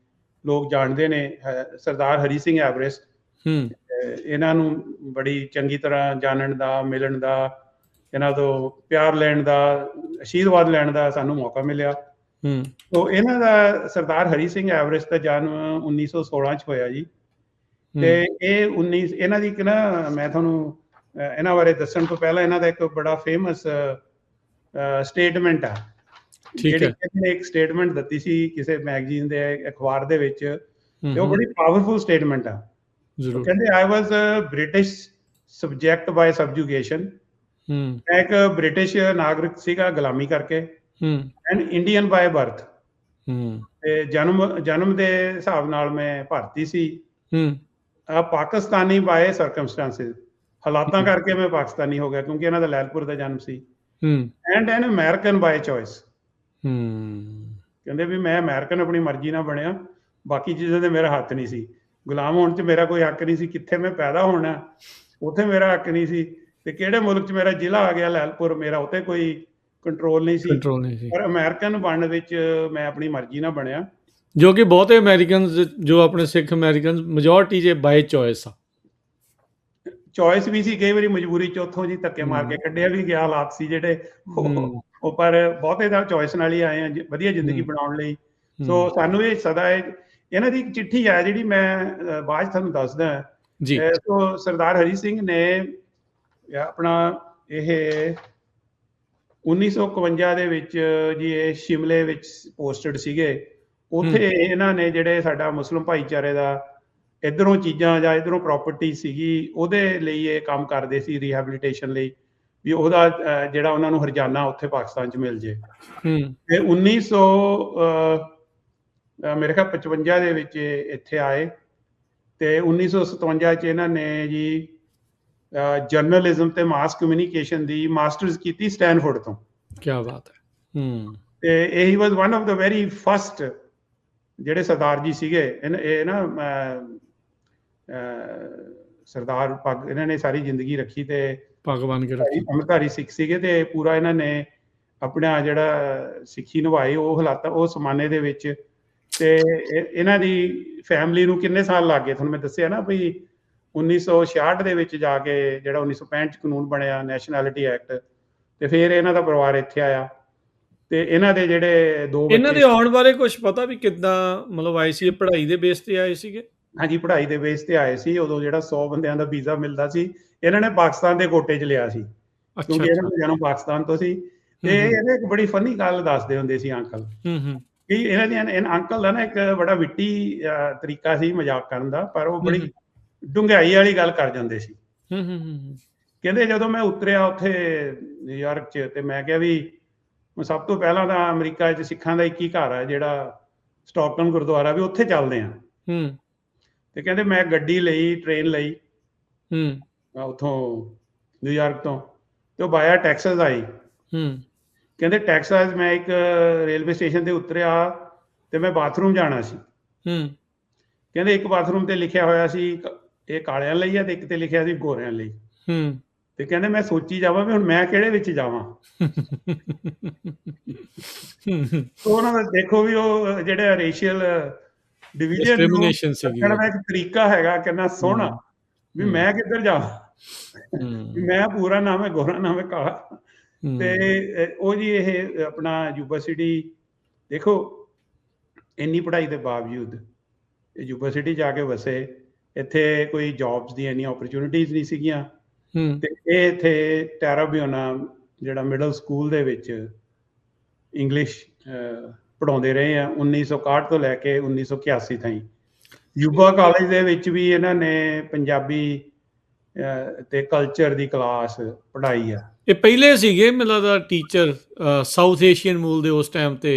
ਲੋਕ ਜਾਣਦੇ ਨੇ। ਸਰਦਾਰ ਹਰੀ ਸਿੰਘ ਐਵਰੈਸਟ। ਇਹਨਾਂ ਨੂੰ ਬੜੀ ਚੰਗੀ ਤਰ੍ਹਾਂ ਜਾਣਨ ਦਾ, ਮਿਲਣ ਦਾ, ਇਹਨਾਂ ਤੋਂ ਪਿਆਰ ਲੈਣ ਦਾ, ਆਸ਼ੀਰਵਾਦ ਲੈਣ ਦਾ ਸਾਨੂੰ ਮੌਕਾ ਮਿਲਿਆ। ਸੋ ਇਹਨਾਂ ਦਾ ਸਰਦਾਰ ਹਰੀ ਸਿੰਘ ਐਵਰੈਸਟ ਦਾ ਜਨਮ 1916 'ਚ ਹੋਇਆ ਜੀ। ਤੇ ਇਹਨਾਂ ਦੀ ਇੱਕ ਮੈਂ ਤੁਹਾਨੂੰ ਇਹਨਾਂ ਬਾਰੇ ਦੱਸਣ ਤੋਂ ਪਹਿਲਾਂ ਇਹਨਾਂ ਦਾ ਇੱਕ ਬੜਾ ਫੇਮਸ ਸਟੇਟਮੈਂਟ ਆ, ਜਿਹੜੀ ਇਹਨੇ ਇੱਕ ਸਟੇਟਮੈਂਟ ਦਿੱਤੀ ਸੀ ਕਿਸੇ ਮੈਗਜ਼ੀਨ ਦੇ ਅਖਬਾਰ ਦੇ ਵਿੱਚ, ਤੇ ਉਹ ਬੜੀ ਪਾਵਰਫੁਲ ਸਟੇਟਮੈਂਟ ਆ। ਕਹਿੰਦੇ, ਆਈ ਵਾਜ਼ ਬ੍ਰਿਟਿਸ਼ ਸਬਜੈਕਟ ਬਾਏ ਸਬਜੂਗੇਸ਼ਨ। ਮੈਂ ਇੱਕ ਬ੍ਰਿਟਿਸ਼ ਨਾਗਰਿਕ ਸੀਗਾ ਗੁਲਾਮੀ ਕਰਕੇ, ਐਂਡ ਇੰਡੀਅਨ ਬਾਏ ਬਰਥ। ਤੇ ਜਨਮ ਦੇ ਹਿਸਾਬ ਨਾਲ ਮੈਂ ਭਾਰਤੀ ਸੀ। ਪਾਕਿਸਤਾਨੀ ਬਾਏ ਸਰਕਮਸਟੈਂਸਿਸ, ਹਾਲਾਤਾਂ ਕਰਕੇ ਮੈਂ ਪਾਕਿਸਤਾਨੀ ਹੋ ਗਿਆ ਕਿਉਂਕਿ ਇਹਨਾਂ ਦਾ ਲੈਲਪੁਰ ਦਾ ਜਨਮ ਸੀ। And an American by choice. ਕਹਿੰਦੇ ਵੀ ਮੈਂ ਅਮਰੀਕਨ ਆਪਣੀ ਮਰਜ਼ੀ ਨਾਲ ਬਣਿਆ, ਬਾਕੀ ਚੀਜ਼ਾਂ ਤੇ ਮੇਰਾ ਹੱਥ ਨਹੀਂ ਸੀ। ਗੁਲਾਮ ਹੋਣ 'ਚ ਮੇਰਾ ਕੋਈ ਹੱਕ ਨਹੀਂ ਸੀ। ਕਿੱਥੇ ਮੈਂ ਪੈਦਾ ਹੋਣਾ ਉੱਥੇ ਮੇਰਾ ਹੱਕ ਨਹੀਂ ਸੀ, ਤੇ ਕਿਹੜੇ ਮੁਲਕ 'ਚ ਮੇਰਾ ਜ਼ਿਲ੍ਹਾ ਆ ਗਿਆ ਲੈਲਪੁਰ, ਮੇਰਾ ਉੱਥੇ ਕੋਈ ਕੰਟਰੋਲ ਨਹੀਂ ਸੀ। ਪਰ ਅਮਰੀਕਨ ਬਣਨ ਵਿੱਚ ਮੈਂ ਆਪਣੀ ਮਰਜ਼ੀ ਨਾਲ ਬਣਿਆ, ਜੋ ਕਿ ਬਹੁਤੇ ਅਮਰੀਕਨਸ, ਜੋ ਆਪਣੇ ਸਿੱਖ ਅਮਰੀਕਨ ਮੈਜੋਰਟੀ 'ਚ ਬਾਏ ਚੋਇਸ ਆ। ਚੋਇਸ ਵੀ ਸੀ, ਕਈ ਵਾਰੀ ਮਜਬੂਰੀ 'ਚ ਉੱਥੋਂ ਜੀ ਧੱਕੇ ਮਾਰ ਕੇ ਕੱਢਿਆ ਵੀ ਗਿਆ, ਹਾਲਾਤ ਸੀ ਜਿਹੜੇ ਉਹ, ਪਰ ਬਹੁਤੇ ਦਾ ਚੋਇਸ ਨਾਲ ਹੀ ਆਏ ਆ ਵਧੀਆ ਜ਼ਿੰਦਗੀ ਬਣਾਉਣ ਲਈ। ਸੋ ਸਾਨੂੰ ਇਹ ਸਦਾ ਇਹਨਾਂ ਦੀ ਇੱਕ ਚਿੱਠੀ ਆ ਜਿਹੜੀ ਮੈਂ ਬਾਅਦ 'ਚ ਤੁਹਾਨੂੰ ਦੱਸਦਾ ਜੀ। ਸੋ ਸਰਦਾਰ ਹਰੀ ਸਿੰਘ ਨੇ ਆਪਣਾ ਇਹ 1951 ਦੇ ਵਿੱਚ ਜੀ ਇਹ ਸ਼ਿਮਲੇ ਵਿੱਚ ਪੋਸਟਡ ਸੀਗੇ। ਉੱਥੇ ਇਹਨਾਂ ਨੇ ਜਿਹੜੇ ਸਾਡਾ ਮੁਸਲਿਮ ਭਾਈਚਾਰੇ ਦਾ ਇੱਧਰੋਂ ਚੀਜ਼ਾਂ ਜਾਂ ਇੱਧਰੋਂ ਪ੍ਰਾਪਰਟੀ ਸੀਗੀ, ਉਹਦੇ ਲਈ ਇਹ ਕੰਮ ਕਰਦੇ ਸੀ, ਰੀਹੈਬਿਲਿਟੇਸ਼ਨ ਲਈ, ਵੀ ਉਹਦਾ ਜਿਹੜਾ ਉਹਨਾਂ ਨੂੰ ਹਰਜਾਨਾ ਉੱਥੇ ਪਾਕਿਸਤਾਨ 'ਚ ਮਿਲ ਜੇ। ਤੇ 1955 ਦੇ ਵਿੱਚ ਇੱਥੇ ਆਏ ਤੇ 1957 'ਚ ਇਹਨਾਂ ਨੇ ਜੀ ਜਰਨਲਿਜ਼ਮ ਤੇ ਮਾਸ ਕਮਿਊਨੀਕੇਸ਼ਨ ਦੀ ਮਾਸਟਰਸ ਕੀਤੀ ਸਟੈਨਫੋਰਡ ਤੋਂ। ਕੀ ਬਾਤ ਹੈ। ਤੇ he was one of the very first ਜਿਹੜੇ ਸਰਦਾਰ ਜੀ ਸੀਗੇ ਇਹ ਨਾ ਸਰਦਾਰ ਪੱਗ ਇਹਨਾਂ ਨੇ ਸਾਰੀ ਜ਼ਿੰਦਗੀ ਰੱਖੀ ਤੇ ਪੱਗ ਬੰਨ ਕੇ ਰੱਖੀ। ਅੰਮ੍ਰਿਤਧਾਰੀ ਸਿੱਖ ਸੀਗੇ ਤੇ ਪੂਰਾ ਇਹਨਾਂ ਨੇ ਆਪਣਾ ਜਿਹੜਾ ਸਿੱਖੀ ਨਿਭਾਈ ਉਹ ਹਾਲਾਤਾਂ ਉਸ ਜ਼ਮਾਨੇ ਦੇ ਵਿੱਚ। ਤੇ ਇਹਨਾਂ ਦੀ ਫੈਮਿਲੀ ਨੂੰ ਕਿੰਨੇ ਸਾਲ ਲੱਗ ਗਏ, ਤੁਹਾਨੂੰ ਮੈਂ ਦੱਸਿਆ ਨਾ ਵੀ 1966 ਦੇ ਵਿੱਚ ਜਾ ਕੇ ਜਿਹੜਾ 1965 ਚ ਕਾਨੂੰਨ ਬਣਿਆ ਨੈਸ਼ਨੈਲਿਟੀ ਐਕਟ, ਤੇ ਫਿਰ ਇਹਨਾਂ ਦਾ ਪਰਿਵਾਰ ਇੱਥੇ ਆਇਆ। ਤੇ ਇਹਨਾਂ ਦੇ ਜਿਹੜੇ ਦੋ ਇਹਨਾਂ ਦੇ ਆਉਣ ਬਾਰੇ ਕੁਝ ਪਤਾ ਵੀ ਕਿੱਦਾਂ ਮਤਲਬ ਆਏ ਸੀ? ਪੜ੍ਹਾਈ ਦੇ ਬੇਸ ਤੇ ਆਏ ਸੀਗੇ? ਹਾਂਜੀ, ਪੜ੍ਹਾਈ ਦੇ ਬੇਸ ਤੇ ਆਏ ਸੀ। ਉਦੋਂ ਜਿਹੜਾ 100 ਬੰਦਿਆਂ ਦਾ ਵੀਜ਼ਾ ਮਿਲਦਾ ਸੀ, ਇਹਨਾਂ ਨੇ ਪਾਕਿਸਤਾਨ ਦੇ ਕੋਟੇ 'ਚ ਲਿਆ ਸੀ, ਕਿਉਂਕਿ ਇਹਨਾਂ ਦਾ ਜਨਮ ਪਾਕਿਸਤਾਨ ਤੋਂ ਸੀ। ਤੇ ਇਹਨੇ ਇੱਕ ਬੜੀ ਫਨੀ ਗੱਲ ਦੱਸਦੇ ਹੁੰਦੇ ਸੀ ਅੰਕਲ, ਕਿ ਇਹਨਾਂ ਅੰਕਲ ਦਾ ਨਾ ਇੱਕ ਬੜਾ ਵਿੱਟੀ ਤਰੀਕਾ ਸੀ ਮਜ਼ਾਕ ਕਰਨ ਦਾ, ਪਰ ਉਹ ਬੜੀ ਡੂੰਘਾਈ ਵਾਲੀ ਗੱਲ ਕਰ ਜਾਂਦੇ ਸੀ। ਕਹਿੰਦੇ ਜਦੋਂ ਮੈਂ ਉਤਰਿਆ ਉੱਥੇ ਨਿਊਯਾਰਕ 'ਚ, ਤੇ ਮੈਂ ਕਿਹਾ ਵੀ ਸਭ ਤੋਂ ਪਹਿਲਾਂ ਤਾਂ ਅਮਰੀਕਾ 'ਚ ਸਿੱਖਾਂ ਦਾ ਇੱਕ ਹੀ ਘਰ ਹੈ ਜਿਹੜਾ ਸਟਾਕਟਨ ਗੁਰਦੁਆਰਾ, ਵੀ ਉੱਥੇ ਚੱਲਦੇ ਆ। ਤੇ ਕਹਿੰਦੇ ਮੈਂ ਗੱਡੀ ਲਈ, ਟ੍ਰੇਨ ਲਈ ਉੱਥੋਂ ਨਿਊਯਾਰਕ ਤੋਂ, ਤੇ ਉਹ ਬਾਇਆ ਟੈਕਸਸ ਆਈ। ਕਹਿੰਦੇ ਟੈਕਸਸ ਮੈਂ ਇੱਕ ਰੇਲਵੇ ਸਟੇਸ਼ਨ ਤੇ ਉਤਰਿਆ ਤੇ ਮੈਂ ਬਾਥਰੂਮ ਜਾਣਾ ਸੀ। ਕਹਿੰਦੇ ਇੱਕ ਬਾਥਰੂਮ ਤੇ ਲਿਖਿਆ ਹੋਇਆ ਸੀ ਇਹ ਕਾਲਿਆਂ ਲਈ ਹੈ, ਤੇ ਇੱਕ ਤੇ ਲਿਖਿਆ ਸੀ ਗੋਰਿਆਂ ਲਈ। ਤੇ ਕਹਿੰਦੇ ਮੈਂ ਸੋਚੀ ਜਾਵਾਂ ਵੀ ਹੁਣ ਮੈਂ ਕਿਹੜੇ ਵਿੱਚ ਜਾਵਾਂ। ਉਹਨਾਂ ਦਾ ਦੇਖੋ ਵੀ ਉਹ ਜਿਹੜਾ ਰੇਸ਼ੀਅਲ ਡਿਵੀਜ਼ਨ ਦਾ ਇੱਕ ਤਰੀਕਾ ਹੈਗਾ ਕਿੰਨਾ ਸੋਹਣਾ, ਵੀ ਮੈਂ ਕਿੱਧਰ ਜਾਵਾਂ, ਮੈਂ ਪੂਰਾ ਨਾਮ ਹੈ ਗੋਰਾ, ਨਾਮ ਹੈ ਕਾਲਾ। ਤੇ ਉਹ ਜੀ ਇਹ ਆਪਣਾ ਯੂਨੀਵਰਸਿਟੀ ਦੇਖੋ, ਇੰਨੀ ਪੜ੍ਹਾਈ ਦੇ ਬਾਵਜੂਦ ਯੂਨੀਵਰਸਿਟੀ ਜਾ ਕੇ ਵਸੇ। ਇੱਥੇ ਕੋਈ ਜੌਬਸ ਦੀਆਂ ਇੰਨੀਆਂ ਓਪਰਚੁਨਿਟੀਜ਼ ਨਹੀਂ ਸੀਗੀਆਂ। ਤੇ ਇਹ ਇੱਥੇ ਟੈਰਾ ਬਿਓਨਾ ਜਿਹੜਾ ਮਿਡਲ ਸਕੂਲ ਦੇ ਵਿੱਚ ਇੰਗਲਿਸ਼ ਪੜ੍ਹਾਉਂਦੇ ਰਹੇ ਆ 1961 ਤੋਂ ਲੈ ਕੇ 1981 ਤਾਈਂ। ਯੂਬਾ ਕਾਲਜ ਦੇ ਵਿੱਚ ਵੀ ਇਹਨਾਂ ਨੇ ਪੰਜਾਬੀ ਤੇ ਕਲਚਰ ਦੀ ਕਲਾਸ ਪੜ੍ਹਾਈ ਆ। ਇਹ ਪਹਿਲੇ ਸੀਗੇ ਮੈਨੂੰ ਲੱਗਦਾ ਟੀਚਰ ਸਾਊਥ ਏਸ਼ੀਅਨ ਮੂਲ ਦੇ ਉਸ ਟਾਈਮ ਤੇ,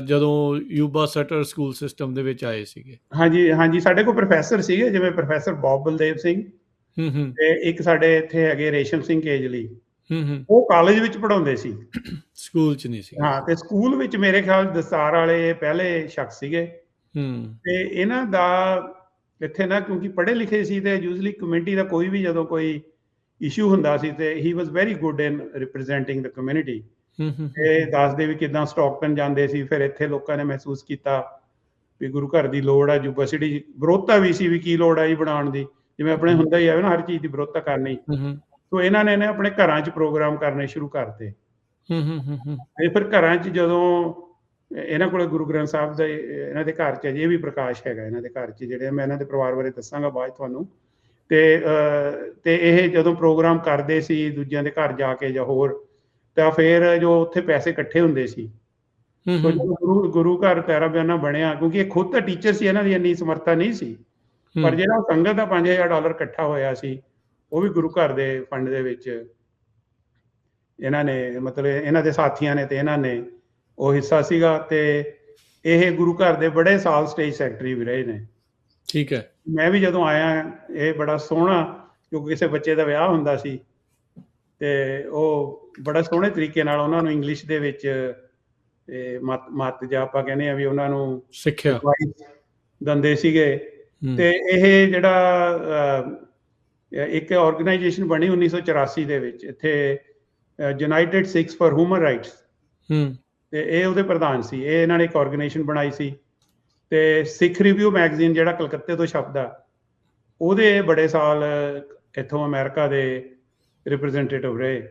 ਜਦੋਂ ਯੂਬਾ ਸਟਰ ਸਕੂਲ ਸਿਸਟਮ ਦੇ ਵਿੱਚ ਆਏ ਸੀਗੇ। ਹਾਂਜੀ ਹਾਂਜੀ, ਸਾਡੇ ਕੋਲ ਪ੍ਰੋਫੈਸਰ ਸੀਗੇ, ਜਿਵੇਂ ਪ੍ਰੋਫੈਸਰ ਬੌਬ ਬਲਦੇਵ ਸਿੰਘ, ਤੇ ਇੱਕ ਸਾਡੇ ਇੱਥੇ ਹੈਗੇ ਰੇਸ਼ਮ ਸਿੰਘ ਕੇਜਲੀ, ਉਹ ਕਾਲਜ ਵਿੱਚ ਪੜ੍ਹਾਉਂਦੇ ਸੀ, ਸਕੂਲ 'ਚ ਨਹੀਂ ਸੀ। ਹਾਂ, ਤੇ ਸਕੂਲ ਵਿੱਚ ਮੇਰੇ ਖਿਆਲ ਦਸਤਾਰ ਵਾਲੇ ਪਹਿਲੇ ਸ਼ਖਸ ਸੀਗੇ। ਤੇ ਇਹਨਾਂ ਦਾ ਇੱਥੇ ਨਾ ਕਿਉਂਕਿ ਪੜ੍ਹੇ ਲਿਖੇ ਸੀ, ਤੇ ਯੂਜਲੀ ਕਮਿਊਨਿਟੀ ਦਾ ਕੋਈ ਵੀ ਜਦੋਂ ਕੋਈ ਇਸ਼ੂ ਹੁੰਦਾ ਸੀ ਤੇ he was very good in representing the community. ਇਹ ਦੱਸਦੇ ਵੀ ਕਿੱਦਾਂ ਸਟਾਕਟਨ ਜਾਂਦੇ ਸੀ, ਫਿਰ ਇੱਥੇ ਲੋਕਾਂ ਨੇ ਮਹਿਸੂਸ ਕੀਤਾ ਵੀ ਗੁਰੂ ਘਰ ਦੀ ਲੋੜ ਆ, ਯੂਨੀਵਰਸਿਟੀ ਵਿਰੋਧਤਾ ਵੀ ਸੀ ਵੀ ਕੀ ਲੋੜ ਆ ਜੀ ਬਣਾਉਣ ਦੀ, ਜਿਵੇਂ ਆਪਣੇ ਹੁੰਦਾ ਹੀ ਆਵੇ ਨਾ ਹਰ ਚੀਜ਼ ਦੀ ਵਿਰੋਧਤਾ ਕਰਨੀ। ਸੋ ਇਹਨਾਂ ਨੇ ਆਪਣੇ ਘਰਾਂ 'ਚ ਪ੍ਰੋਗਰਾਮ ਕਰਨੇ ਸ਼ੁਰੂ ਕਰਤੇ। ਤੇ ਫਿਰ ਘਰਾਂ 'ਚ ਜਦੋਂ ਇਹਨਾਂ ਕੋਲ ਗੁਰੂ ਗ੍ਰੰਥ ਸਾਹਿਬ ਦਾ ਇਹਨਾਂ ਦੇ ਘਰ 'ਚ ਅਜੇ ਵੀ ਪ੍ਰਕਾਸ਼ ਹੈਗਾ, ਇਹਨਾਂ ਦੇ ਘਰ 'ਚ, ਜਿਹੜੇ ਮੈਂ ਇਹਨਾਂ ਦੇ ਪਰਿਵਾਰ ਬਾਰੇ ਦੱਸਾਂਗਾ ਬਾਅਦ ਤੁਹਾਨੂੰ। ਤੇ ਇਹ ਜਦੋਂ ਪ੍ਰੋਗਰਾਮ ਕਰਦੇ ਸੀ ਦੂਜਿਆਂ ਦੇ ਘਰ ਜਾ ਕੇ ਜਾਂ ਹੋਰ, ਤਾਂ ਫਿਰ ਜੋ ਉੱਥੇ ਪੈਸੇ ਇਕੱਠੇ ਹੁੰਦੇ ਸੀ, ਗੁਰੂ ਘਰ ਤੈਰਾ ਬਿਆਨਾ ਬਣਿਆ, ਕਿਉਂਕਿ ਇਹ ਖੁਦ ਤਾਂ ਟੀਚਰ ਸੀ, ਇਹਨਾਂ ਦੀ ਇੰਨੀ ਸਮਰੱਥਾ ਨਹੀਂ ਸੀ, ਪਰ ਜਿਹੜਾ ਸੰਗਤ ਦਾ $5000 ਇਕੱਠਾ ਹੋਇਆ ਸੀ, ਉਹ ਵੀ ਗੁਰੂ ਘਰ ਦੇ ਫੰਡ ਦੇ ਵਿੱਚ ਇਹਨਾਂ ਨੇ, ਮਤਲਬ ਇਹਨਾਂ ਦੇ ਸਾਥੀਆਂ ਨੇ ਤੇ ਇਹਨਾਂ ਨੇ ਉਹ ਹਿੱਸਾ ਸੀਗਾ। ਤੇ ਇਹ ਗੁਰੂ ਘਰ ਦੇ ਬੜੇ ਸਾਲ ਸਟੇਜ ਸੈਕਟਰੀ ਵੀ ਰਹੇ ਨੇ। ਠੀਕ ਹੈ। ਮੈਂ ਵੀ ਜਦੋਂ ਆਇਆ, ਇਹ ਬੜਾ ਸੋਹਣਾ, ਕਿਉਂਕਿ ਕਿਸੇ ਬੱਚੇ ਦਾ ਵਿਆਹ ਹੁੰਦਾ ਸੀ, ਤੇ ਉਹ ਬੜਾ ਸੋਹਣੇ ਤਰੀਕੇ ਨਾਲ ਉਹਨਾਂ ਨੂੰ ਇੰਗਲਿਸ਼ ਦੇ ਵਿੱਚ ਮੱਤ ਜਾਂ ਆਪਾਂ ਕਹਿੰਦੇ ਆ ਵੀ ਉਹਨਾਂ ਨੂੰ ਸਿੱਖਿਆ ਦਿੰਦੇ ਸੀਗੇ। ਤੇ ਇਹ ਜਿਹੜਾ ਇੱਕ ਆਰਗੇਨਾਈਜੇਸ਼ਨ ਬਣੀ 1984 ਦੇ ਵਿੱਚ ਇੱਥੇ, United Sikhs for human rights, ਤੇ ਇਹ ਉਹਦੇ ਪ੍ਰਧਾਨ ਸੀ। ਇਹ ਇਹਨਾਂ ਨੇ ਇੱਕ ਆਰਗੇਨਾਈਜੇਸ਼ਨ ਬਣਾਈ ਸੀ। ਤੇ ਸਿੱਖ ਰਿਵਿਊ ਮੈਗਜ਼ੀਨ ਜਿਹੜਾ ਕਲਕੱਤੇ ਤੋਂ ਛਪਦਾ, ਉਹਦੇ ਬੜੇ ਸਾਲ ਇੱਥੋਂ ਅਮਰੀਕਾ ਦੇ ਰਿਪਰੈਜ਼ੈਂਟੇਟਿਵ ਰਹੇ।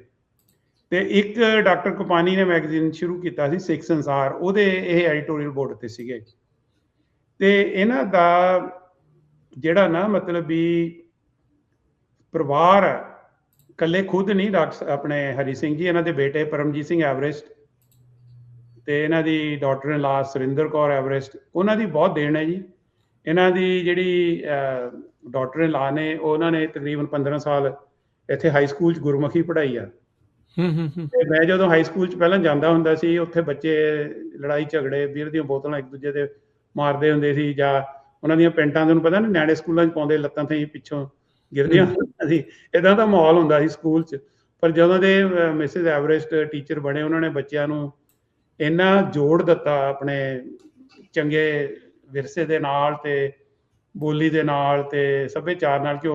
ਤੇ ਇੱਕ ਡਾਕਟਰ ਕਪਾਨੀ ਨੇ ਮੈਗਜ਼ੀਨ ਸ਼ੁਰੂ ਕੀਤਾ ਸੀ ਸਿੱਖ ਸੰਸਾਰ, ਉਹਦੇ ਇਹ ਐਡੀਟੋਰੀਅਲ ਬੋਰਡ ਤੇ ਸੀਗੇ। ਤੇ ਇਹਨਾਂ ਦਾ ਜਿਹੜਾ ਨਾ ਮਤਲਬ ਵੀ ਪਰਿਵਾਰ ਇਕੱਲੇ ਖੁਦ ਨਹੀਂ, ਡਾਕਟਰ ਆਪਣੇ ਹਰੀ ਸਿੰਘ ਜੀ, ਇਹਨਾਂ ਦੇ ਬੇਟੇ ਪਰਮਜੀਤ ਸਿੰਘ ਐਵਰੈਸਟ, ਤੇ ਇਹਨਾਂ ਦੀ ਡਾਟਰ ਇਨ ਲਾ ਸੁਰਿੰਦਰ ਕੌਰ ਐਵਰੈਸਟ, ਉਹਨਾਂ ਦੀ ਬਹੁਤ ਦੇਣ ਹੈ ਜੀ। ਇਹਨਾਂ ਦੀ ਜਿਹੜੀ ਡਾਟਰ ਇਨ ਲਾ ਨੇ, ਉਹਨਾਂ ਨੇ ਤਕਰੀਬਨ 15 ਸਾਲ ਇੱਥੇ ਹਾਈ ਸਕੂਲ 'ਚ ਗੁਰਮੁਖੀ ਪੜ੍ਹਾਈ ਆ। ਤੇ ਮੈਂ ਜਦੋਂ ਹਾਈ ਸਕੂਲ 'ਚ ਪਹਿਲਾਂ ਜਾਂਦਾ ਹੁੰਦਾ ਸੀ, ਉੱਥੇ ਬੱਚੇ ਲੜਾਈ ਝਗੜੇ, ਬੀਅਰ ਦੀਆਂ ਬੋਤਲਾਂ ਇੱਕ ਦੂਜੇ ਦੇ ਮਾਰਦੇ ਹੁੰਦੇ ਸੀ, ਜਾਂ ਉਹਨਾਂ ਦੀਆਂ ਪੈਂਟਾਂ ਤੁਹਾਨੂੰ ਪਤਾ ਨਾ ਨਿਆਣੇ ਸਕੂਲਾਂ 'ਚ ਪਾਉਂਦੇ, ਲੱਤਾਂ ਤੇ ਪਿੱਛੋਂ ਗਿਰਦੀਆਂ ਸੀ, ਇੱਦਾਂ ਦਾ ਮਾਹੌਲ ਹੁੰਦਾ ਸੀ ਸਕੂਲ 'ਚ। ਪਰ ਜਦੋਂ ਦੇ ਮਿਸਿਸ ਐਵਰੈਸਟ ਟੀਚਰ ਬਣੇ, ਉਹਨਾਂ ਨੇ ਬੱਚਿਆਂ ਨੂੰ ਇੰਨਾ ਜੋੜ ਦਿੱਤਾ ਆਪਣੇ ਚੰਗੇ ਵਿਰਸੇ ਦੇ ਨਾਲ ਤੇ ਬੋਲੀ ਦੇ ਨਾਲ ਤੇ ਸੱਭਿਆਚਾਰ ਨਾਲ, ਕਿ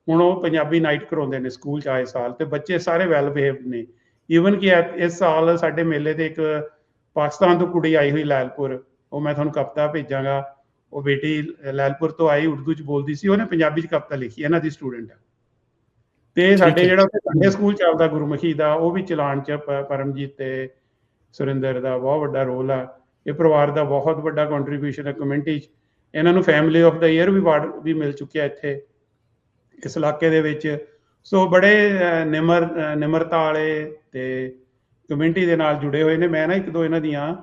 ਹੁਣ ਉਹ ਪੰਜਾਬੀ ਨਾਈਟ ਕਰਾਉਂਦੇ ਨੇ ਸਕੂਲ 'ਚ ਆਏ ਸਾਲ, ਤੇ ਬੱਚੇ ਸਾਰੇ ਵੈਲ ਬਿਹੇਵਡ ਨੇ। ਈਵਨ ਕਿ ਇਸ ਸਾਲ ਸਾਡੇ ਮੇਲੇ ਤੇ ਇੱਕ ਪਾਕਿਸਤਾਨ ਤੋਂ ਕੁੜੀ ਆਈ ਹੋਈ ਲੈਲਪੁਰ, ਉਹ ਮੈਂ ਤੁਹਾਨੂੰ ਕਵਿਤਾ ਭੇਜਾਂਗਾ। ਉਹ ਬੇਟੀ ਲੈਲਪੁਰ ਤੋਂ ਆਈ, ਉਰਦੂ 'ਚ ਬੋਲਦੀ ਸੀ, ਉਹਨੇ ਪੰਜਾਬੀ 'ਚ ਕਵਿਤਾ ਲਿਖੀ, ਇਹਨਾਂ ਦੀ ਸਟੂਡੈਂਟ ਹੈ। ਤੇ ਸਾਡੇ ਜਿਹੜਾ ਉੱਥੇ ਸੰਡੇ ਸਕੂਲ ਚੱਲਦਾ ਗੁਰਮੁਖੀ ਦਾ, ਉਹ ਵੀ ਚਲਾਉਣ 'ਚ ਪਰਮਜੀਤ ਤੇ ਸੁਰਿੰਦਰ ਦਾ ਬਹੁਤ ਵੱਡਾ ਰੋਲ ਆ। ਇਹ ਪਰਿਵਾਰ ਦਾ ਬਹੁਤ ਵੱਡਾ ਕੰਟਰੀਬਿਊਸ਼ਨ ਹੈ ਕਮਿਊਨਿਟੀ 'ਚ। ਇਹਨਾਂ ਨੂੰ ਫੈਮਿਲੀ ਆਫ ਦਾ ਈਅਰ ਵੀ ਅਵਾਰਡ ਵੀ ਮਿਲ ਚੁੱਕਿਆ ਇੱਥੇ ਇਸ ਇਲਾਕੇ ਦੇ ਵਿੱਚ। ਸੋ ਬੜੇ ਨਿਮਰਤਾ ਵਾਲੇ ਤੇ ਕਮਿਊਨਿਟੀ ਦੇ ਨਾਲ ਜੁੜੇ ਹੋਏ ਨੇ। ਮੈਂ ਨਾ ਇੱਕ ਦੋ ਇਹਨਾਂ ਦੀਆਂ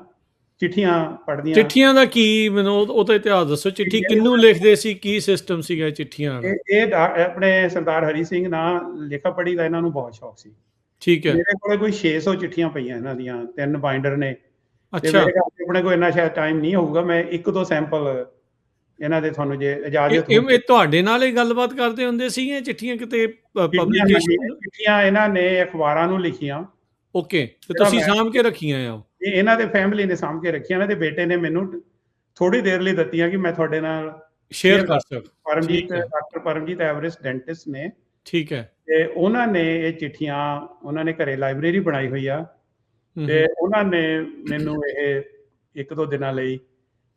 ਚਿੱਠੀਆਂ ਪੜ੍ਹਦੀਆਂ। ਚਿੱਠੀਆਂ ਦਾ ਕੀ, ਮੈਨੂੰ ਉਹਦਾ ਇਤਿਹਾਸ ਦੱਸੋ। ਚਿੱਠੀ ਕਿਹਨੂੰ ਲਿਖਦੇ ਸੀ, ਕੀ ਸਿਸਟਮ ਸੀਗਾ ਚਿੱਠੀਆਂ ਦਾ? ਇਹ ਆਪਣੇ ਸਰਦਾਰ ਹਰੀ ਸਿੰਘ ਨਾਲ ਲਿਖਾ ਪੜ੍ਹੀ ਦਾ ਇਹਨਾਂ ਨੂੰ ਬਹੁਤ ਸ਼ੌਕ ਸੀ। ਠੀਕ ਹੈ। ਮੇਰੇ ਕੋਲ ਕੋਈ 600 ਚਿੱਠੀਆਂ ਪਈਆਂ ਇਹਨਾਂ ਦੀਆਂ, 3 ਬਾਈਂਡਰ ਨੇ। ਅੱਛਾ। ਆਪਣੇ ਕੋਲ ਇੰਨਾ ਸ਼ਾਇਦ ਟਾਈਮ ਨਹੀਂ ਹੋਊਗਾ, ਮੈਂ ਇੱਕ ਦੋ ਸੈਂਪਲ ਇਹਨਾਂ ਦੇ ਤੁਹਾਨੂੰ ਜੇ ਇਜਾਜ਼ਤ ਇਹ ਤੁਹਾਡੇ ਨਾਲ ਹੀ ਗੱਲਬਾਤ ਕਰਦੇ ਹੁੰਦੇ ਸੀ ਜਾਂ ਚਿੱਠੀਆਂ ਕਿਤੇ ਪਬਲਿਕੇਸ਼ਨ? ਚਿੱਠੀਆਂ ਇਹਨਾਂ ਨੇ ਅਖਬਾਰਾਂ ਨੂੰ ਲਿਖੀਆਂ। ਓਕੇ, ਤੇ ਤੁਸੀਂ ਸਾਂਭ ਕੇ ਰੱਖੀਆਂ ਆ? ਇਹ ਇਹਨਾਂ ਦੇ ਫੈਮਿਲੀ ਨੇ ਸਾਂਭ ਕੇ ਰੱਖੀਆਂ ਨੇ, ਤੇ ਬੇਟੇ ਨੇ ਮੈਨੂੰ ਥੋੜੀ ਦੇਰ ਲਈ ਦਿੱਤੀਆਂ ਕਿ ਮੈਂ ਤੁਹਾਡੇ ਨਾਲ ਸ਼ੇਅਰ ਕਰ ਸਕਾਂ। Paramjit, doctor Paramjit Everest dentist ਨੇ। ਠੀਕ ਹੈ। ਤੇ ਉਹਨਾਂ ਨੇ ਇਹ ਚਿੱਠੀਆਂ, ਉਹਨਾਂ ਨੇ ਘਰੇ ਲਾਇਬ੍ਰੇਰੀ ਬਣਾਈ ਹੋਈ ਆ, ਤੇ ਉਹਨਾਂ ਨੇ ਮੈਨੂੰ ਇਹ ਇੱਕ ਦੋ ਦਿਨਾਂ ਲਈ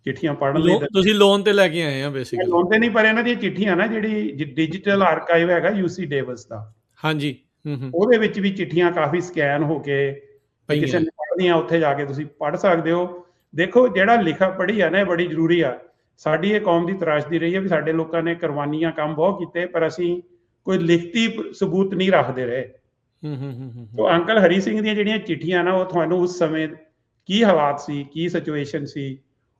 ਚਿੱਠੀਆਂ ਪੜ੍ਹਨ ਲਈ। ਤੁਸੀਂ ਲੋਨ ਤੇ ਲੈ ਕੇ ਆਏ ਆ ਬੇਸਿਕਲੀ? ਲੋਨ ਤੇ ਨਹੀਂ, ਪਰ ਇਹਨਾਂ ਦੀਆਂ ਚਿੱਠੀਆਂ ਨਾ, ਜਿਹੜੀ ਡਿਜੀਟਲ ਆਰਕਾਈਵ ਹੈਗਾ UC ਡੇਵਿਸ ਦਾ, ਹਾਂਜੀ, ਉਹਦੇ ਵਿੱਚ ਵੀ ਚਿੱਠੀਆਂ ਕਾਫੀ ਸਕੈਨ ਹੋ ਕੇ ਕਿਸੇ ਨੇ ਪੜ੍ਹਨੀਆਂ, ਉੱਥੇ ਜਾ ਕੇ ਤੁਸੀਂ ਪੜ੍ਹ ਸਕਦੇ ਹੋ। ਦੇਖੋ, ਜਿਹੜਾ ਲਿਖਾ ਪੜ੍ਹੀ ਆ ਨਾ, ਇਹ ਬੜੀ ਜ਼ਰੂਰੀ ਆ। ਸਾਡੀ ਇਹ ਕੌਮ ਦੀ ਤਰਾਸ਼ਦੀ ਰਹੀ ਹੈ ਵੀ ਸਾਡੇ ਲੋਕਾਂ ਨੇ ਕੁਰਬਾਨੀਆਂ ਕੰਮ ਬਹੁਤ ਕੀਤੇ, ਪਰ ਅਸੀਂ ਕੋਈ ਲਿਖਤੀ ਸਬੂਤ ਨਹੀਂ ਰੱਖਦੇ ਰਹੇ। ਤੋ ਅੰਕਲ ਹਰੀ ਸਿੰਘ ਦੀਆਂ ਜਿਹੜੀਆਂ ਚਿੱਠੀਆਂ ਨਾ, ਉਹ ਤੁਹਾਨੂੰ ਉਸ ਸਮੇਂ ਕੀ ਹਾਲਾਤ ਸੀ, ਕੀ ਸਿਚੁਏਸ਼ਨ ਸੀ,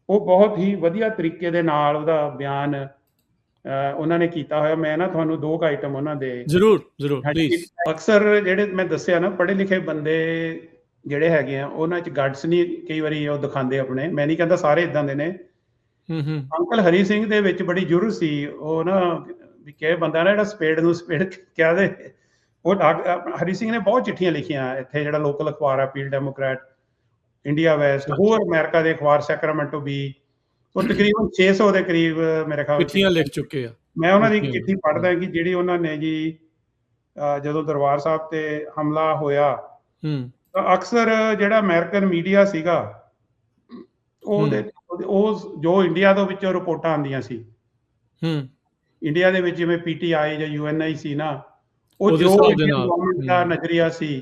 ਉਹ ਬਹੁਤ ਹੀ ਵਧੀਆ ਤਰੀਕੇ ਦੇ ਨਾਲ ਉਹਦਾ ਬਿਆਨ ਉਹਨਾਂ ਨੇ ਕੀਤਾ ਹੋਇਆ। ਮੈਂ ਨਾ ਤੁਹਾਨੂੰ 2 ਆਈਟਮ ਉਹਨਾਂ ਦੇ ਜ਼ਰੂਰ ਪਲੀਜ਼। ਅਕਸਰ ਜਿਹੜੇ ਮੈਂ ਦੱਸਿਆ ਨਾ, ਪੜ੍ਹੇ ਲਿਖੇ ਬੰਦੇ ਜਿਹੜੇ ਹੈਗੇ ਆ, ਉਹਨਾਂ 'ਚ ਗਟਸ ਨਹੀਂ ਕਈ ਵਾਰੀ ਉਹ ਦਿਖਾਉਂਦੇ ਆਪਣੇ। ਮੈਂ ਨਹੀਂ ਕਹਿੰਦਾ ਸਾਰੇ ਇਦਾਂ ਦੇ ਨੇ। ਅੰਕਲ ਹਰੀ ਸਿੰਘ ਦੇ ਵਿੱਚ ਬੜੀ ਜ਼ਰੂਰ ਸੀ। ਉਹ ਨਾ ਵੀ ਕਿ ਬੰਦਾ ਨਾ ਜਿਹੜਾ ਸਪੇਡ ਨੂੰ ਸਪੇਡ ਕਹਿ ਦੇ, ਉਹ ਹਰੀ ਸਿੰਘ ਨੇ ਬਹੁਤ ਚਿੱਠੀਆਂ ਲਿਖੀਆਂ ਇੱਥੇ। ਜਿਹੜਾ ਲੋਕਲ ਅਖਬਾਰ ਆ ਫੀਲਡ ਡੈਮੋਕ੍ਰੈਟ, ਇੰਡੀਆ ਵੈਸਟ, ਹੋਰ ਅਮਰੀਕਾ ਦੇ ਅਖਬਾਰ ਸੈਕਰਾਮੈਂਟੋ ਵੀ, ਉਹ ਤਕਰੀਬਨ 600 ਦੇ ਕਰੀਬ ਮੇਰੇ ਖਿਆਲ ਚਿੱਠੀਆਂ ਲਿਖ ਚੁੱਕੇ ਆ। ਮੈਂ ਉਹਨਾਂ ਦੀ ਚਿੱਠੀ ਪੜ੍ਹਦਾ ਕਿ ਜਿਹੜੀ ਉਹਨਾਂ ਨੇ ਜੀ ਜਦੋਂ ਦਰਬਾਰ ਸਾਹਿਬ ਤੇ ਹਮਲਾ ਹੋਇਆ, ਤਾਂ ਅਕਸਰ ਜਿਹੜਾ ਅਮਰੀਕਨ ਮੀਡੀਆ ਸੀਗਾ, ਉਹ ਜੋ ਇੰਡੀਆ ਦੇ ਵਿੱਚੋਂ ਰਿਪੋਰਟਾਂ ਆਉਂਦੀਆਂ ਸੀ, ਇੰਡੀਆ ਦੇ ਵਿੱਚ ਜਿਵੇਂ PTI ਜਾਂ UNI ਸੀ ਨਾ, ਉਹ ਜੋ ਗਵਰਨਮੈਂਟ ਦਾ ਨਜ਼ਰੀਆ ਸੀ,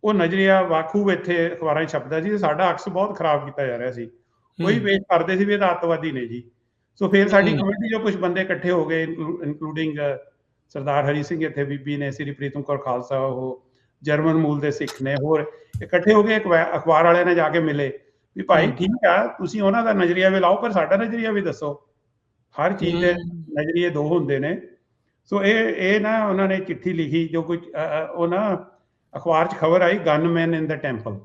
ਉਹ ਨਜ਼ਰੀਆ ਵਾਕੂ ਇੱਥੇ ਅਖਬਾਰਾਂ 'ਚ ਛਪਦਾ ਸੀ, ਤੇ ਸਾਡਾ ਅਕਸ ਬਹੁਤ ਖਰਾਬ ਕੀਤਾ ਜਾ ਰਿਹਾ ਸੀ। ਕੋਈ ਪੇਸ਼ ਕਰਦੇ ਸੀ ਵੀ ਇਹ ਤਾਂ ਅੱਤਵਾਦੀ ਨੇ ਜੀ। ਸੋ ਫਿਰ ਸਾਡੀ ਕਮੇਟੀ ਜੋ ਕੁਝ ਬੰਦੇ ਇਕੱਠੇ ਹੋ ਗਏ, ਇਨਕਲੂਡਿੰਗ ਸਰਦਾਰ ਹਰੀ ਸਿੰਘ, ਇੱਥੇ ਬੀਬੀ ਨੇ, ਸ੍ਰੀ ਪ੍ਰੀਤਮ ਕੌਰ ਖਾਲਸਾ, ਉਹ ਜਰਮਨ ਮੂਲ ਦੇ ਸਿੱਖ ਨੇ, ਹੋਰ ਇਕੱਠੇ ਹੋ ਕੇ ਅਖਬਾਰ ਵਾਲਿਆਂ ਨੇ ਜਾ ਕੇ ਮਿਲੇ ਵੀ ਭਾਈ ਠੀਕ ਆ, ਤੁਸੀਂ ਉਹਨਾਂ ਦਾ ਨਜ਼ਰੀਆ ਵੀ ਲਾਓ, ਪਰ ਸਾਡਾ ਨਜ਼ਰੀਆ ਵੀ ਦੱਸੋ। ਹਰ ਚੀਜ਼ ਦੇ ਨਜ਼ਰੀਏ 2 ਹੁੰਦੇ ਨੇ। ਸੋ ਇਹ ਨਾ ਉਹਨਾਂ ਨੇ ਚਿੱਠੀ ਲਿਖੀ, ਜੋ ਕੁਝ ਉਹ ਨਾ ਅਖਬਾਰ 'ਚ ਖਬਰ ਆਈ, ਗਨਮੈਨ ਇਨ ਦਾ ਟੈਂਪਲ।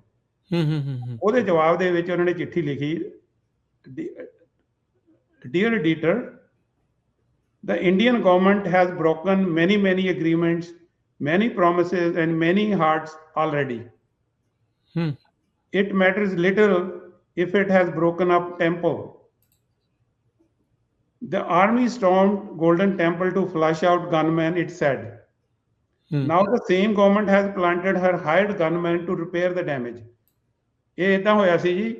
ਉਹਦੇ ਜਵਾਬ ਦੇ ਵਿੱਚ ਉਹਨਾਂ ਨੇ ਚਿੱਠੀ ਲਿਖੀ, Dear editor, the Indian government has broken many agreements, many promises, and many hearts already. It matters little if it has broken up temple. The army stormed Golden Temple to flush out gunmen, it said. Now the same government has planted her hired gunmen to repair the damage. ਇਹ ਇਦਾਂ ਹੋਇਆ ਸੀ ਜੀ,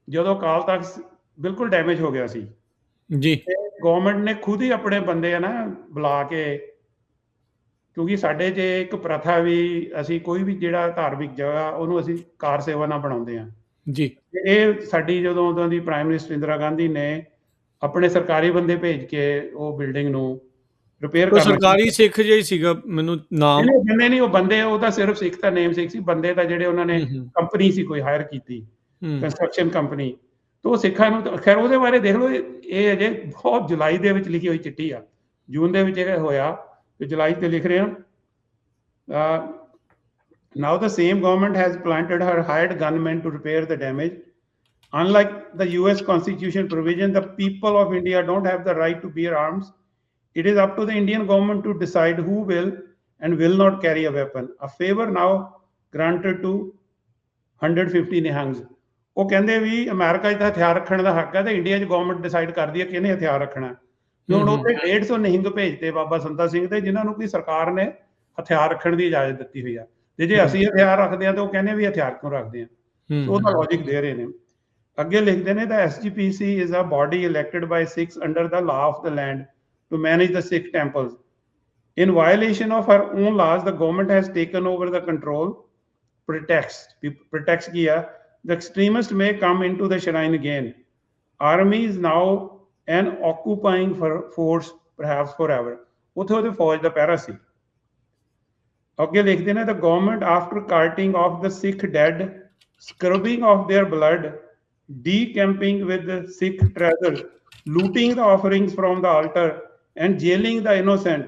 ਜਦੋਂ ਅਕਾਲ ਤਖਤ ਬਿਲਕੁਲ ਡੈਮੇਜ ਹੋ ਗਿਆ ਸੀ ਜੀ, ਗਵਰਨਮੈਂਟ ਨੇ ਖੁਦ ਹੀ ਆਪਣੇ ਬੰਦੇ ਆ ਨਾ ਬੁਲਾ ਕੇ, ਕਿਉਂਕਿ ਸਾਡੇ 'ਚ ਇੱਕ ਪ੍ਰਥਾ ਵੀ, ਅਸੀਂ ਕੋਈ ਵੀ ਜਿਹੜਾ ਧਾਰਮਿਕ ਜਗ੍ਹਾ ਉਹਨੂੰ ਅਸੀਂ ਕਾਰ ਸੇਵਾ ਨਾਲ ਬਣਾਉਂਦੇ ਹਾਂ ਜੀ। ਇਹ ਸਾਡੀ ਜਦੋਂ ਉਦੋਂ ਦੀ ਪ੍ਰਾਈਮ ਮਿਨਿਸਟਰ ਇੰਦਰਾ ਗਾਂਧੀ ਨੇ ਆਪਣੇ ਸਰਕਾਰੀ ਬੰਦੇ ਭੇਜ ਕੇ ਉਹ ਬਿਲਡਿੰਗ ਨੂੰ ਰਿਪੇਅਰ ਕਰਨਾ। ਸਰਕਾਰੀ ਸਿੱਖ ਜਿਹਾ ਸੀਗਾ, ਮੈਨੂੰ ਨਾਮ ਬੰਦੇ ਨਹੀਂ, ਉਹ ਬੰਦੇ, ਉਹ ਤਾਂ ਸਿਰਫ ਸਿੱਖ ਦਾ ਨੇਮ ਸਿੱਖ ਸੀ, ਬੰਦੇ ਤਾਂ ਜਿਹੜੇ ਉਹਨਾਂ ਨੇ ਕੰਪਨੀ ਸੀ ਕੋਈ ਹਾਇਰ ਕੀਤੀ, ਕੰਸਟਰਕਸ਼ਨ ਕੰਪਨੀ। तो सिखा खैर वो बारे देख लो, ये अजे बहुत जुलाई ਦੇ ਵਿੱਚ ਲਿਖੀ ਹੋਈ ਚਿੱਠੀ ਆ, ਜੂਨ ਦੇ ਵਿੱਚ ਇਹ ਹੋਇਆ ਤੇ ਜੁਲਾਈ ਤੇ ਲਿਖ ਰਹੇ ਹਾਂ। Now the same government has planted her hired gunmen to repair the damage. Unlike the US Constitution provision, the people of India don't have the right to bear arms. It is up to the Indian government to decide who will and will not carry a weapon. A favor now granted to 150 Nihangs. ਉਹ ਕਹਿੰਦੇ ਵੀ ਅਮਰੀਕਾ 'ਚ ਤਾਂ ਹਥਿਆਰ ਰੱਖਣ ਦਾ ਹੱਕ ਹੈ ਤੇ ਇੰਡੀਆ 'ਚ ਗਵਰਨਮੈਂਟ ਡਿਸਾਈਡ ਕਰਦੀ ਹੈ ਕਿਹਨੇ ਹਥਿਆਰ ਰੱਖਣਾ। ਤੇ ਹੁਣ ਉੱਥੇ 150 ਨਿਹੰਗ ਭੇਜਤੇ ਬਾਬਾ ਸੰਤਾ ਸਿੰਘ ਤੇ, ਜਿਨ੍ਹਾਂ ਨੂੰ ਕਿ ਸਰਕਾਰ ਨੇ ਹਥਿਆਰ ਰੱਖਣ ਦੀ ਇਜਾਜ਼ਤ ਦਿੱਤੀ ਹੋਈ ਆ। ਤੇ ਜੇ ਅਸੀਂ ਹਥਿਆਰ ਰੱਖਦੇ ਹਾਂ ਤਾਂ ਉਹ ਕਹਿੰਦੇ ਵੀ ਹਥਿਆਰ ਕਿਉਂ ਰੱਖਦੇ ਆ। ਸੋ ਉਹਦਾ ਲੌਜਿਕ ਦੇ ਰਹੇ ਨੇ। ਅੱਗੇ ਲਿਖਦੇ ਨੇ ਦਾ SGPC is a body elected by Sikhs under the law of the land to manage the Sikh temples. In violation of her own laws, the government has taken over the control. Protects किया. The extremist may come into the shrine again. Army is now an occupying force, perhaps forever. ਉੱਥੇ ਉਹਦੇ ਫੌਜ ਦਾ ਪਹਿਰਾ ਸੀ। ਅੱਗੇ ਲਿਖਦੇ ਨੇ the government after carting off the Sikh dead, scrubbing of their blood, decamping with the Sikh treasures, looting the offerings from the altar, and jailing the innocent,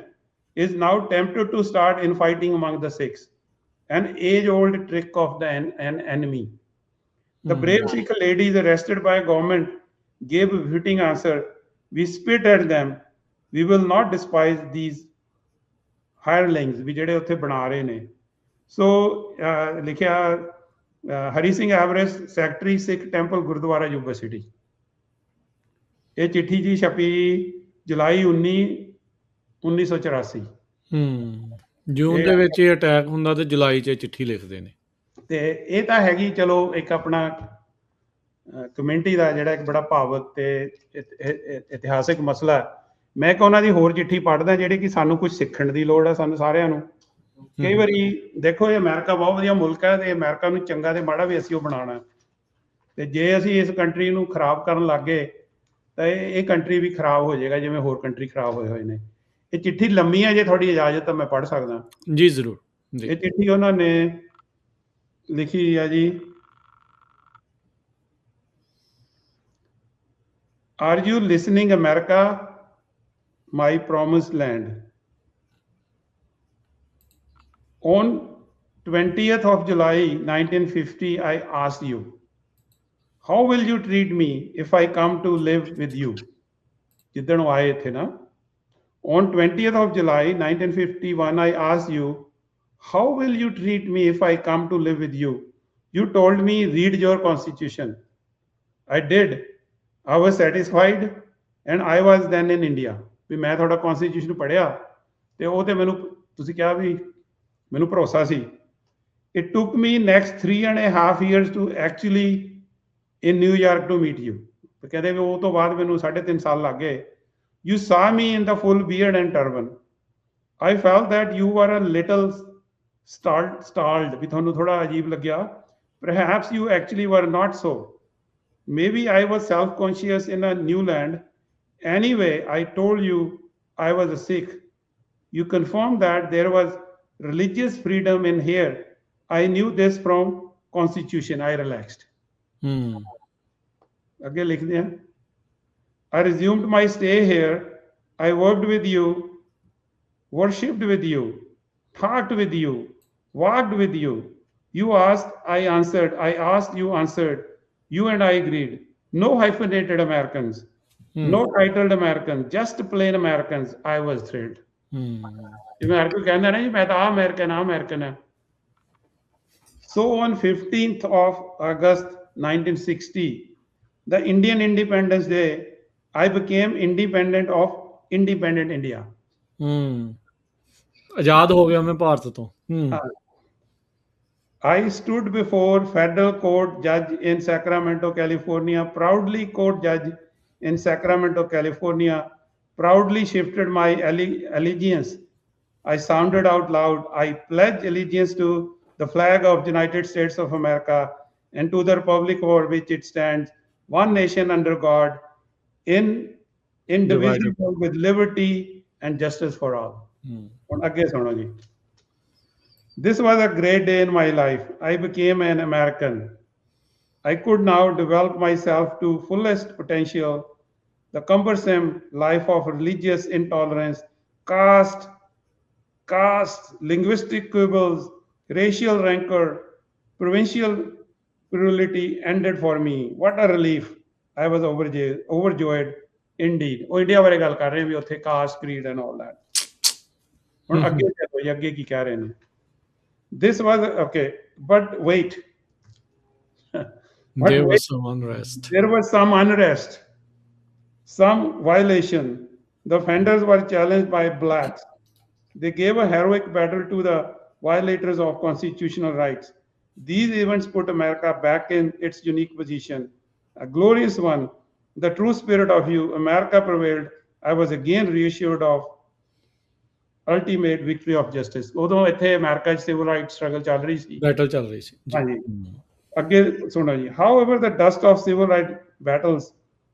is now tempted to start infighting among the Sikhs, an age-old trick of the enemy. The brave Sikh ladies arrested by government gave a fitting answer. We spit at them. We will not despise these hirelings ਵੀ ਜਿਹੜੇ ਉੱਥੇ ਬਣਾ ਰਹੇ ਨੇ। ਸੋ ਲਿਖਿਆ ਹਰੀ ਸਿੰਘ ਐਵਰੈਸਟ, ਸੈਕਟਰੀ ਸਿੱਖ ਟੈਂਪਲ ਗੁਰਦੁਆਰਾ ਯੂਬਾ ਸਿਟੀ। ਇਹ ਚਿੱਠੀ ਜੀ ਛਪੀ ਜੁਲਾਈ 1984। ਜੂਨ ਦੇ ਵਿੱਚ ਇਹ ਅਟੈਕ ਹੁੰਦਾ ਤੇ ਜੁਲਾਈ 'ਚ ਚਿੱਠੀ ਲਿਖਦੇ ਨੇ। ਤੇ ਇਹ ਤਾਂ ਹੈਗੀ ਚਲੋ ਇੱਕ ਆਪਣਾ ਕਮਿਊਨਿਟੀ ਦਾ ਜਿਹੜਾ ਇੱਕ ਬੜਾ ਭਾਵਕ ਤੇ ਇਤਿਹਾਸਿਕ ਮਸਲਾ। ਮੈਂ ਕਿ ਉਹਨਾਂ ਦੀ ਹੋਰ ਚਿੱਠੀ ਪੜ੍ਹਦਾ ਜਿਹੜੀ ਕਿ ਸਾਨੂੰ ਕੁਝ ਸਿੱਖਣ ਦੀ ਲੋੜ ਹੈ ਸਾਨੂੰ ਸਾਰਿਆਂ ਨੂੰ। ਕਈ ਵਾਰੀ ਦੇਖੋ ਇਹ ਅਮਰੀਕਾ ਬਹੁਤ ਵਧੀਆ ਮੁਲਕ ਹੈ ਤੇ ਅਮਰੀਕਾ ਨੂੰ ਚੰਗਾ ਤੇ ਮਾੜਾ ਵੀ ਅਸੀਂ ਉਹ ਬਣਾਉਣਾ, ਤੇ ਜੇ ਅਸੀਂ ਇਸ ਕੰਟਰੀ ਨੂੰ ਖਰਾਬ ਕਰਨ ਲੱਗ ਗਏ ਤਾਂ ਇਹ ਕੰਟਰੀ ਵੀ ਖਰਾਬ ਹੋ ਜਾਏਗਾ ਜਿਵੇਂ ਹੋਰ ਕੰਟਰੀ ਖਰਾਬ ਹੋਏ ਨੇ। ਇਹ ਚਿੱਠੀ ਲੰਮੀ ਹੈ, ਜੇ ਤੁਹਾਡੀ ਇਜਾਜ਼ਤ ਤਾਂ ਮੈਂ ਪੜ੍ਹ ਸਕਦਾ ਜੀ? ਜ਼ਰੂਰ। ਇਹ ਚਿੱਠੀ ਉਹਨਾਂ ਨੇ ਲਿਖੀ ਹੈ ਜੀ। Are you listening, America, my promised land? On 20th of July 1950, I asked you, how will you treat me if I come to live with you? ਜਿੱਦਣ ਉਹ ਆਏ ਇੱਥੇ ਨਾ। On 20th of July 1951, I asked you, how will you treat me if I come to live with you? You told me, read your constitution. I did. I was satisfied and I was then in India. ਵੀ ਮੈਂ ਤੁਹਾਡਾ ਕਨਸਟੀਟਿਊਸ਼ਨ ਪੜ੍ਹਿਆ ਤੇ ਉਹ ਤੇ ਮੈਨੂੰ ਤੁਸੀਂ ਕਿਹਾ ਵੀ ਮੈਨੂੰ ਭਰੋਸਾ ਸੀ। It took me next 3.5 years to actually in New York to meet you. ਕਹਿੰਦੇ ਵੀ ਉਹ ਤੋਂ ਬਾਅਦ ਮੈਨੂੰ 3.5 ਸਾਲ ਲੱਗ ਗਏ। You saw me in the full beard and turban. I felt that you were a little stalled. ਵੀ ਤੁਹਾਨੂੰ ਥੋੜਾ ਅਜੀਬ ਲੱਗਿਆ। Perhaps you actually were not so. Maybe I was self-conscious in a new land. Anyway, I told you I was a Sikh. You confirmed that there was religious freedom in here. I knew this from constitution. I relaxed. Again, लिखते हैं. I resumed my stay here. I worked with you, worshipped with you, talked with you, walked with you. You asked, I answered. I asked, you answered. You and I agreed. No hyphenated Americans, no titled Americans, just plain Americans. I was thrilled. America कहना नहीं, मैं तो American है। So on 15th of August 1960, the Indian Independence Day, I became independent of independent India. आजाद हो गया मैं भारत तो। I stood before federal court judge in Sacramento, California, proudly court judge in Sacramento, California, proudly shifted my allegiance. I sounded out loud, I pledge allegiance to the flag of the United States of America and to the republic for which it stands, one nation under God, indivisible with liberty and justice for all. Again, सुनो जी। This was a great day in my life. I became an American. I could now develop myself to fullest potential. The cumbersome life of religious intolerance, caste, linguistic quibbles, racial rancor, provincial plurality ended for me. What a relief. I was overjoyed indeed. ਉਹ ਇੰਡੀਆ ਬਾਰੇ ਗੱਲ ਕਰ ਰਹੇ ਵੀ ਉੱਥੇ caste, creed and all that. ਹੁਣ ਅੱਗੇ ਚੱਲੋ ਜੀ, ਅੱਗੇ ਕੀ ਕਹਿ ਰਹੇ ਨੇ। This was okay, but wait. But There wait, was some unrest. there was some unrest, some violation. The offenders were challenged by blacks. They gave a heroic battle to the violators of constitutional rights. These events put America back in its unique position, a glorious one. The true spirit of you, America prevailed. I was again reassured of ultimate victory of justice. ਉਦੋਂ ਇੱਥੇ ਅਮਰੀਕਾ 'ਚ ਸਿਵਲ ਰਾਈਟ ਸਟਰਗਲ ਚੱਲ ਰਹੀ ਸੀ। ਬੈਟਲ ਚੱਲ ਰਹੀ ਸੀ ਜੀ। ਹਾਂਜੀ, ਅੱਗੇ ਸੁਣੋ ਜੀ। However, the dust of civil rights battles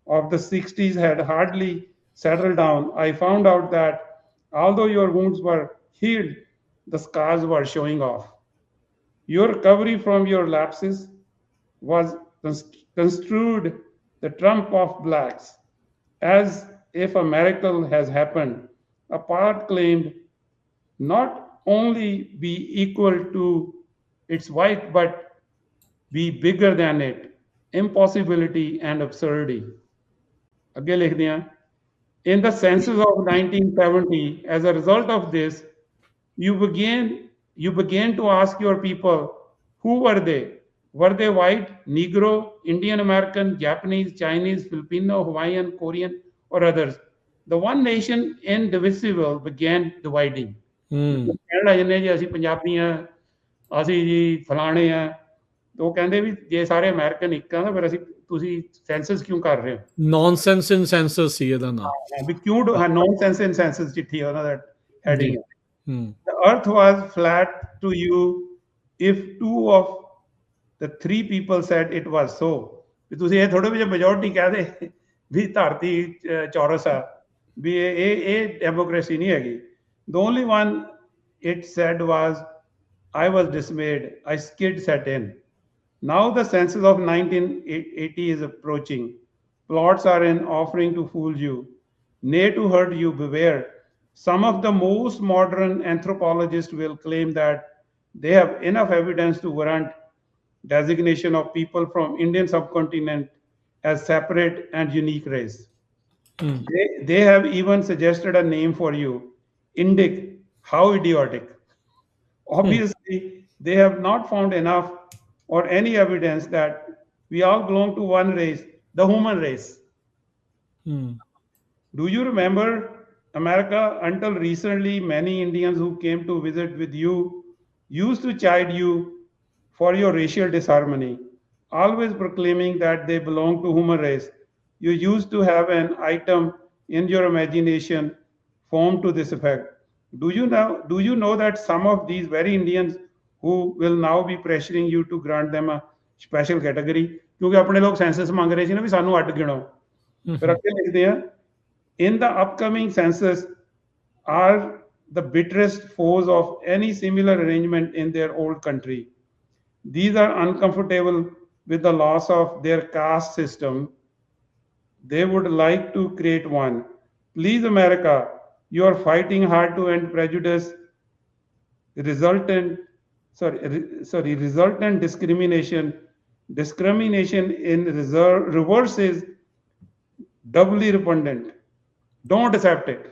of the 60s had hardly settled down. I found out that although your wounds were healed, the scars were showing off. Your recovery from your lapses was construed the trump of blacks, as if a miracle has happened. A part claimed not only be equal to its white, but be bigger than it. Impossibility and absurdity. ਅੱਗੇ ਲਿਖਦੇ ਹਾਂ, in the census of 1970, as a result of this, you began to ask your people, who were they? Were they white, Negro, Indian American, Japanese, Chinese, Filipino, Hawaiian, Korean, or others? The one nation indivisible began dividing. ਕਹਿਣ ਲੱਗ ਜਾਂਦੇ ਜੀ ਅਸੀਂ ਪੰਜਾਬੀ ਆ, ਅਸੀਂ ਜੀ ਫਲਾਣੇ ਆ। ਉਹ ਕਹਿੰਦੇ ਵੀ ਜੇ ਸਾਰੇ ਅਮਰੀਕਨ ਇੱਕ ਆ ਤਾਂ ਫਿਰ ਅਸੀਂ ਤੁਸੀਂ ਸੈਂਸਸ ਕਿਉਂ ਕਰ ਰਹੇ ਹੋ? ਨੌਨਸੈਂਸ ਇਨ ਸੈਂਸਸ ਸੀ ਇਹਦਾ ਨਾਮ। ਵੀ ਕਿਉਂ ਨੌਨਸੈਂਸ ਇਨ ਸੈਂਸਸ ਚਿੱਠੀ ਉਹਨਾਂ ਦਾ heading. The earth was flat to you if 2 of the 3 people said it was so. ਵੀ ਤੁਸੀਂ ਇਹ ਥੋੜੇ ਜਿਹੇ ਮੈਜੋਰਟੀ ਕਹਿ ਦੇ ਵੀ ਧਰਤੀ ਚੌਰਸ ਆ, ਵੀ ਇਹ ਡੈਮੋਕ੍ਰੇਸੀ ਨਹੀਂ ਹੈਗੀ। The only one it said was, I was dismayed. I skid set in. Now the census of 1980 is approaching. Plots are in offering to fool you. Nay, to hurt you, beware. Some of the most modern anthropologists will claim that they have enough evidence to warrant designation of people from Indian subcontinent as separate and unique race. They have even suggested a name for you, Indic. How idiotic. Obviously, they have not found enough or any evidence that we all belong to one race, the human race. Do you remember America? Until recently, many Indians who came to visit with you used to chide you for your racial disharmony, always proclaiming that they belong to human race. You used to have an item in your imagination formed to this effect. Do you know that some of these very Indians who will now be pressuring you to grant them a special category, ਕਿਉਂਕਿ ਆਪਣੇ ਲੋਕ ਸੈਂਸਸ ਮੰਗ ਰਹੇ ਸੀ ਨਾ ਵੀ ਸਾਨੂੰ ਅੱਡ ਗਿਣੋ। ਫਿਰ ਅੱਗੇ ਲਿਖਦੇ ਆ, in the upcoming census are the bitterest foes of any similar arrangement in their old country. These are uncomfortable with the loss of their caste system. They would like to create one. Please, America, you are fighting hard to end prejudice, resultant discrimination. Discrimination in reverse is doubly repugnant. Don't accept it.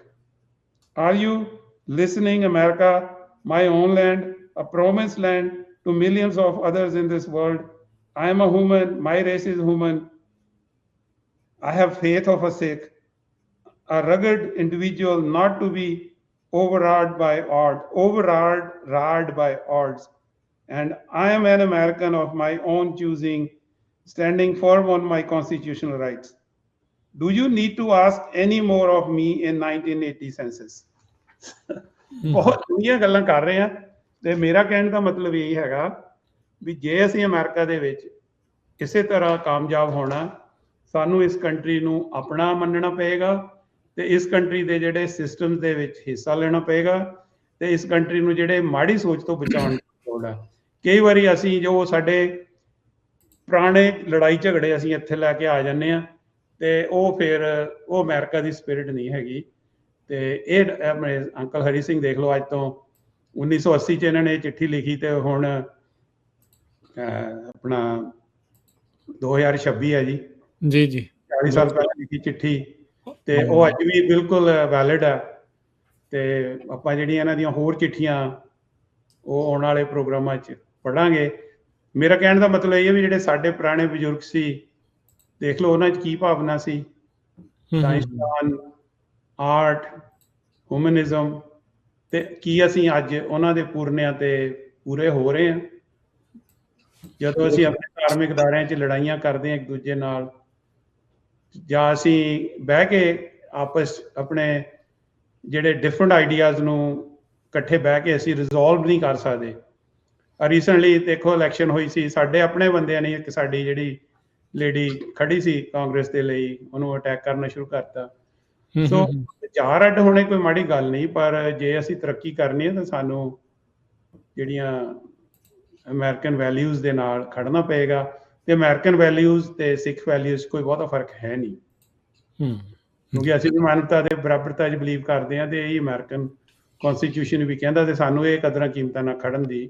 Are you listening, America, my own land, a promised land to millions of others in this world? I am a human. My race is human. I have faith of a Sikh, a rugged individual, not to be overawed by odds. And I am an American of my own choosing, standing firm on my constitutional rights. Do you need to ask any more of me in 1980 census? ਬਹੁਤ ਦੁਨੀਆਂ ਗੱਲਾਂ ਕਰ ਰਹੇ ਆ, ਤੇ ਮੇਰਾ ਕਹਿਣ ਦਾ ਮਤਲਬ ਇਹ ਹੈਗਾ ਵੀ ਜੇ ਅਸੀਂ ਅਮਰੀਕਾ ਦੇ ਵਿੱਚ ਕਿਸੇ ਤਰ੍ਹਾਂ ਕਾਮਯਾਬ ਹੋਣਾ, ਸਾਨੂੰ ਇਸ ਕੰਟਰੀ ਨੂੰ ਆਪਣਾ ਮੰਨਣਾ ਪਏਗਾ, ਤੇ ਇਸ ਕੰਟਰੀ ਦੇ ਜਿਹੜੇ ਸਿਸਟਮ ਦੇ ਵਿੱਚ ਹਿੱਸਾ ਲੈਣਾ ਪਏਗਾ, ਤੇ ਇਸ ਕੰਟਰੀ ਨੂੰ ਜਿਹੜੇ ਮਾੜੀ ਸੋਚ ਤੋਂ ਬਚਾਉਣ ਦੀ ਲੋੜ ਹੈ। ਕਈ ਵਾਰੀ ਅਸੀਂ ਜੋ ਸਾਡੇ ਪੁਰਾਣੇ ਲੜਾਈ ਝਗੜੇ ਅਸੀਂ ਇੱਥੇ ਲੈ ਕੇ ਆ ਜਾਂਦੇ ਹਾਂ, ਤੇ ਉਹ ਫਿਰ ਉਹ ਅਮਰੀਕਾ ਦੀ ਸਪਿਰਿਟ ਨਹੀਂ ਹੈਗੀ। ਤੇ ਇਹ ਆਪਣੇ ਅੰਕਲ ਹਰੀ ਸਿੰਘ ਦੇਖ ਲਓ, ਅੱਜ ਤੋਂ 1980 ਚ ਇਹਨਾਂ ਨੇ ਚਿੱਠੀ ਲਿਖੀ, ਤੇ ਹੁਣ ਆਪਣਾ 2026 ਹੈ ਜੀ, 40 ਸਾਲ ਪਹਿਲਾਂ ਲਿਖੀ ਚਿੱਠੀ, ਤੇ ਉਹ ਅੱਜ ਵੀ ਬਿਲਕੁਲ ਵੈਲਿਡ ਹੈ। ਤੇ ਆਪਾਂ ਜਿਹੜੀਆਂ ਇਹਨਾਂ ਦੀਆਂ ਹੋਰ ਚਿੱਠੀਆਂ ਉਹ ਆਉਣ ਵਾਲੇ ਪ੍ਰੋਗਰਾਮਾਂ 'ਚ ਪੜ੍ਹਾਂਗੇ। ਮੇਰਾ ਕਹਿਣ ਦਾ ਮਤਲਬ ਇਹ ਹੈ ਵੀ ਜਿਹੜੇ ਸਾਡੇ ਪੁਰਾਣੇ ਬਜ਼ੁਰਗ ਸੀ, ਦੇਖ ਲਓ ਉਹਨਾਂ 'ਚ ਕੀ ਭਾਵਨਾ ਸੀ, ਸਾਇੰਸਦਾਨ, ਆਰਟ, ਹਿਊਮਨਿਜ਼ਮ, ਤੇ ਕੀ ਅਸੀਂ ਅੱਜ ਉਹਨਾਂ ਦੇ ਪੂਰਨਿਆਂ ਤੇ ਪੂਰੇ ਹੋ ਰਹੇ ਹਾਂ। ਜਦੋਂ ਅਸੀਂ ਆਪਣੇ ਧਾਰਮਿਕ ਅਦਾਰਿਆਂ 'ਚ ਲੜਾਈਆਂ ਕਰਦੇ ਹਾਂ ਇੱਕ ਦੂਜੇ ਨਾਲ, ਜਾਂ ਅਸੀਂ ਬਹਿ ਕੇ ਆਪਸ ਆਪਣੇ ਜਿਹੜੇ ਡਿਫਰੈਂਟ ਆਈਡੀਆਜ਼ ਨੂੰ ਇਕੱਠੇ ਬਹਿ ਕੇ ਅਸੀਂ ਰਿਜ਼ੋਲਵ ਨਹੀਂ ਕਰ ਸਕਦੇ। ਰੀਸੈਂਟਲੀ ਦੇਖੋ ਇਲੈਕਸ਼ਨ ਹੋਈ ਸੀ, ਸਾਡੇ ਆਪਣੇ ਬੰਦਿਆਂ ਨੇ ਇੱਕ ਸਾਡੀ ਜਿਹੜੀ ਲੇਡੀ ਖੜੀ ਸੀ ਕਾਂਗਰਸ ਦੇ ਲਈ, ਉਹਨੂੰ ਅਟੈਕ ਕਰਨਾ ਸ਼ੁਰੂ ਕਰਤਾ। ਸੋ ਵਿਚਾਰ ਅੱਡ ਹੋਣੇ ਕੋਈ ਮਾੜੀ ਗੱਲ ਨਹੀਂ, ਪਰ ਜੇ ਅਸੀਂ ਤਰੱਕੀ ਕਰਨੀ ਹੈ ਤਾਂ ਸਾਨੂੰ ਜਿਹੜੀਆਂ ਅਮਰੀਕਨ ਵੈਲਿਊਜ਼ ਦੇ ਨਾਲ ਖੜਨਾ ਪਏਗਾ। ਤੇ ਅਮਰੀਕਨ ਵੈਲਿਊਜ਼ ਤੇ ਸਿੱਖ ਵੈਲਿਊਜ਼ ਕੋਈ ਬਹੁਤਾ ਫਰਕ ਹੈ ਨਹੀਂ, ਕਿਉਂਕਿ ਅਸੀਂ ਵੀ ਮਾਨਵਤਾ ਦੇ ਬਰਾਬਰਤਾ 'ਚ ਬਲੀਵ ਕਰਦੇ ਹਾਂ, ਤੇ ਇਹ ਅਮਰੀਕਨ ਕੌਨਸਟੀਟਿਊਸ਼ਨ ਵੀ ਕਹਿੰਦਾ, ਤੇ ਸਾਨੂੰ ਇਹ ਕਦਰਾਂ ਕੀਮਤਾਂ ਨਾਲ ਖੜਨ ਦੀ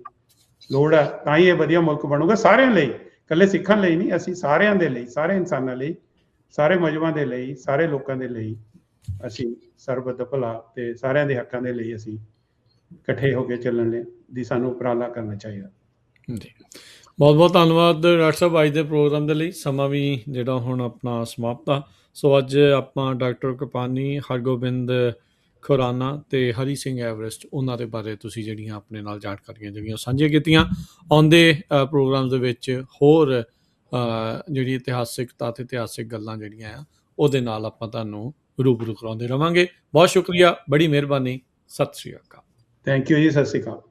ਲੋੜ ਹੈ। ਤਾਂ ਹੀ ਇਹ ਵਧੀਆ ਮੁਲਕ ਬਣੂਗਾ ਸਾਰਿਆਂ ਲਈ, ਇਕੱਲੇ ਸਿੱਖਾਂ ਲਈ ਨਹੀਂ, ਅਸੀਂ ਸਾਰਿਆਂ ਦੇ ਲਈ, ਸਾਰੇ ਇਨਸਾਨਾਂ ਲਈ, ਸਾਰੇ ਮਜ਼ਹਬਾਂ ਦੇ ਲਈ, ਸਾਰੇ ਲੋਕਾਂ ਦੇ ਲਈ ਅਸੀਂ ਸਰਬੱਤ ਦਾ ਭਲਾ ਤੇ ਸਾਰਿਆਂ ਦੇ ਹੱਕਾਂ ਦੇ ਲਈ ਅਸੀਂ ਇਕੱਠੇ ਹੋ ਕੇ ਚੱਲਣ ਲਈ ਦੀ ਸਾਨੂੰ ਉਪਰਾਲਾ ਕਰਨਾ ਚਾਹੀਦਾ। ਜੀ, ਬਹੁਤ ਬਹੁਤ ਧੰਨਵਾਦ ਡਾਕਟਰ ਸਾਹਿਬ ਅੱਜ ਦੇ ਪ੍ਰੋਗਰਾਮ ਦੇ ਲਈ। ਸਮਾਂ ਵੀ ਜਿਹੜਾ ਹੁਣ ਆਪਣਾ ਸਮਾਪਤ ਆ। ਸੋ ਅੱਜ ਆਪਾਂ ਡਾਕਟਰ ਕਿਰਪਾਨੀ, ਹਰਗੋਬਿੰਦ ਖੁਰਾਨਾ ਤੇ ਹਰੀ ਸਿੰਘ ਐਵਰੈਸਟ, ਉਹਨਾਂ ਦੇ ਬਾਰੇ ਤੁਸੀਂ ਜਿਹੜੀਆਂ ਆਪਣੇ ਨਾਲ ਜਾਣਕਾਰੀਆਂ ਜਿਹੜੀਆਂ ਸਾਂਝੀਆਂ ਕੀਤੀਆਂ। ਆਉਂਦੇ ਪ੍ਰੋਗਰਾਮ ਦੇ ਵਿੱਚ ਹੋਰ ਜਿਹੜੀ ਇਤਿਹਾਸਿਕਤਾ ਤੇ ਇਤਿਹਾਸਿਕ ਗੱਲਾਂ ਜਿਹੜੀਆਂ ਆ ਉਹਦੇ ਨਾਲ ਆਪਾਂ ਤੁਹਾਨੂੰ ਰੂਬਰੂ ਕਰਾਉਂਦੇ ਰਵਾਂਗੇ। ਬਹੁਤ ਸ਼ੁਕਰੀਆ, ਬੜੀ ਮਿਹਰਬਾਨੀ, ਸਤਿ ਸ਼੍ਰੀ ਅਕਾਲ। ਥੈਂਕ ਯੂ ਜੀ, ਸਤਿ ਸ਼੍ਰੀ ਅਕਾਲ।